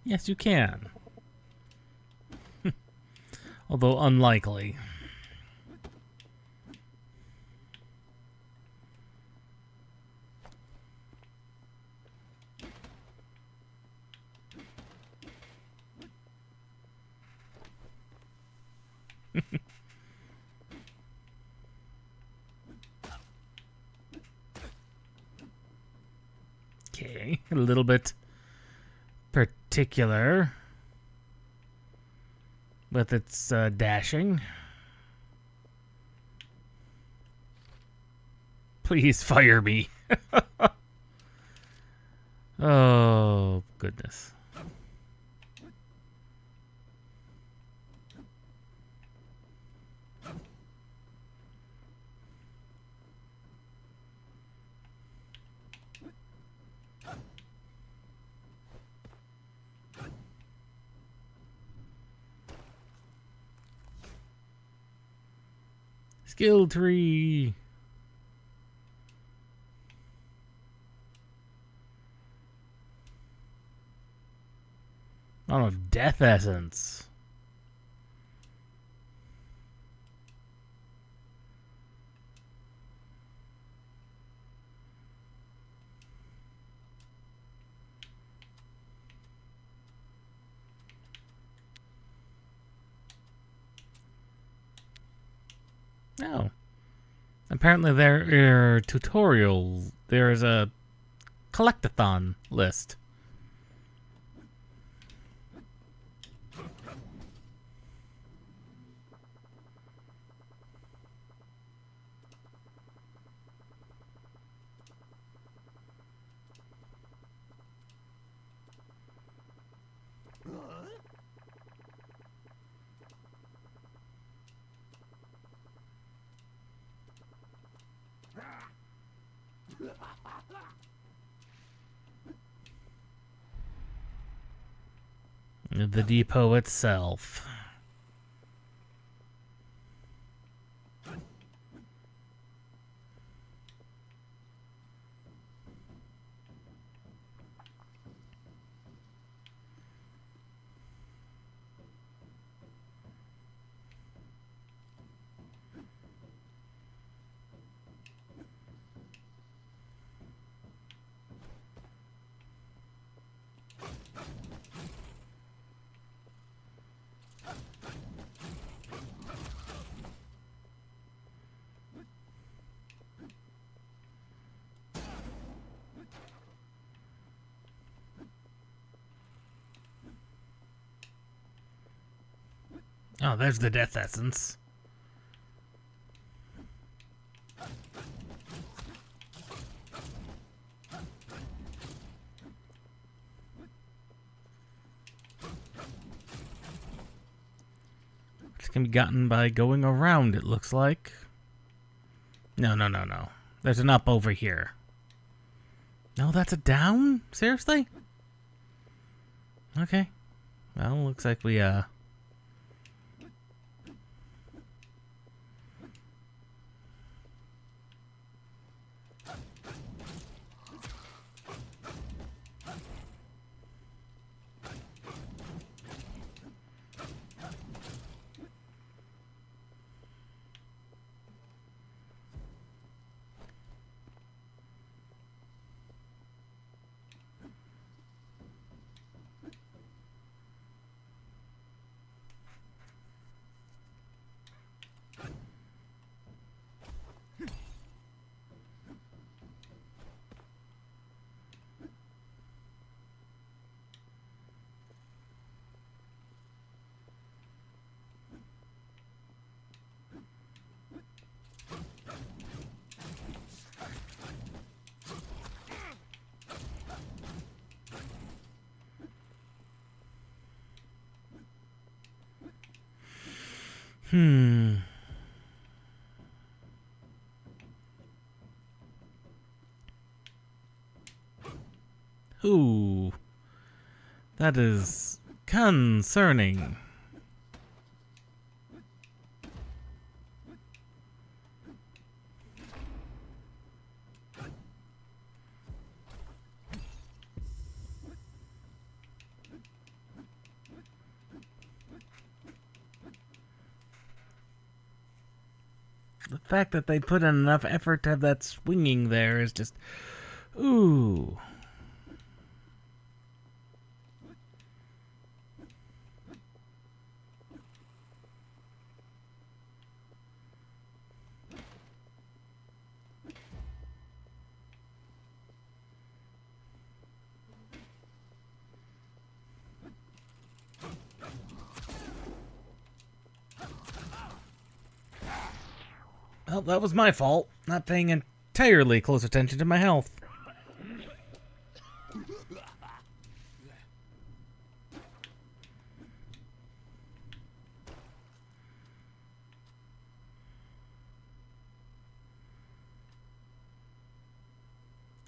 Yes, you can. Although unlikely. Okay, a little bit particular with its dashing. Please fire me. Oh, goodness. Skill tree. Oh, death essence. Oh. Apparently there are tutorials. There is a collectathon list. The depot itself. Oh, there's the death essence. Which can be gotten by going around, it looks like. No. There's an up over here. No, that's a down? Seriously? Okay. Well, looks like we, Ooh. That is concerning. The fact that they put in enough effort to have that swinging there is just... Ooh. Well, that was my fault. Not paying entirely close attention to my health.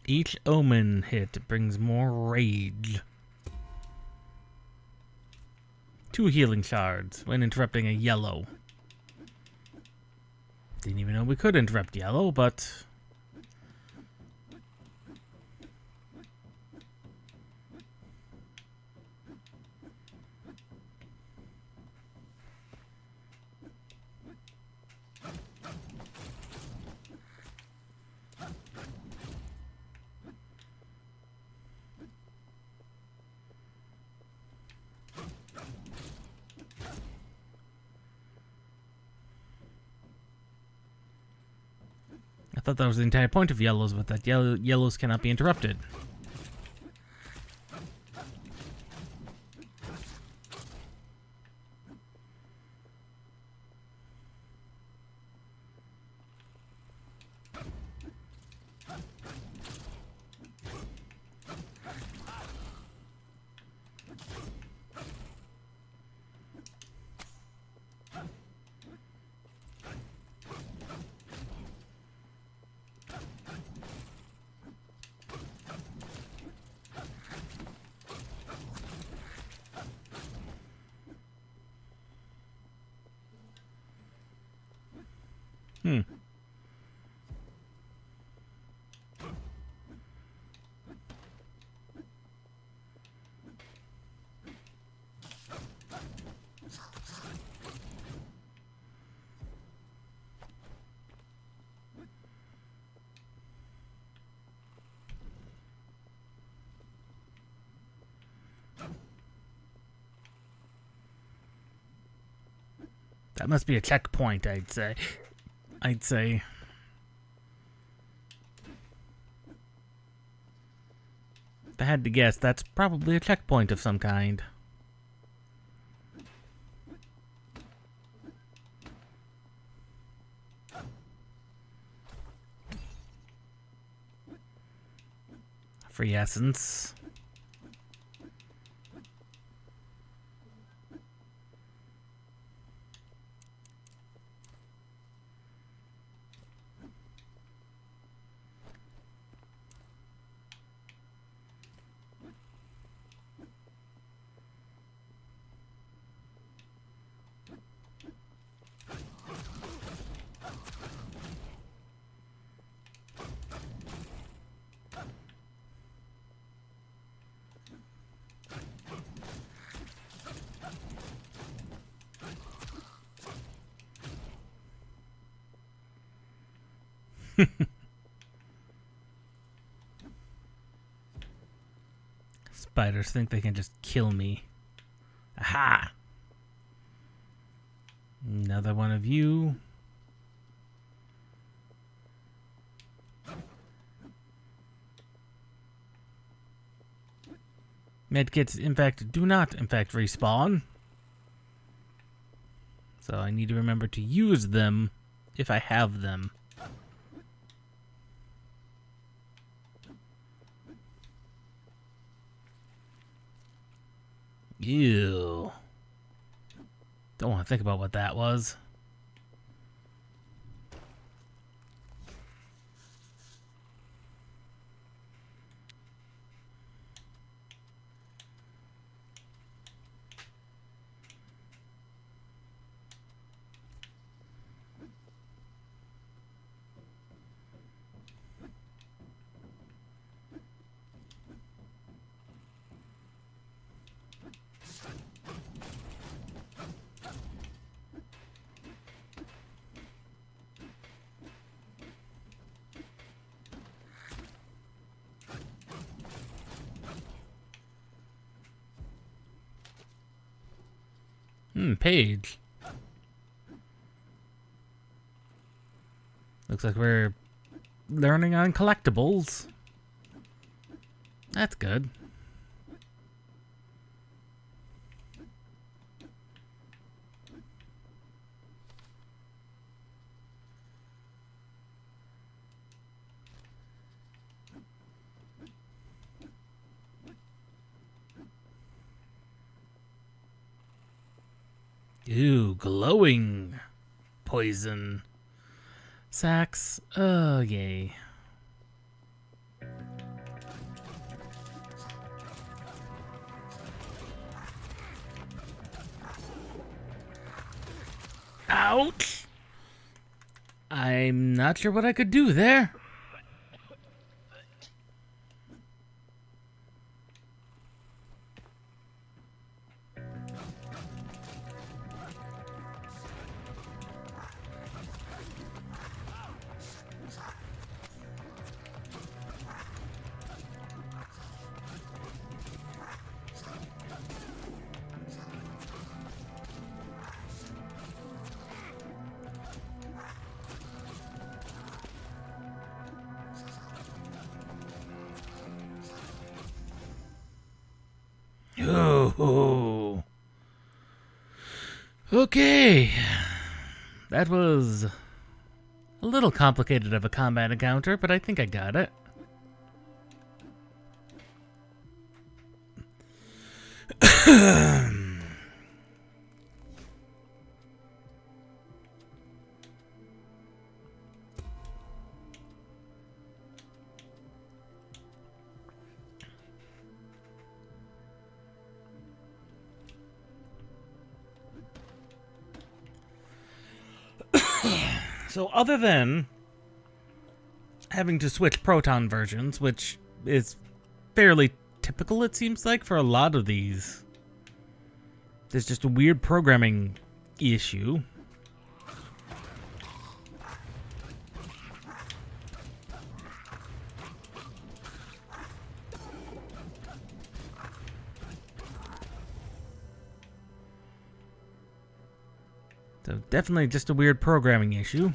Each omen hit brings more rage. 2 healing shards when interrupting a yellow. Didn't even know we could interrupt yellow, but... I thought that was the entire point of yellows, but that yellows cannot be interrupted. That must be a checkpoint, I'd say. If I had to guess, that's probably a checkpoint of some kind. Free essence. Spiders think they can just kill me. Aha! Another one of you. Medkits, in fact, do not, respawn. So I need to remember to use them if I have them. Ew. Don't want to think about what that was. Page. Looks like we're learning on collectibles. That's good. Ooh, glowing poison sacks. Oh, yay. Ouch! I'm not sure what I could do there. Oh. Okay. That was a little complicated of a combat encounter, but I think I got it. So other than having to switch Proton versions, which is fairly typical, it seems like, for a lot of these, there's just a weird programming issue. So definitely just a weird programming issue.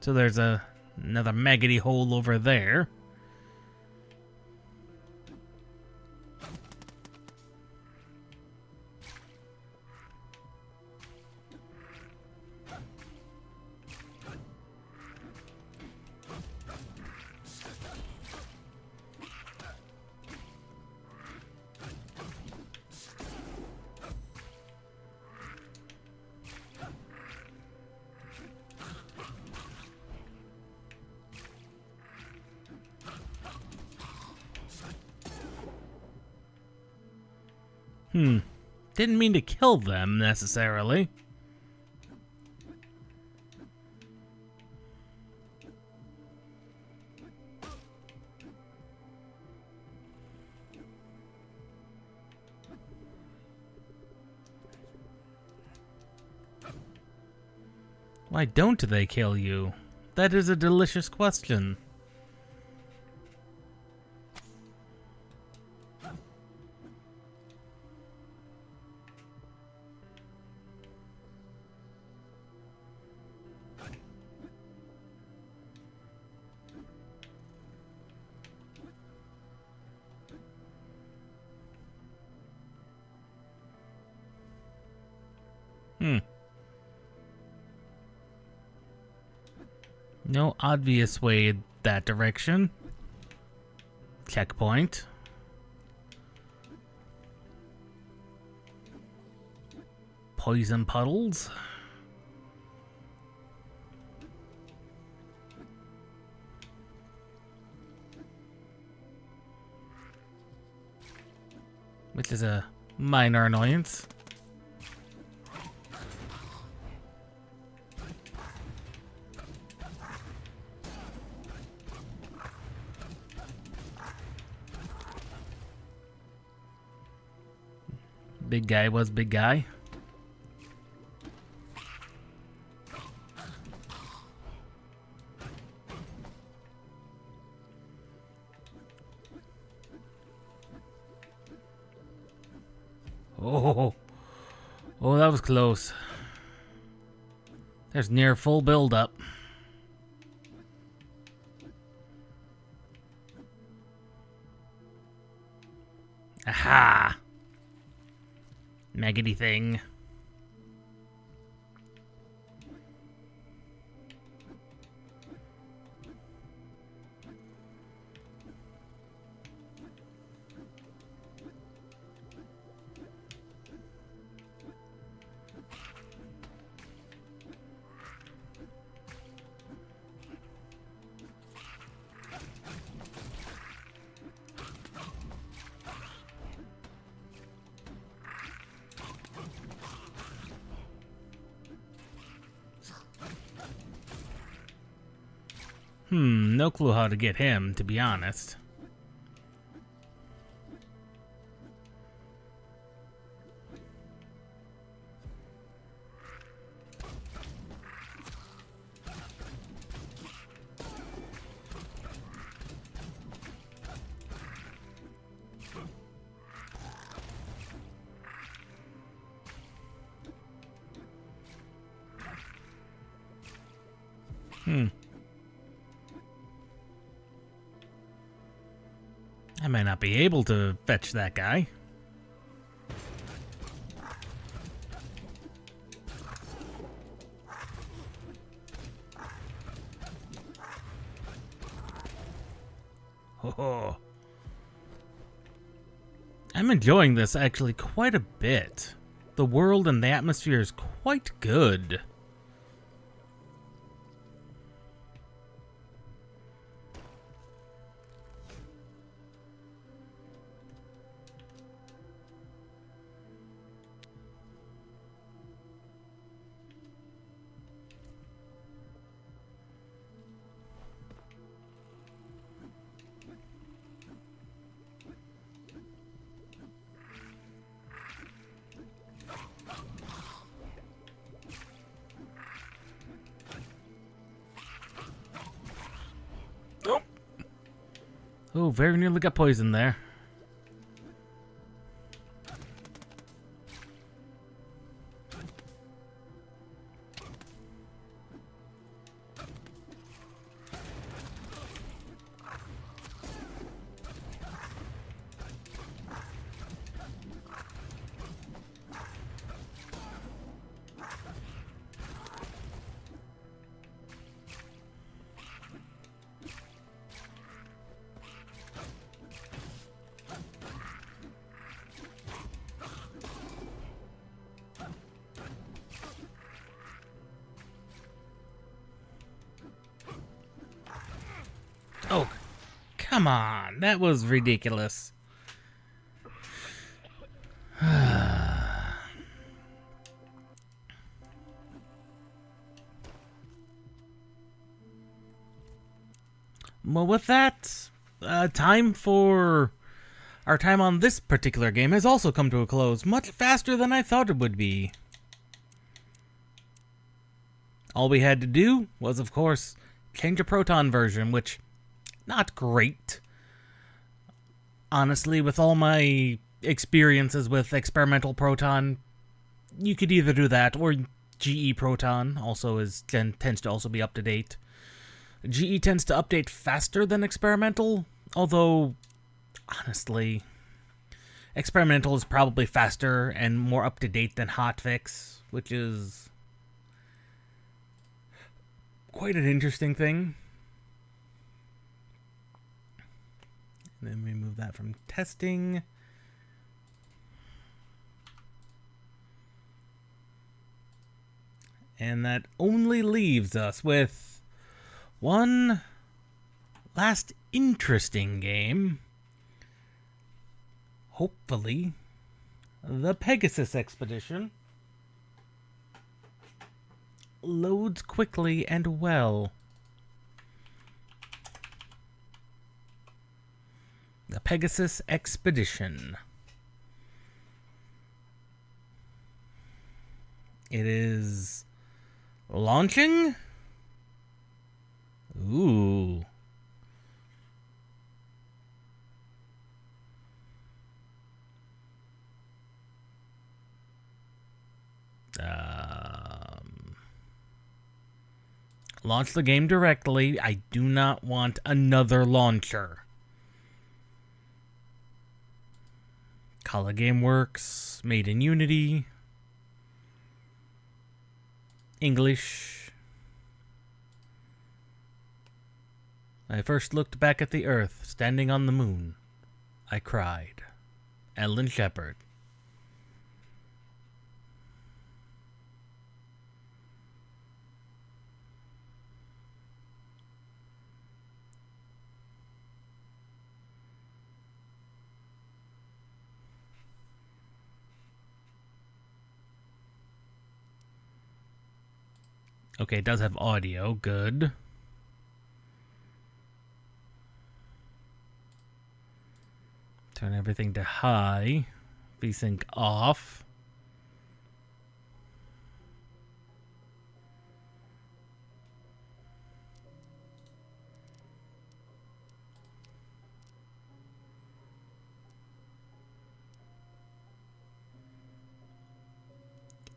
So there's another maggoty hole over there. Didn't mean to kill them, necessarily. Why don't they kill you? That is a delicious question. No obvious way that direction. Checkpoint. Poison puddles. Which is a minor annoyance. Big guy was big guy. Oh, oh, that was close. There's near full build-up. Aha! Maggoty thing. No clue how to get him, to be honest. I might not be able to fetch that guy. Oh. I'm enjoying this actually quite a bit. The world and the atmosphere is quite good. Oh, very nearly got poisoned there. Oh, come on. That was ridiculous. Well, with that, time for our time on this particular game has also come to a close, much faster than I thought it would be. All we had to do was, of course, change a proton version, which, not great. Honestly, with all my experiences with experimental proton, you could either do that or GE proton also tends to also be up to date. GE tends to update faster than experimental, although honestly, experimental is probably faster and more up to date than hotfix, which is quite an interesting thing. And then we move that from testing. And that only leaves us with one last interesting game. Hopefully, the Pegasus Expedition loads quickly and well. The Pegasus Expedition. It is launching? Ooh. Launch the game directly. I do not want another launcher. Color Game Works, made in Unity. English. I first looked back at the Earth, standing on the moon. I cried. Ellen Shepard. Okay, it does have audio. Good. Turn everything to high. VSync off.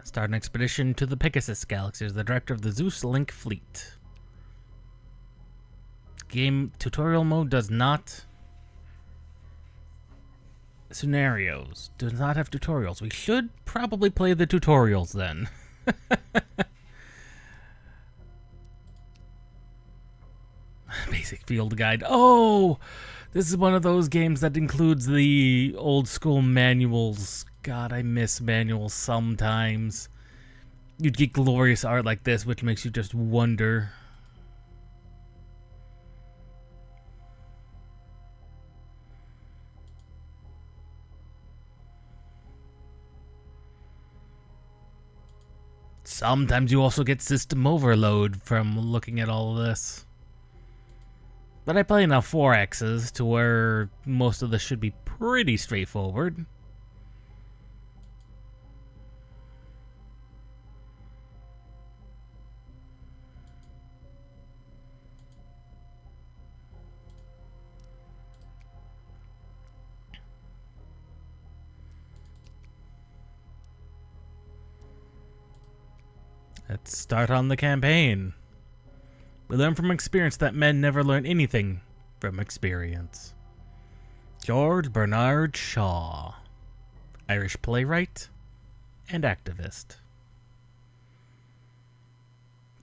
Start an expedition to the Pegasus Galaxy as the director of the Zeus Link fleet. Game tutorial mode does not... Scenarios does not have tutorials. We should probably play the tutorials then. Basic field guide. Oh! This is one of those games that includes the old school manuals. God, I miss manuals sometimes. You'd get glorious art like this, which makes you just wonder. Sometimes you also get system overload from looking at all of this. But I play now 4X's to where most of this should be pretty straightforward. Let's start on the campaign. We learn from experience that men never learn anything from experience. George Bernard Shaw, Irish playwright and activist.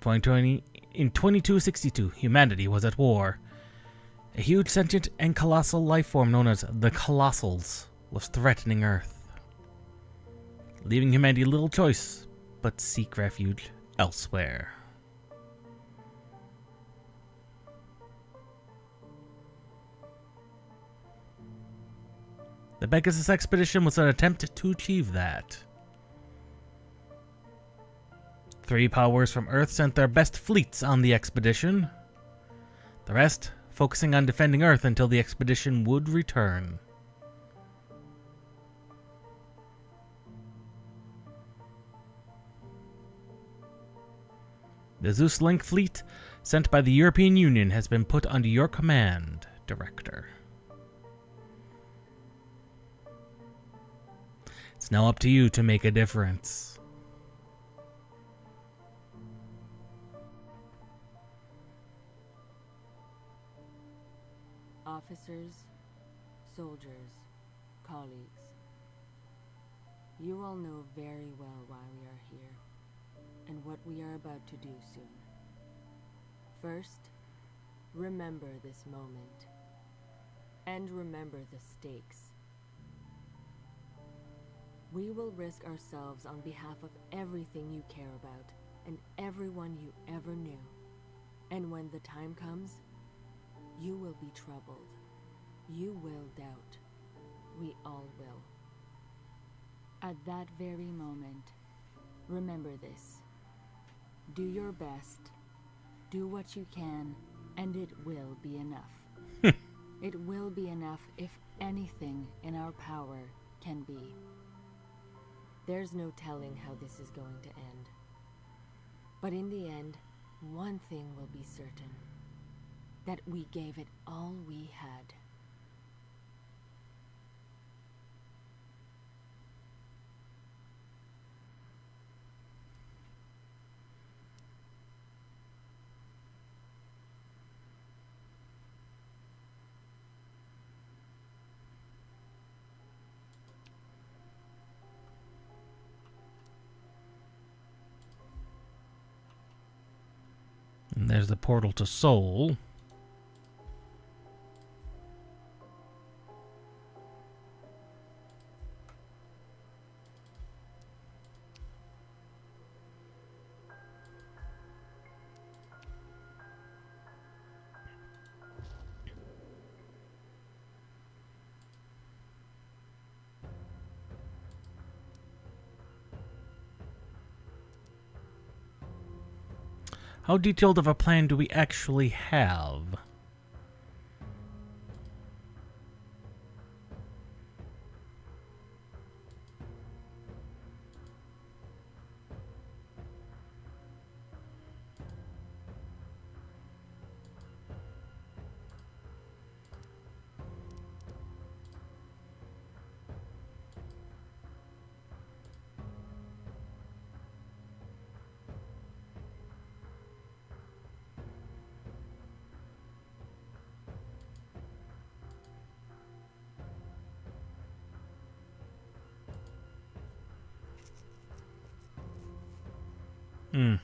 In 2262, humanity was at war. A huge sentient and colossal life form known as the Colossals was threatening Earth, leaving humanity little choice but seek refuge elsewhere. The Pegasus Expedition was an attempt to achieve that. 3 powers from Earth sent their best fleets on the expedition. The rest focusing on defending Earth until the expedition would return. The Zeus Link fleet sent by the European Union has been put under your command, Director. It's now up to you to make a difference. Officers, soldiers, colleagues, you all know very well why we are here, and what we are about to do soon. First, remember this moment, and remember the stakes. We will risk ourselves on behalf of everything you care about, and everyone you ever knew. And when the time comes, you will be troubled. You will doubt. We all will. At that very moment, remember this. Do your best, do what you can, and it will be enough. It will be enough if anything in our power can be. There's no telling how this is going to end. But in the end, one thing will be certain. That we gave it all we had. And there's the portal to Soul. How detailed of a plan do we actually have? Hmm.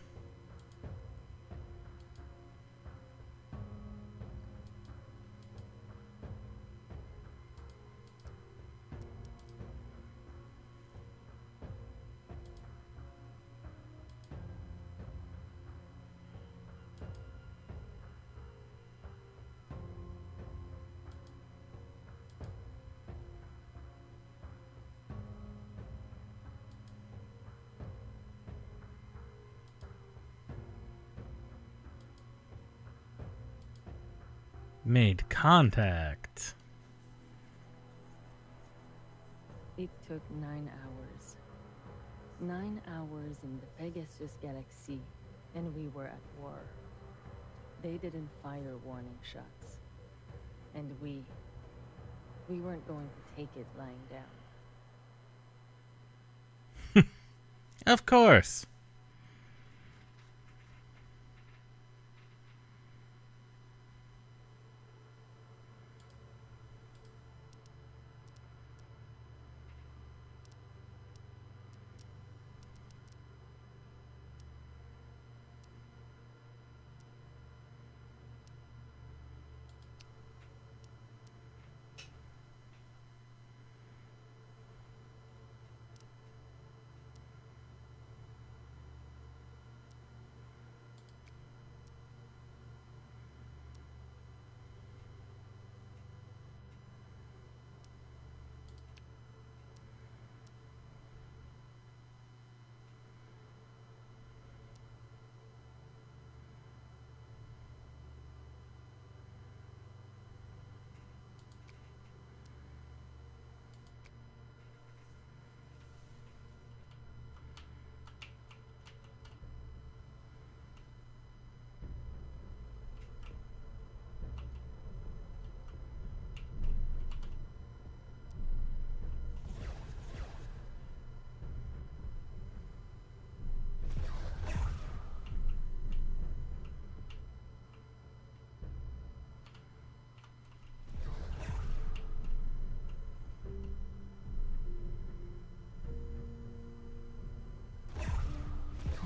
Made contact. It took 9 hours. 9 hours in the Pegasus Galaxy, and we were at war. They didn't fire warning shots. And we weren't going to take it lying down. Of course.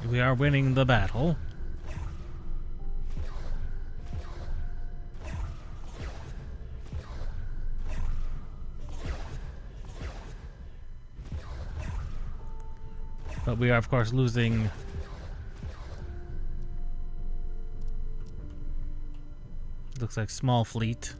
We are winning the battle. But we are, of course, losing looks like small fleet.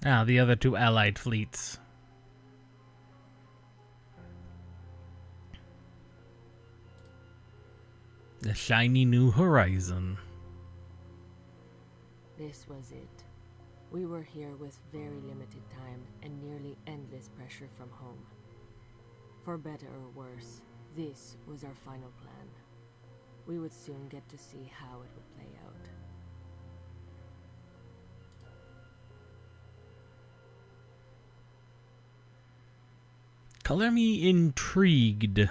Ah, the other two allied fleets. The shiny new horizon. This was it. We were here with very limited time and nearly endless pressure from home. For better or worse, this was our final plan. We would soon get to see how it would play out. Color me intrigued.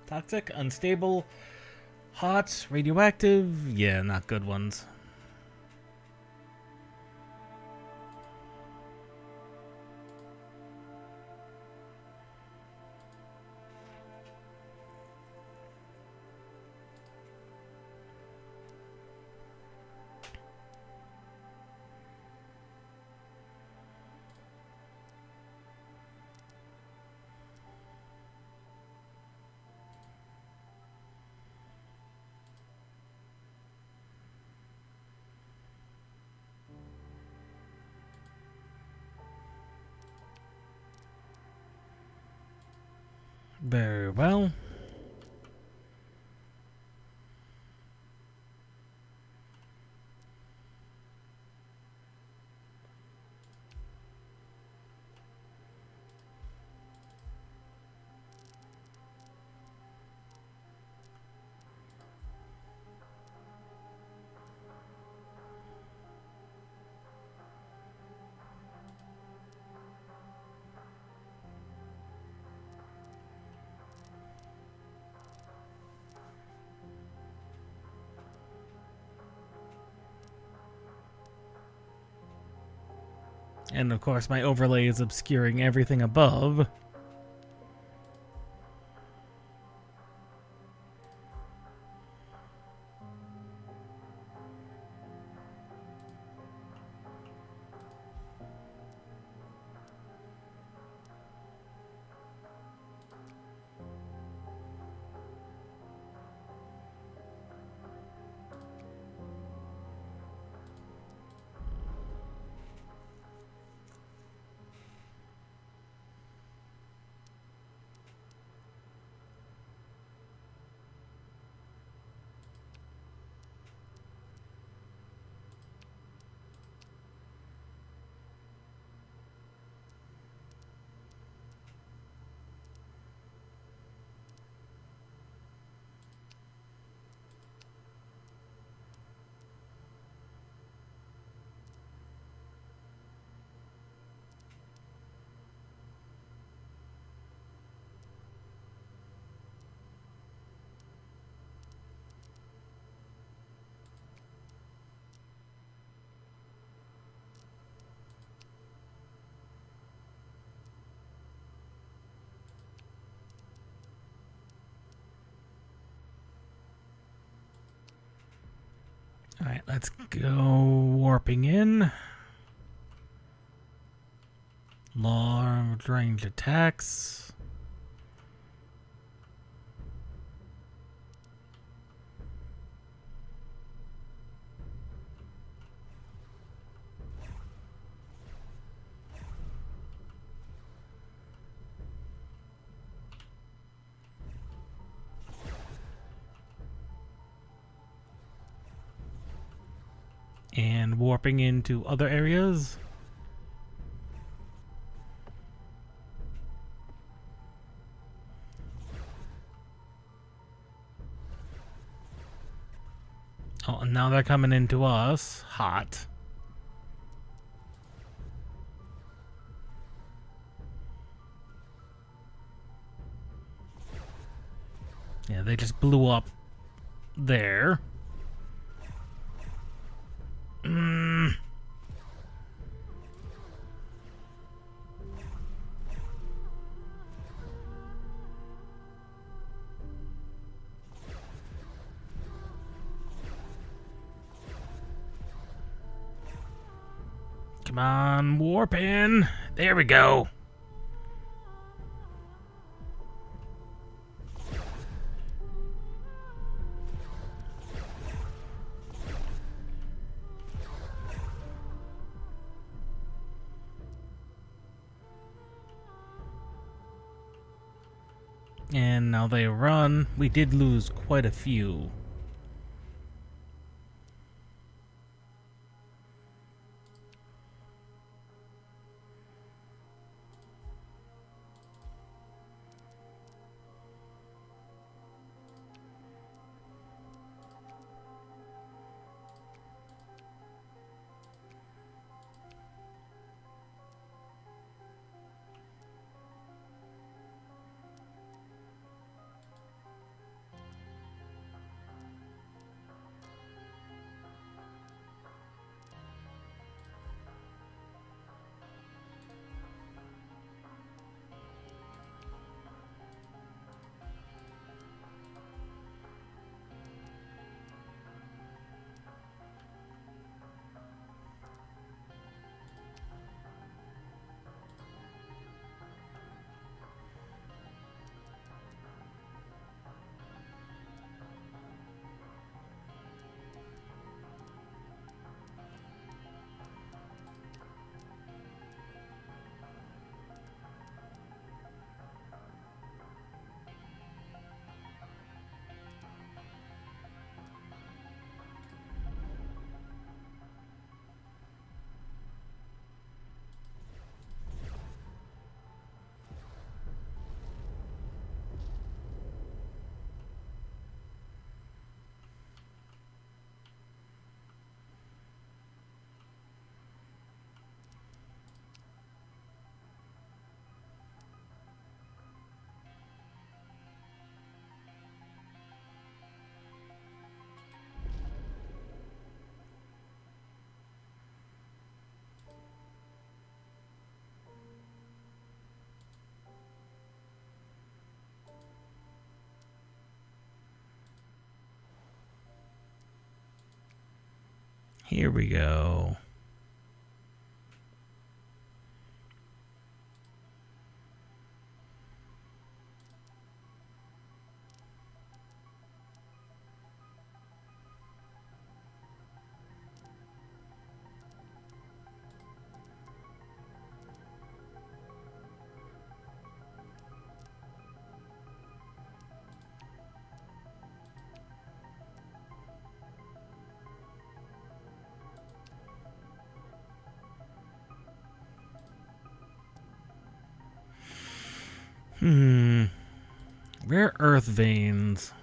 Toxic, unstable, hot, radioactive. Yeah, not good ones. Very well. And of course my overlay is obscuring everything above. Alright, let's go warping in. Long range attacks. And warping into other areas. Oh, and now they're coming into us. Hot. Yeah, they just blew up there. Come on, warp in. There we go. And now they run. We did lose quite a few. Here we go. Rare earth veins.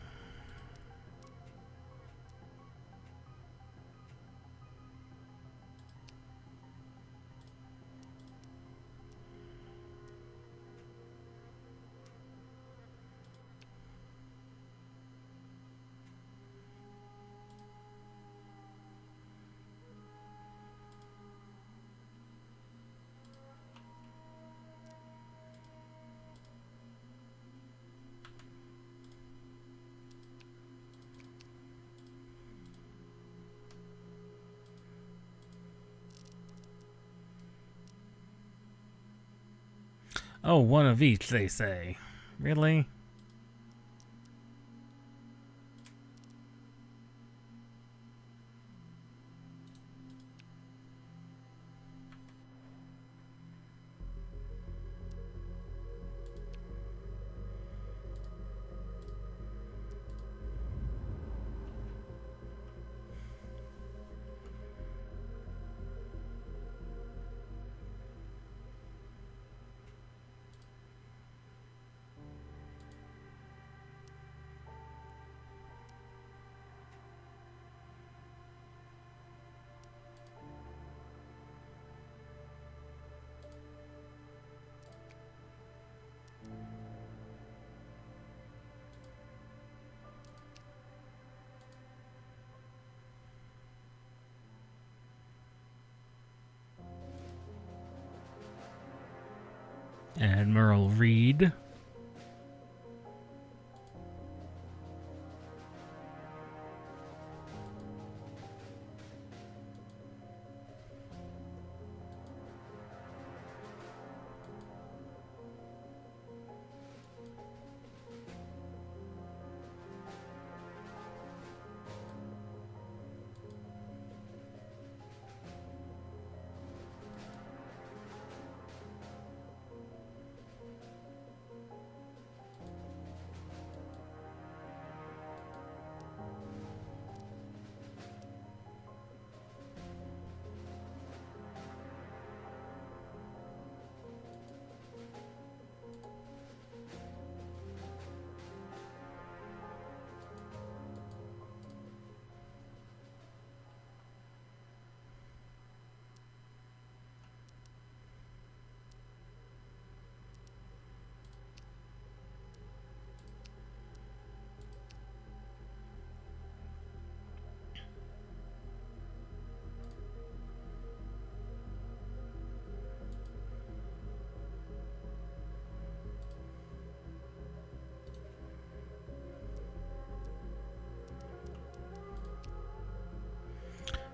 Oh, one of each, they say. Really? Admiral Reed.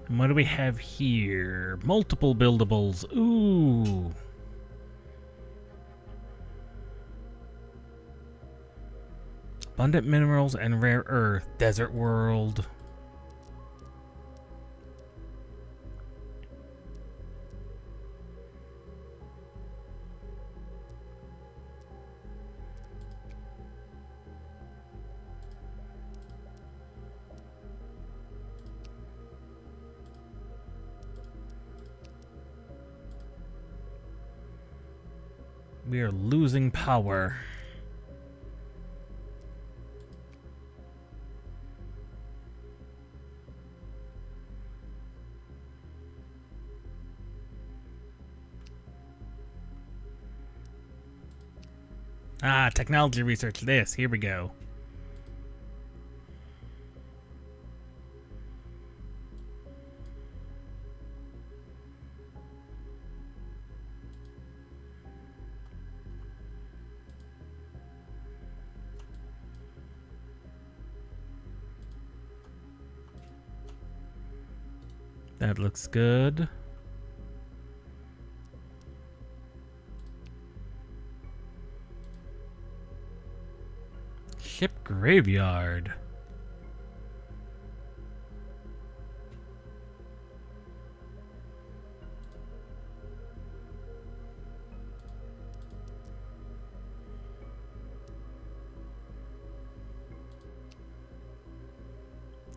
And what do we have here? Multiple buildables. Ooh. Abundant minerals and rare earth. Desert world. We are losing power. Ah, technology research this. Here we go. That looks good. Ship graveyard.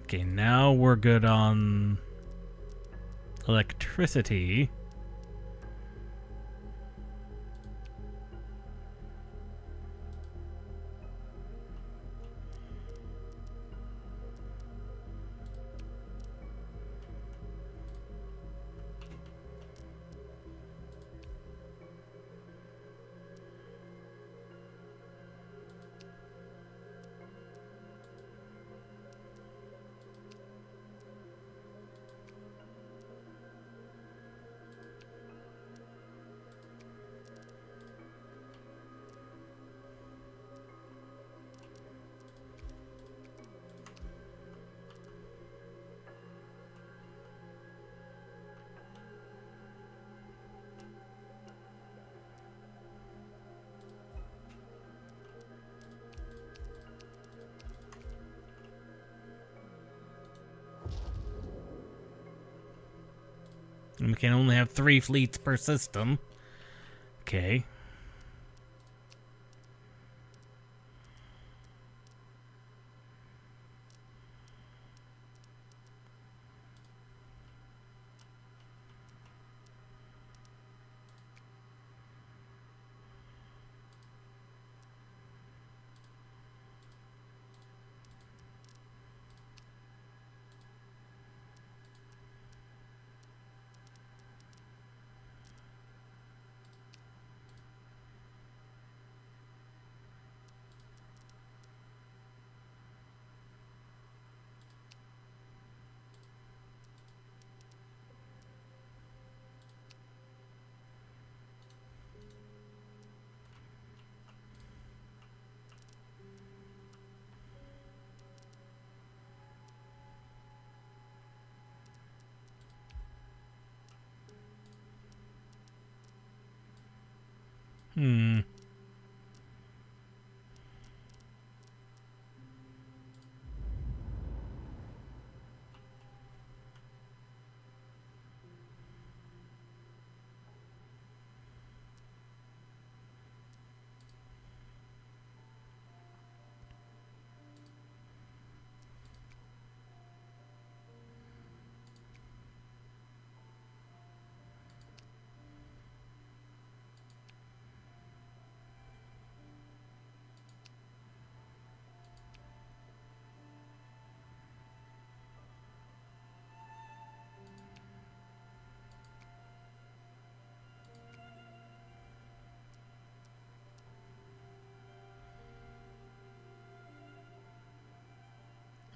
Okay, now we're good on electricity. And we can only have 3 fleets per system. Okay. Hmm.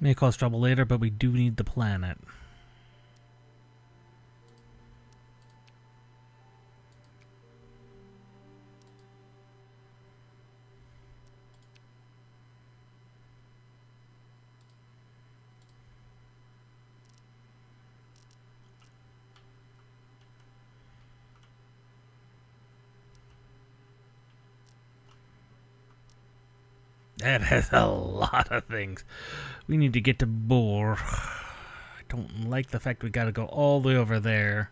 May cause trouble later, but we do need the planet. That has a lot of things. We need to get to Boar. I don't like the fact we gotta go all the way over there.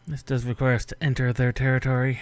This does require us to enter their territory.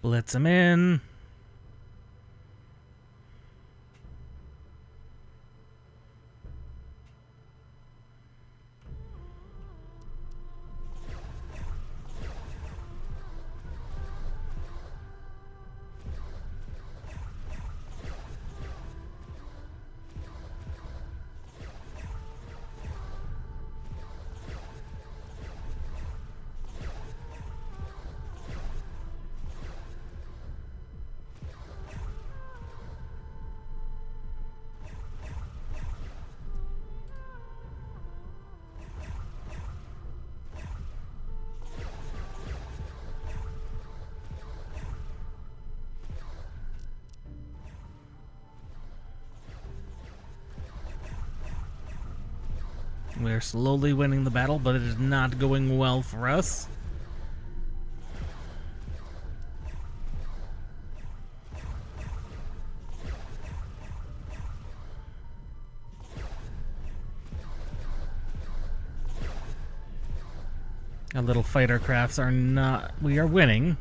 Blitz him in. We're slowly winning the battle, but it is not going well for us. Our little fighter crafts are not... We are winning.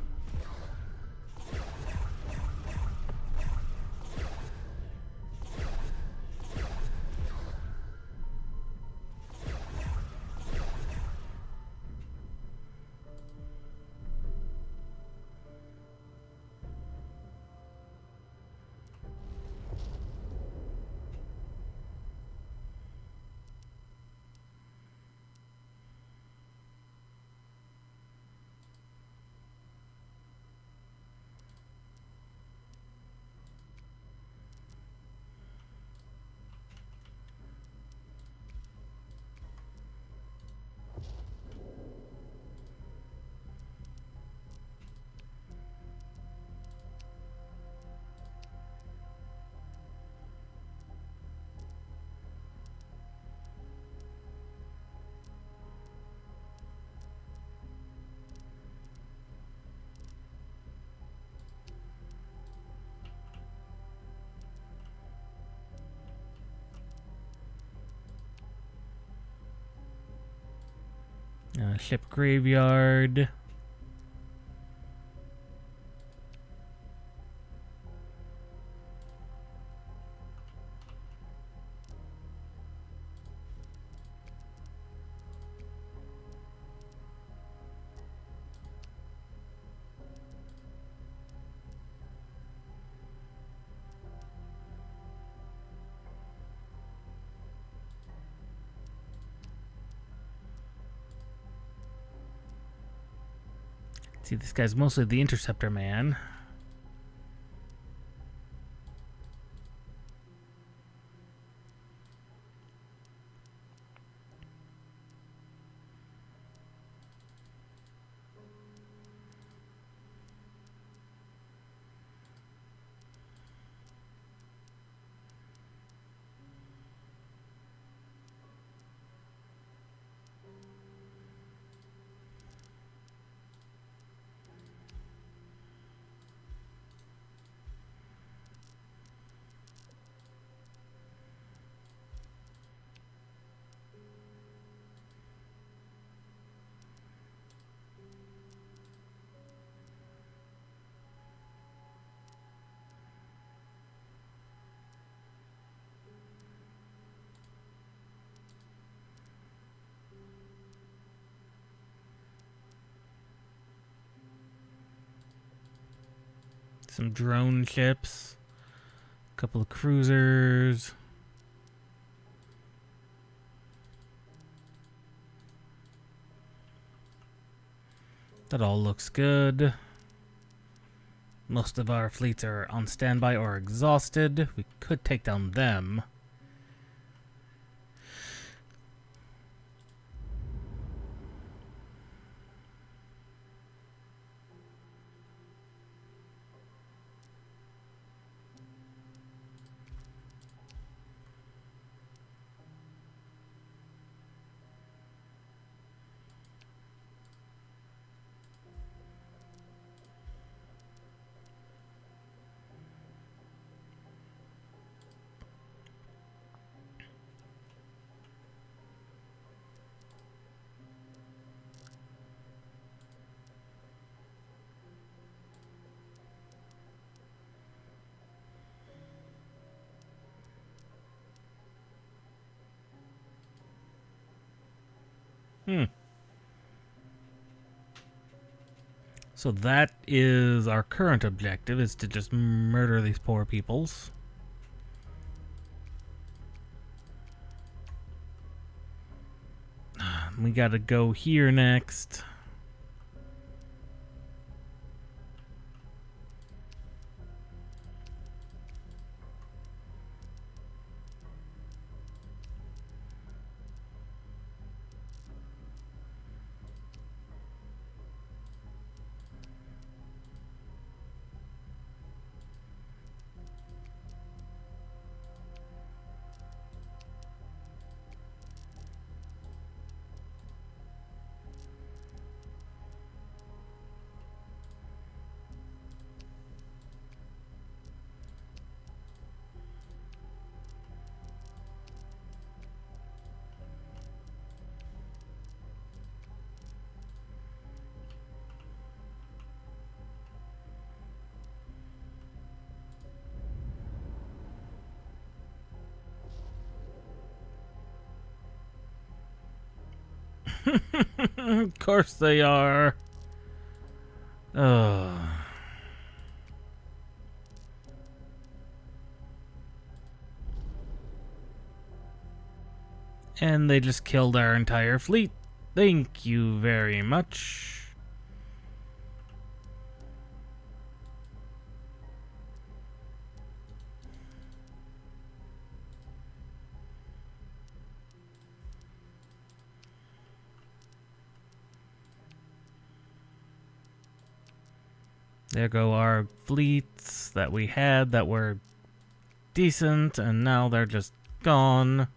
Ship graveyard. See, this guy's mostly the interceptor man. some drone ships, a couple of cruisers. That all looks good. Most of our fleets are on standby or exhausted. We could take down them. So that is our current objective, is to just murder these poor peoples. We gotta go here next. Of course they are. Ugh. And they just killed our entire fleet. Thank you very much. There go our fleets that we had that were decent, and now they're just gone.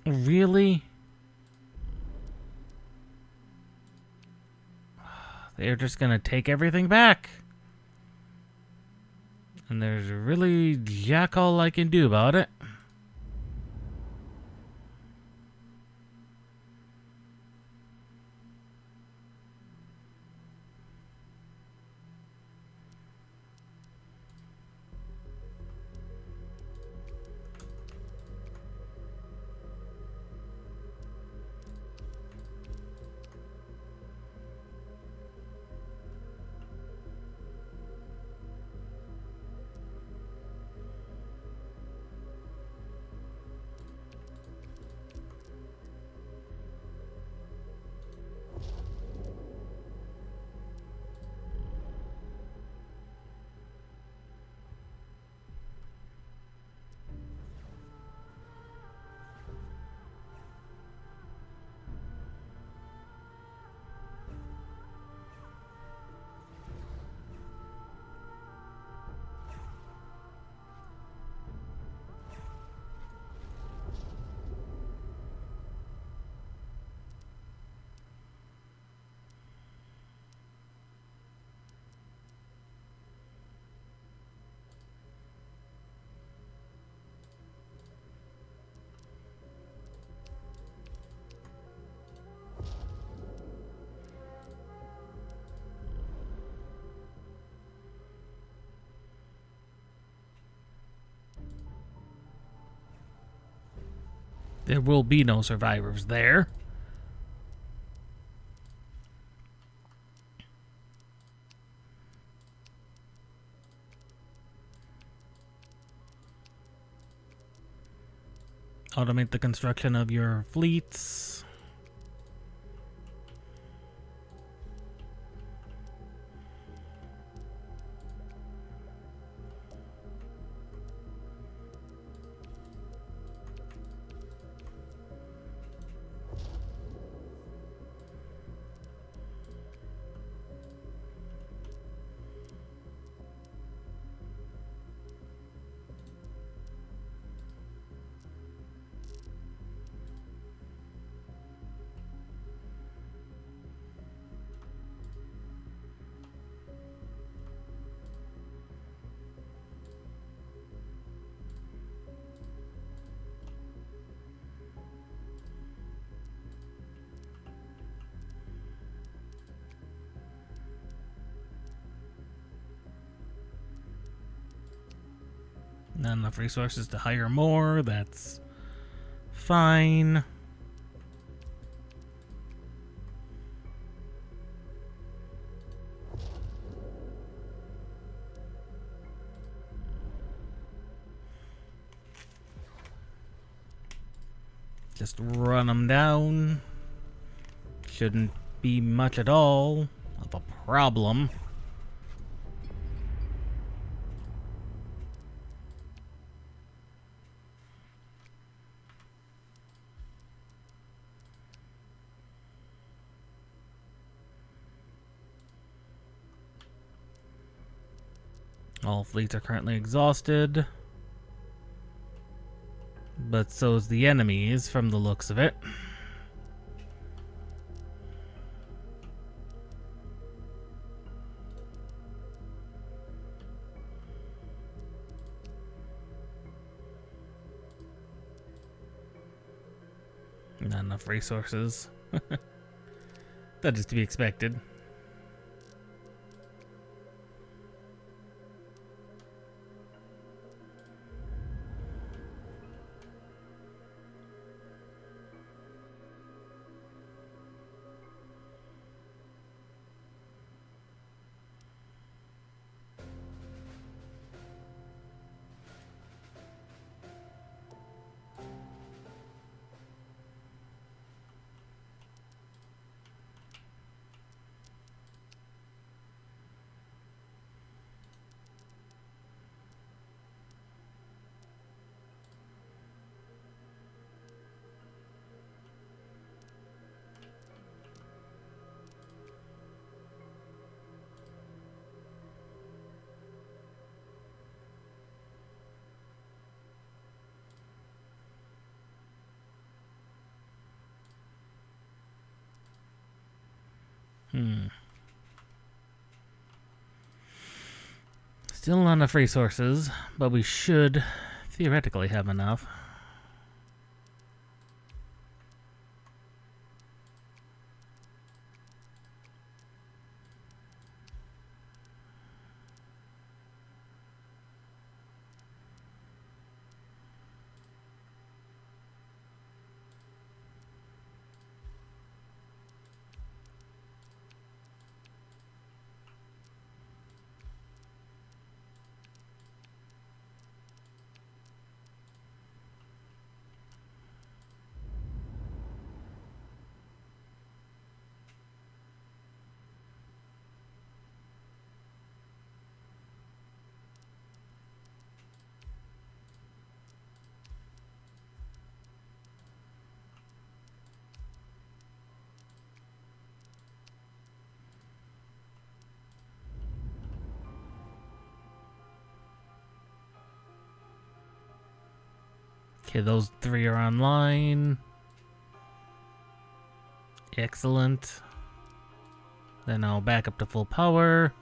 Really? They're just gonna take everything back. And there's really jack all I can do about it. There will be no survivors there. Automate the construction of your fleets. Not enough resources to hire more. That's fine. Just run them down. Shouldn't be much at all of a problem. All fleets are currently exhausted. But so's the enemies, from the looks of it. Not enough resources. That is to be expected. Still not enough resources, but we should theoretically have enough. Okay, those three are online. Excellent. Then I'll back up to full power.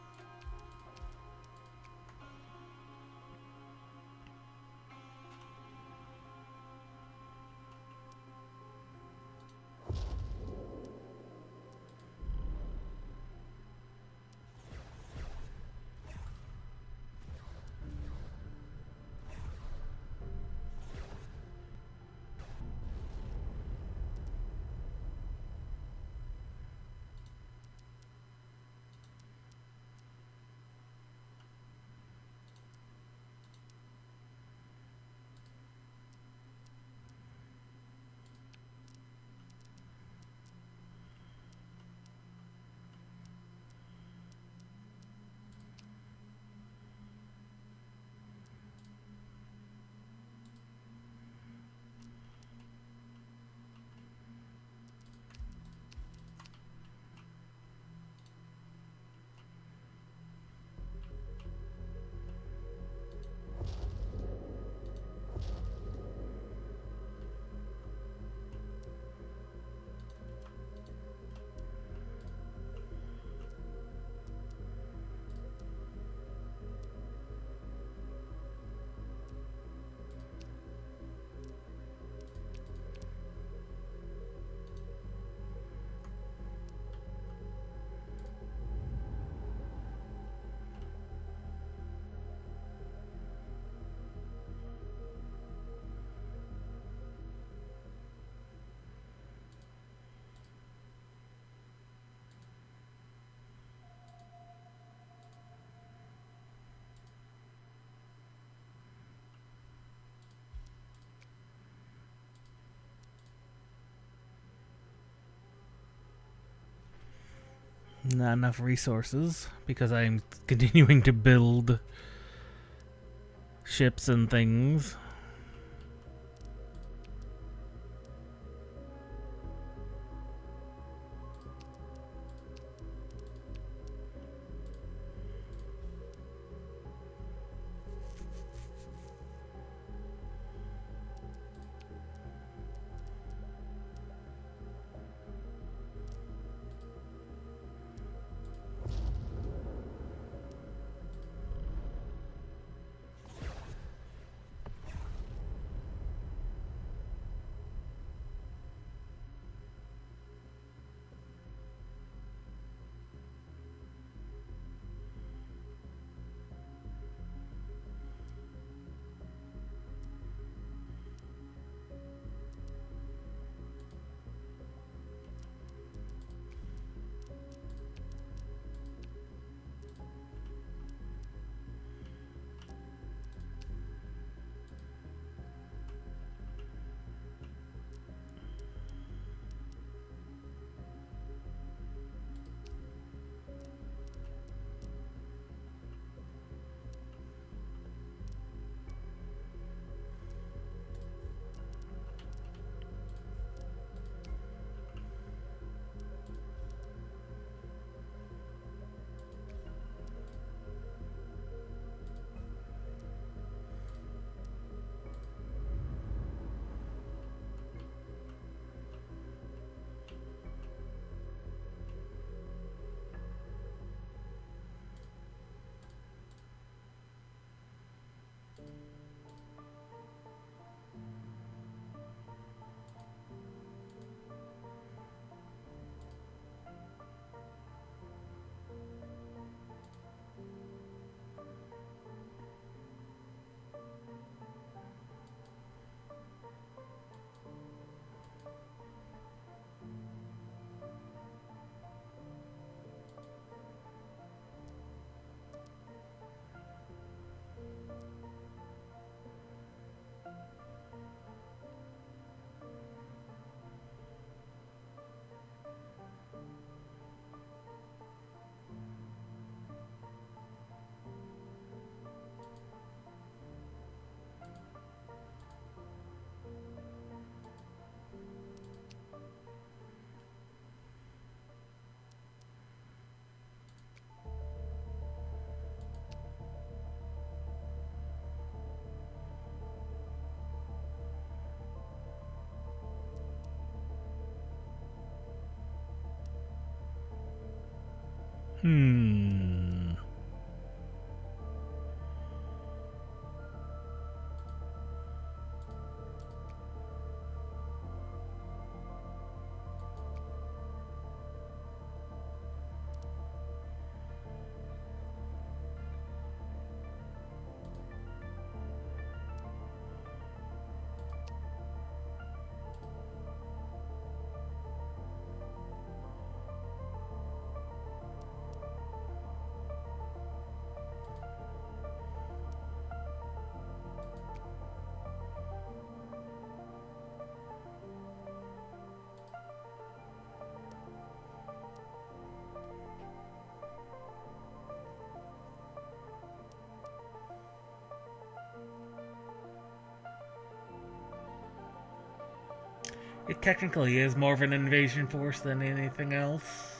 Not enough resources because I'm continuing to build ships and things. It technically is more of an invasion force than anything else.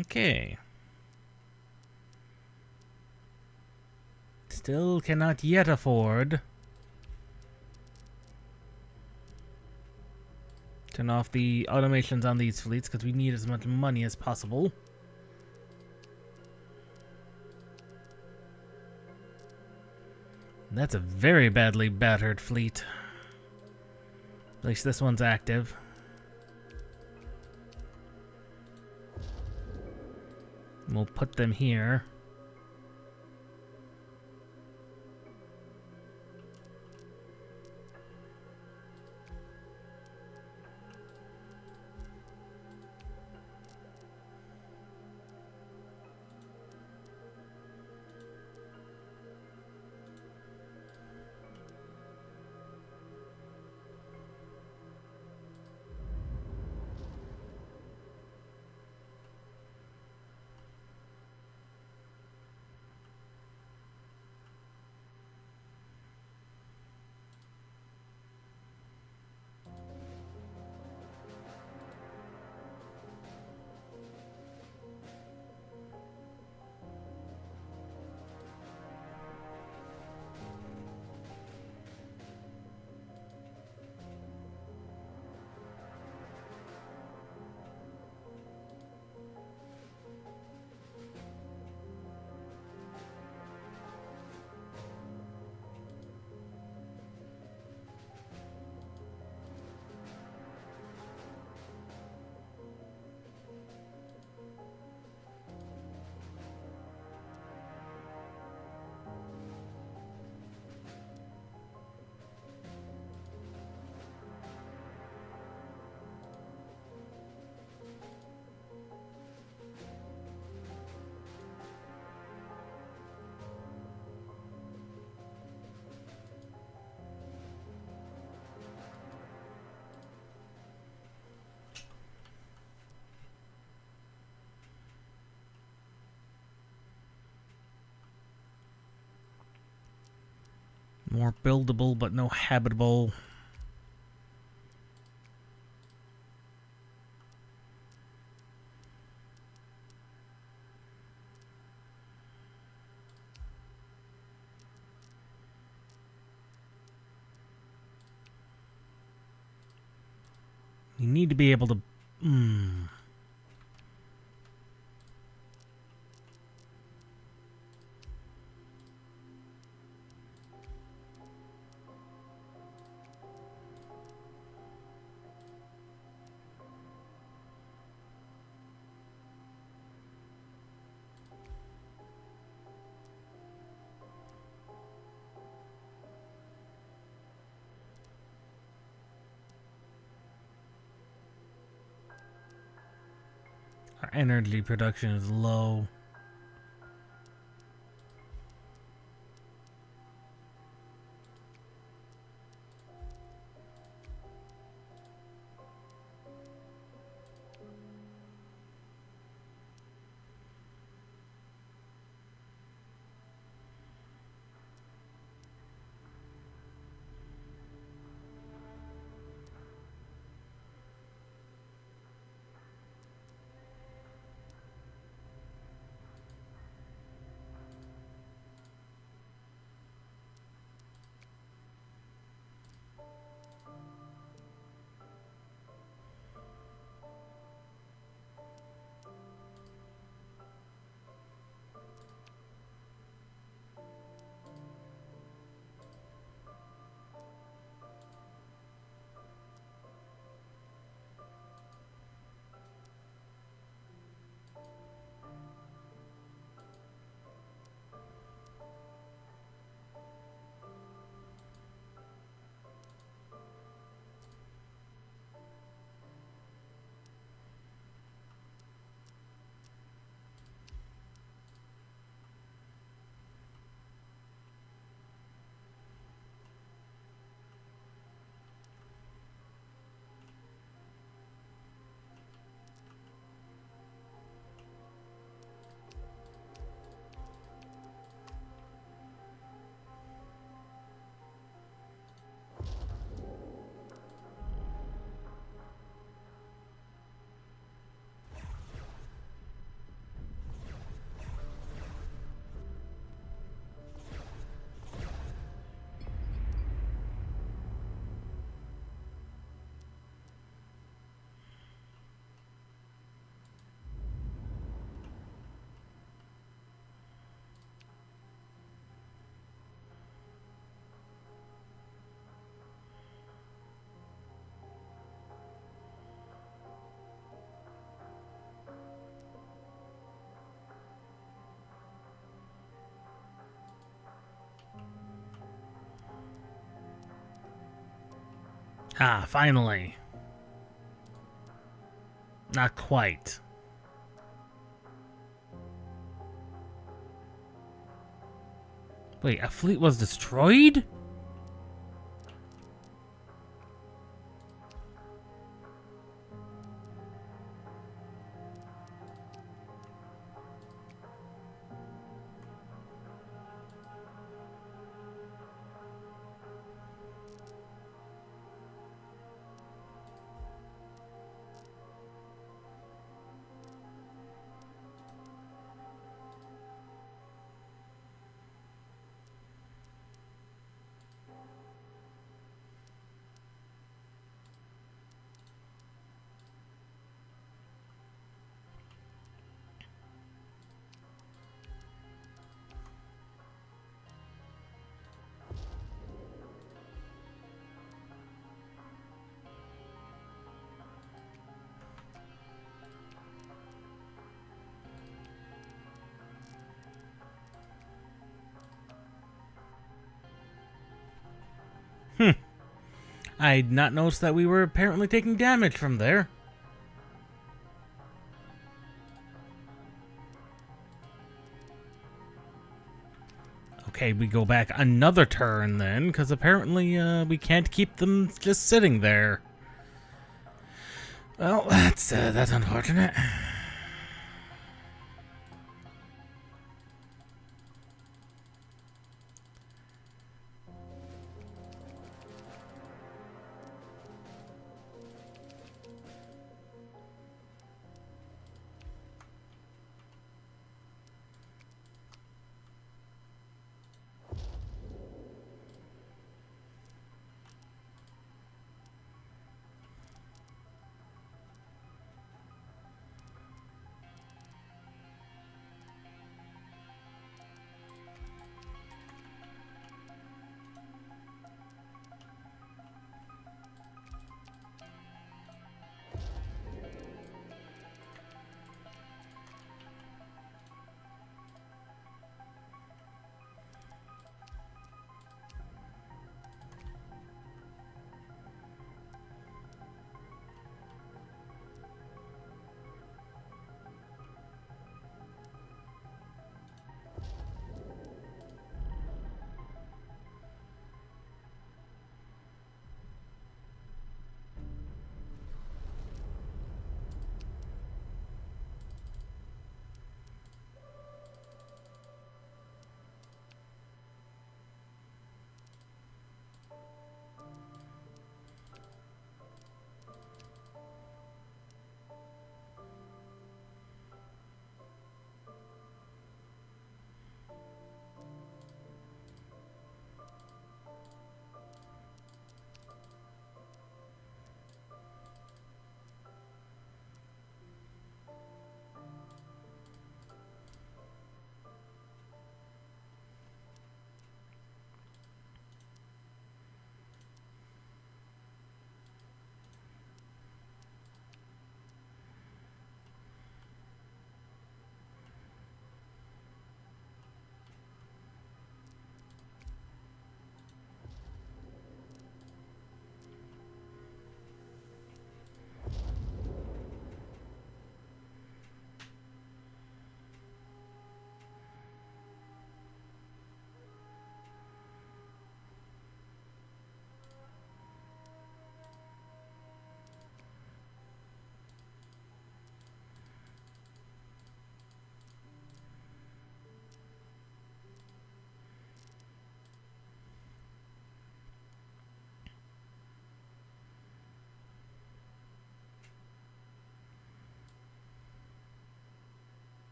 Okay. Still cannot yet afford turn off the automations on these fleets because we need as much money as possible. That's a very badly battered fleet. At least this one's active. We'll put them here. More buildable, but no habitable. You need to be able to... Our energy production is low. Ah, finally. Not quite. Wait, a fleet was destroyed? I'd not noticed that we were apparently taking damage from there. Okay, we go back another turn then, because apparently we can't keep them just sitting there. Well, that's unfortunate.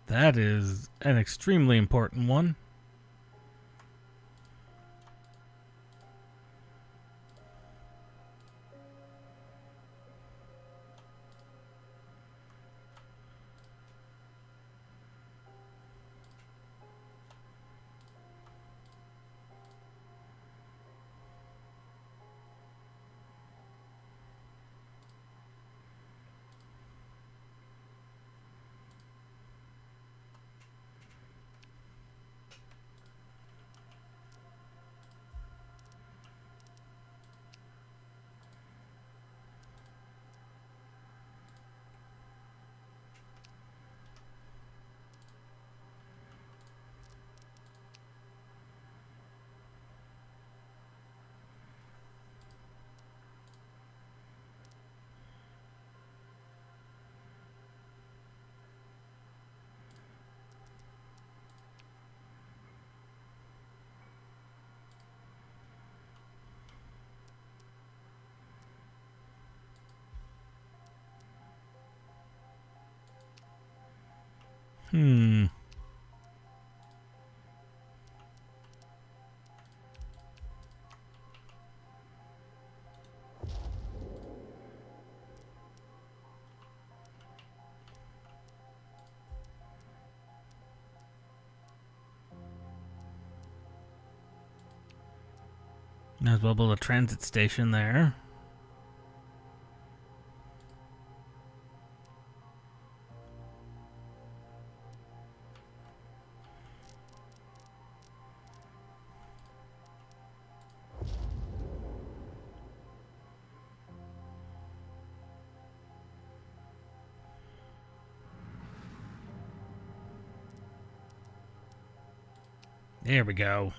That is an extremely important one. Hmm. Might as well build a transit station there. There we go.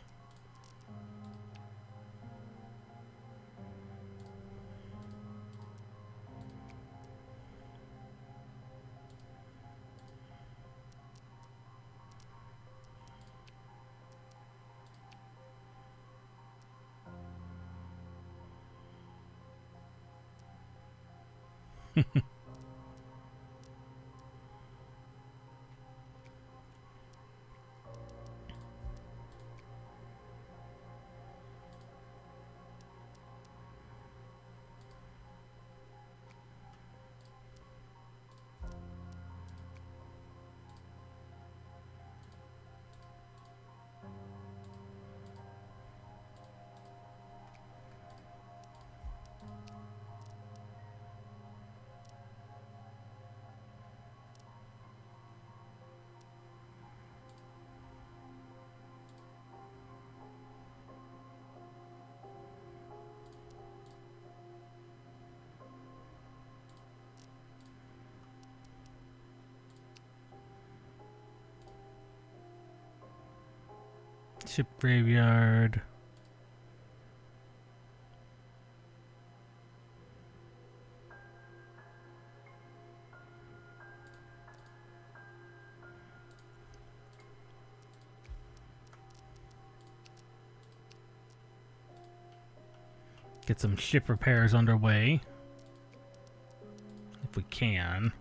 Ship graveyard. Get some ship repairs underway. If we can.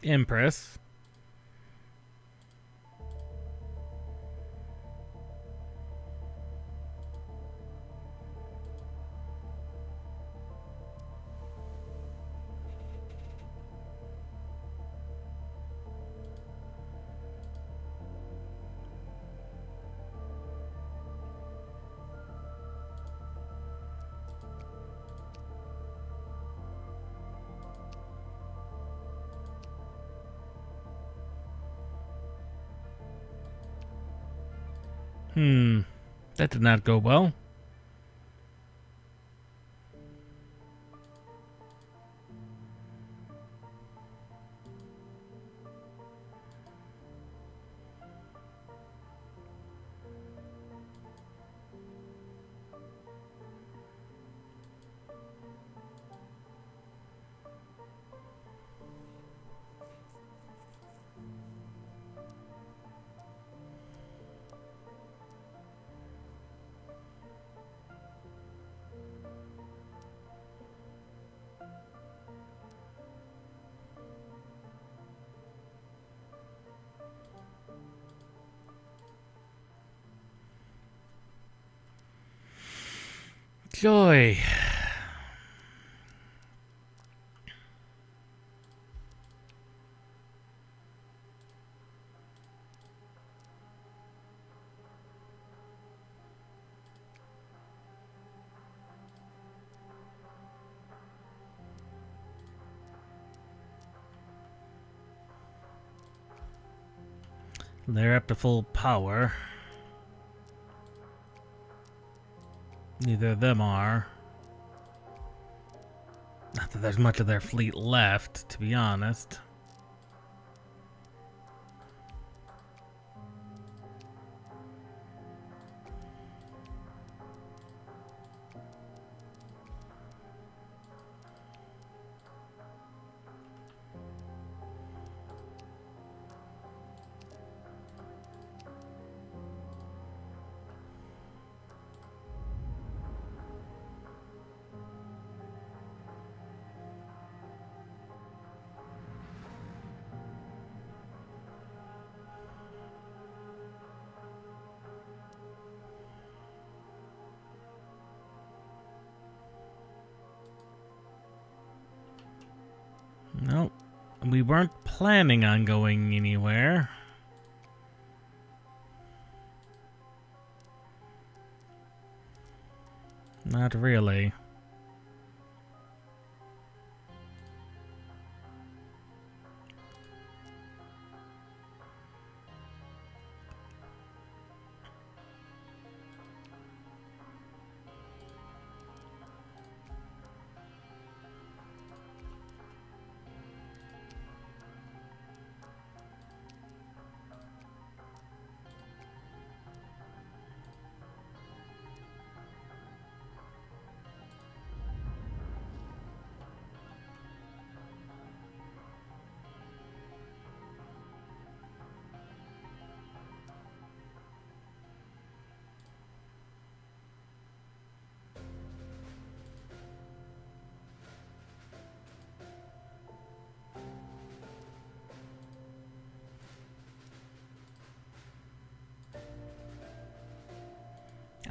Empress. That did not go well. Joy. They're up to full power. Neither of them are. Not that there's much of their fleet left, to be honest. Nope. We weren't planning on going anywhere. Not really.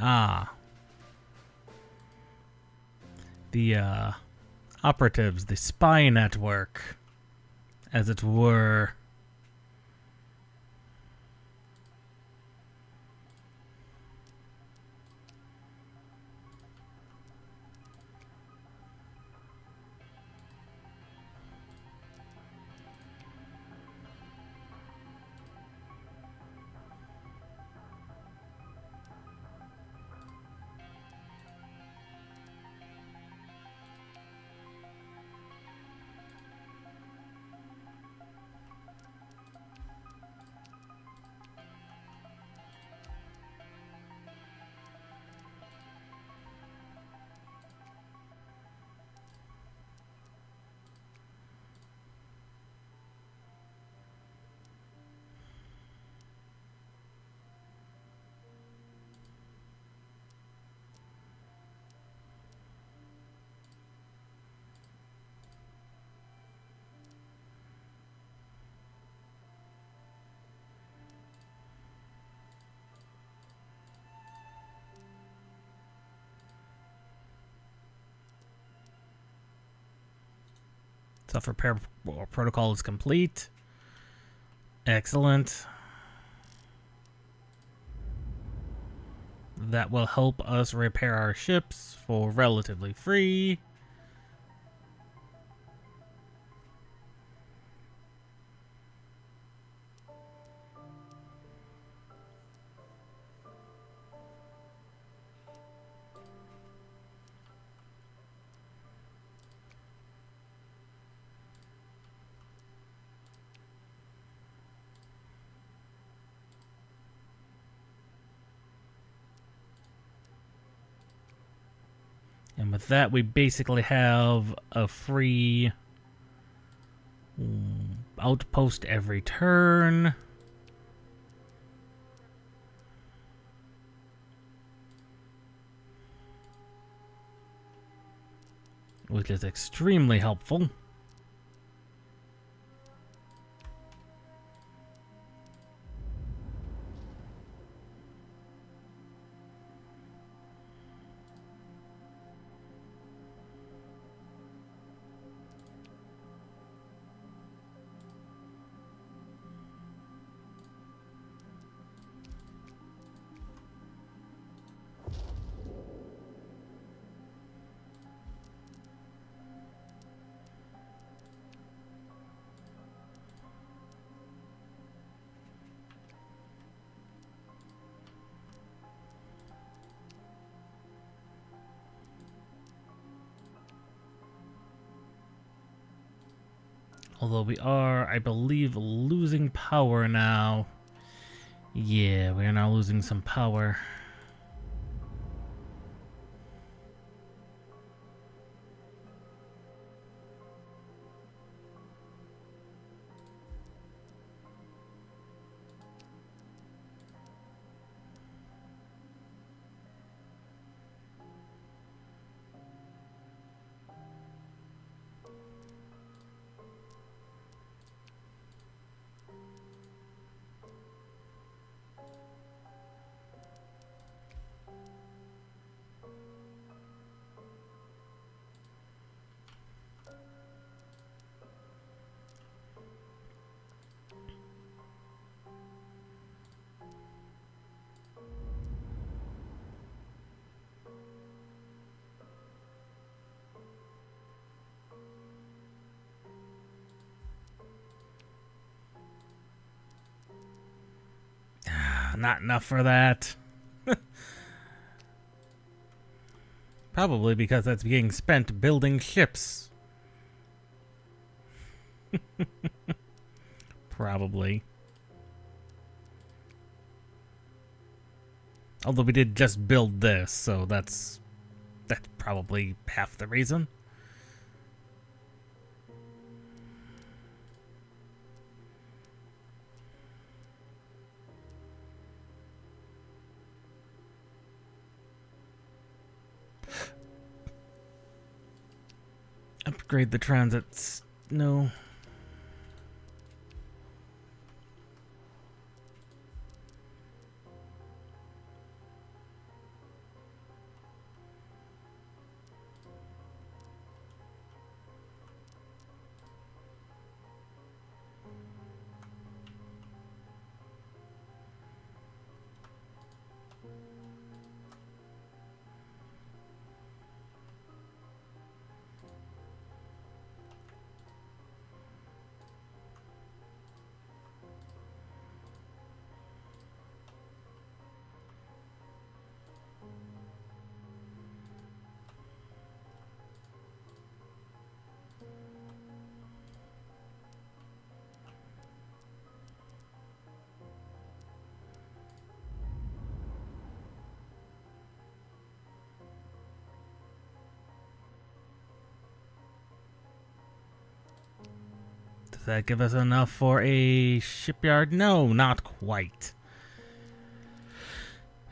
Ah. The, operatives, the spy network, as it were. Self-repair protocol is complete. Excellent. That will help us repair our ships for relatively free. And with that, we basically have a free outpost every turn. Which is extremely helpful. Although we are, I believe, losing power now. Yeah, we are now losing some power. Not enough for that. Probably because that's being spent building ships. Probably. Although we did just build this, so that's probably half the reason. Upgrade the transits. No. Does that give us enough for a shipyard? No, not quite.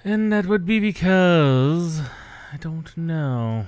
And that would be because I don't know.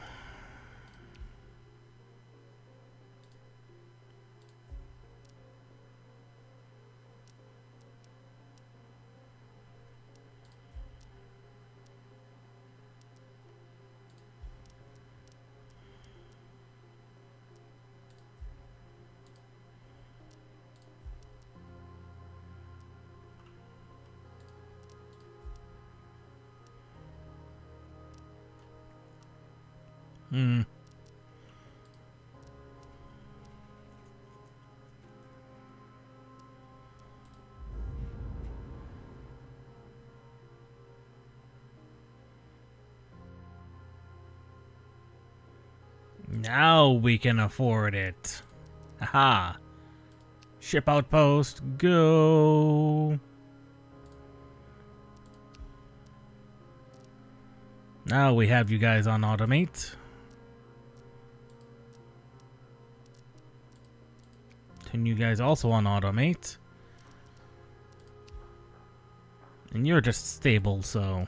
Now we can afford it. Aha. Ship outpost, go. Now we have you guys on automate. And you guys also on automate. And you're just stable, so...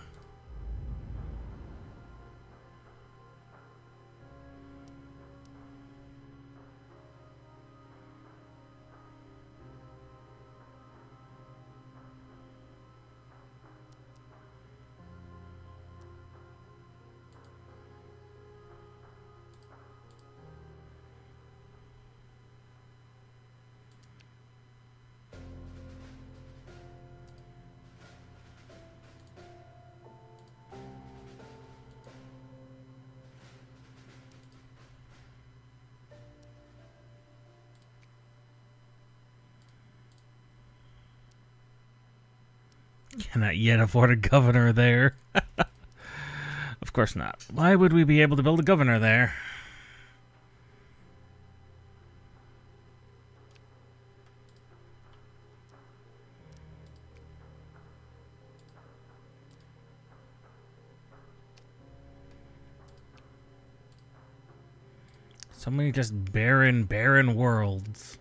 Cannot yet afford a governor there. Of course not. Why would we be able to build a governor there? So many just barren worlds.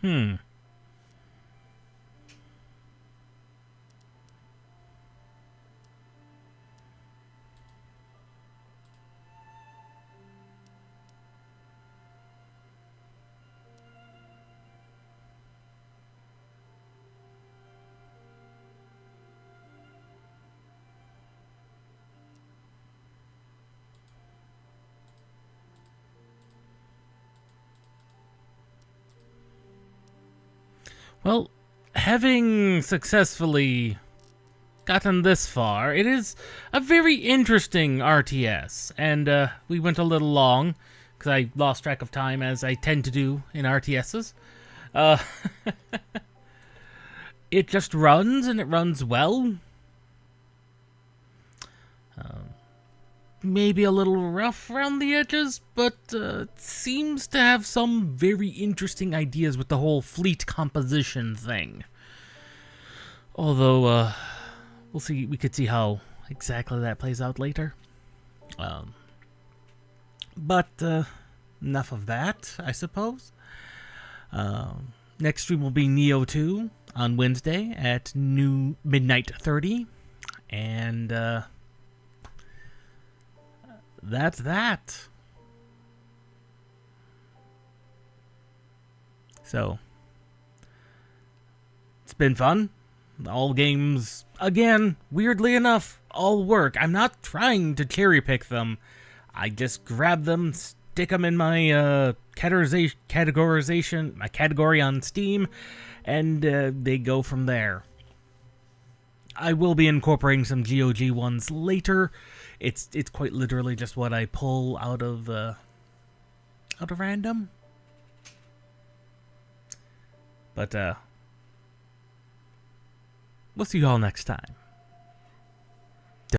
Hmm. Well, having successfully gotten this far, it is a very interesting RTS, and we went a little long, because I lost track of time, as I tend to do in RTSs. It just runs, and it runs well. Maybe a little rough around the edges, but it seems to have some very interesting ideas with the whole fleet composition thing. Although, we'll see. We could see how exactly that plays out later. But enough of that, I suppose. Next stream will be Neo 2 on Wednesday at midnight 30, and that's that. So, it's been fun. All games, again, weirdly enough, all work. I'm not trying to cherry pick them. I just grab them, stick them in my categorization, my category on Steam, and they go from there. I will be incorporating some GOG ones later. It's quite literally just what I pull out of random. But we'll see you all next time.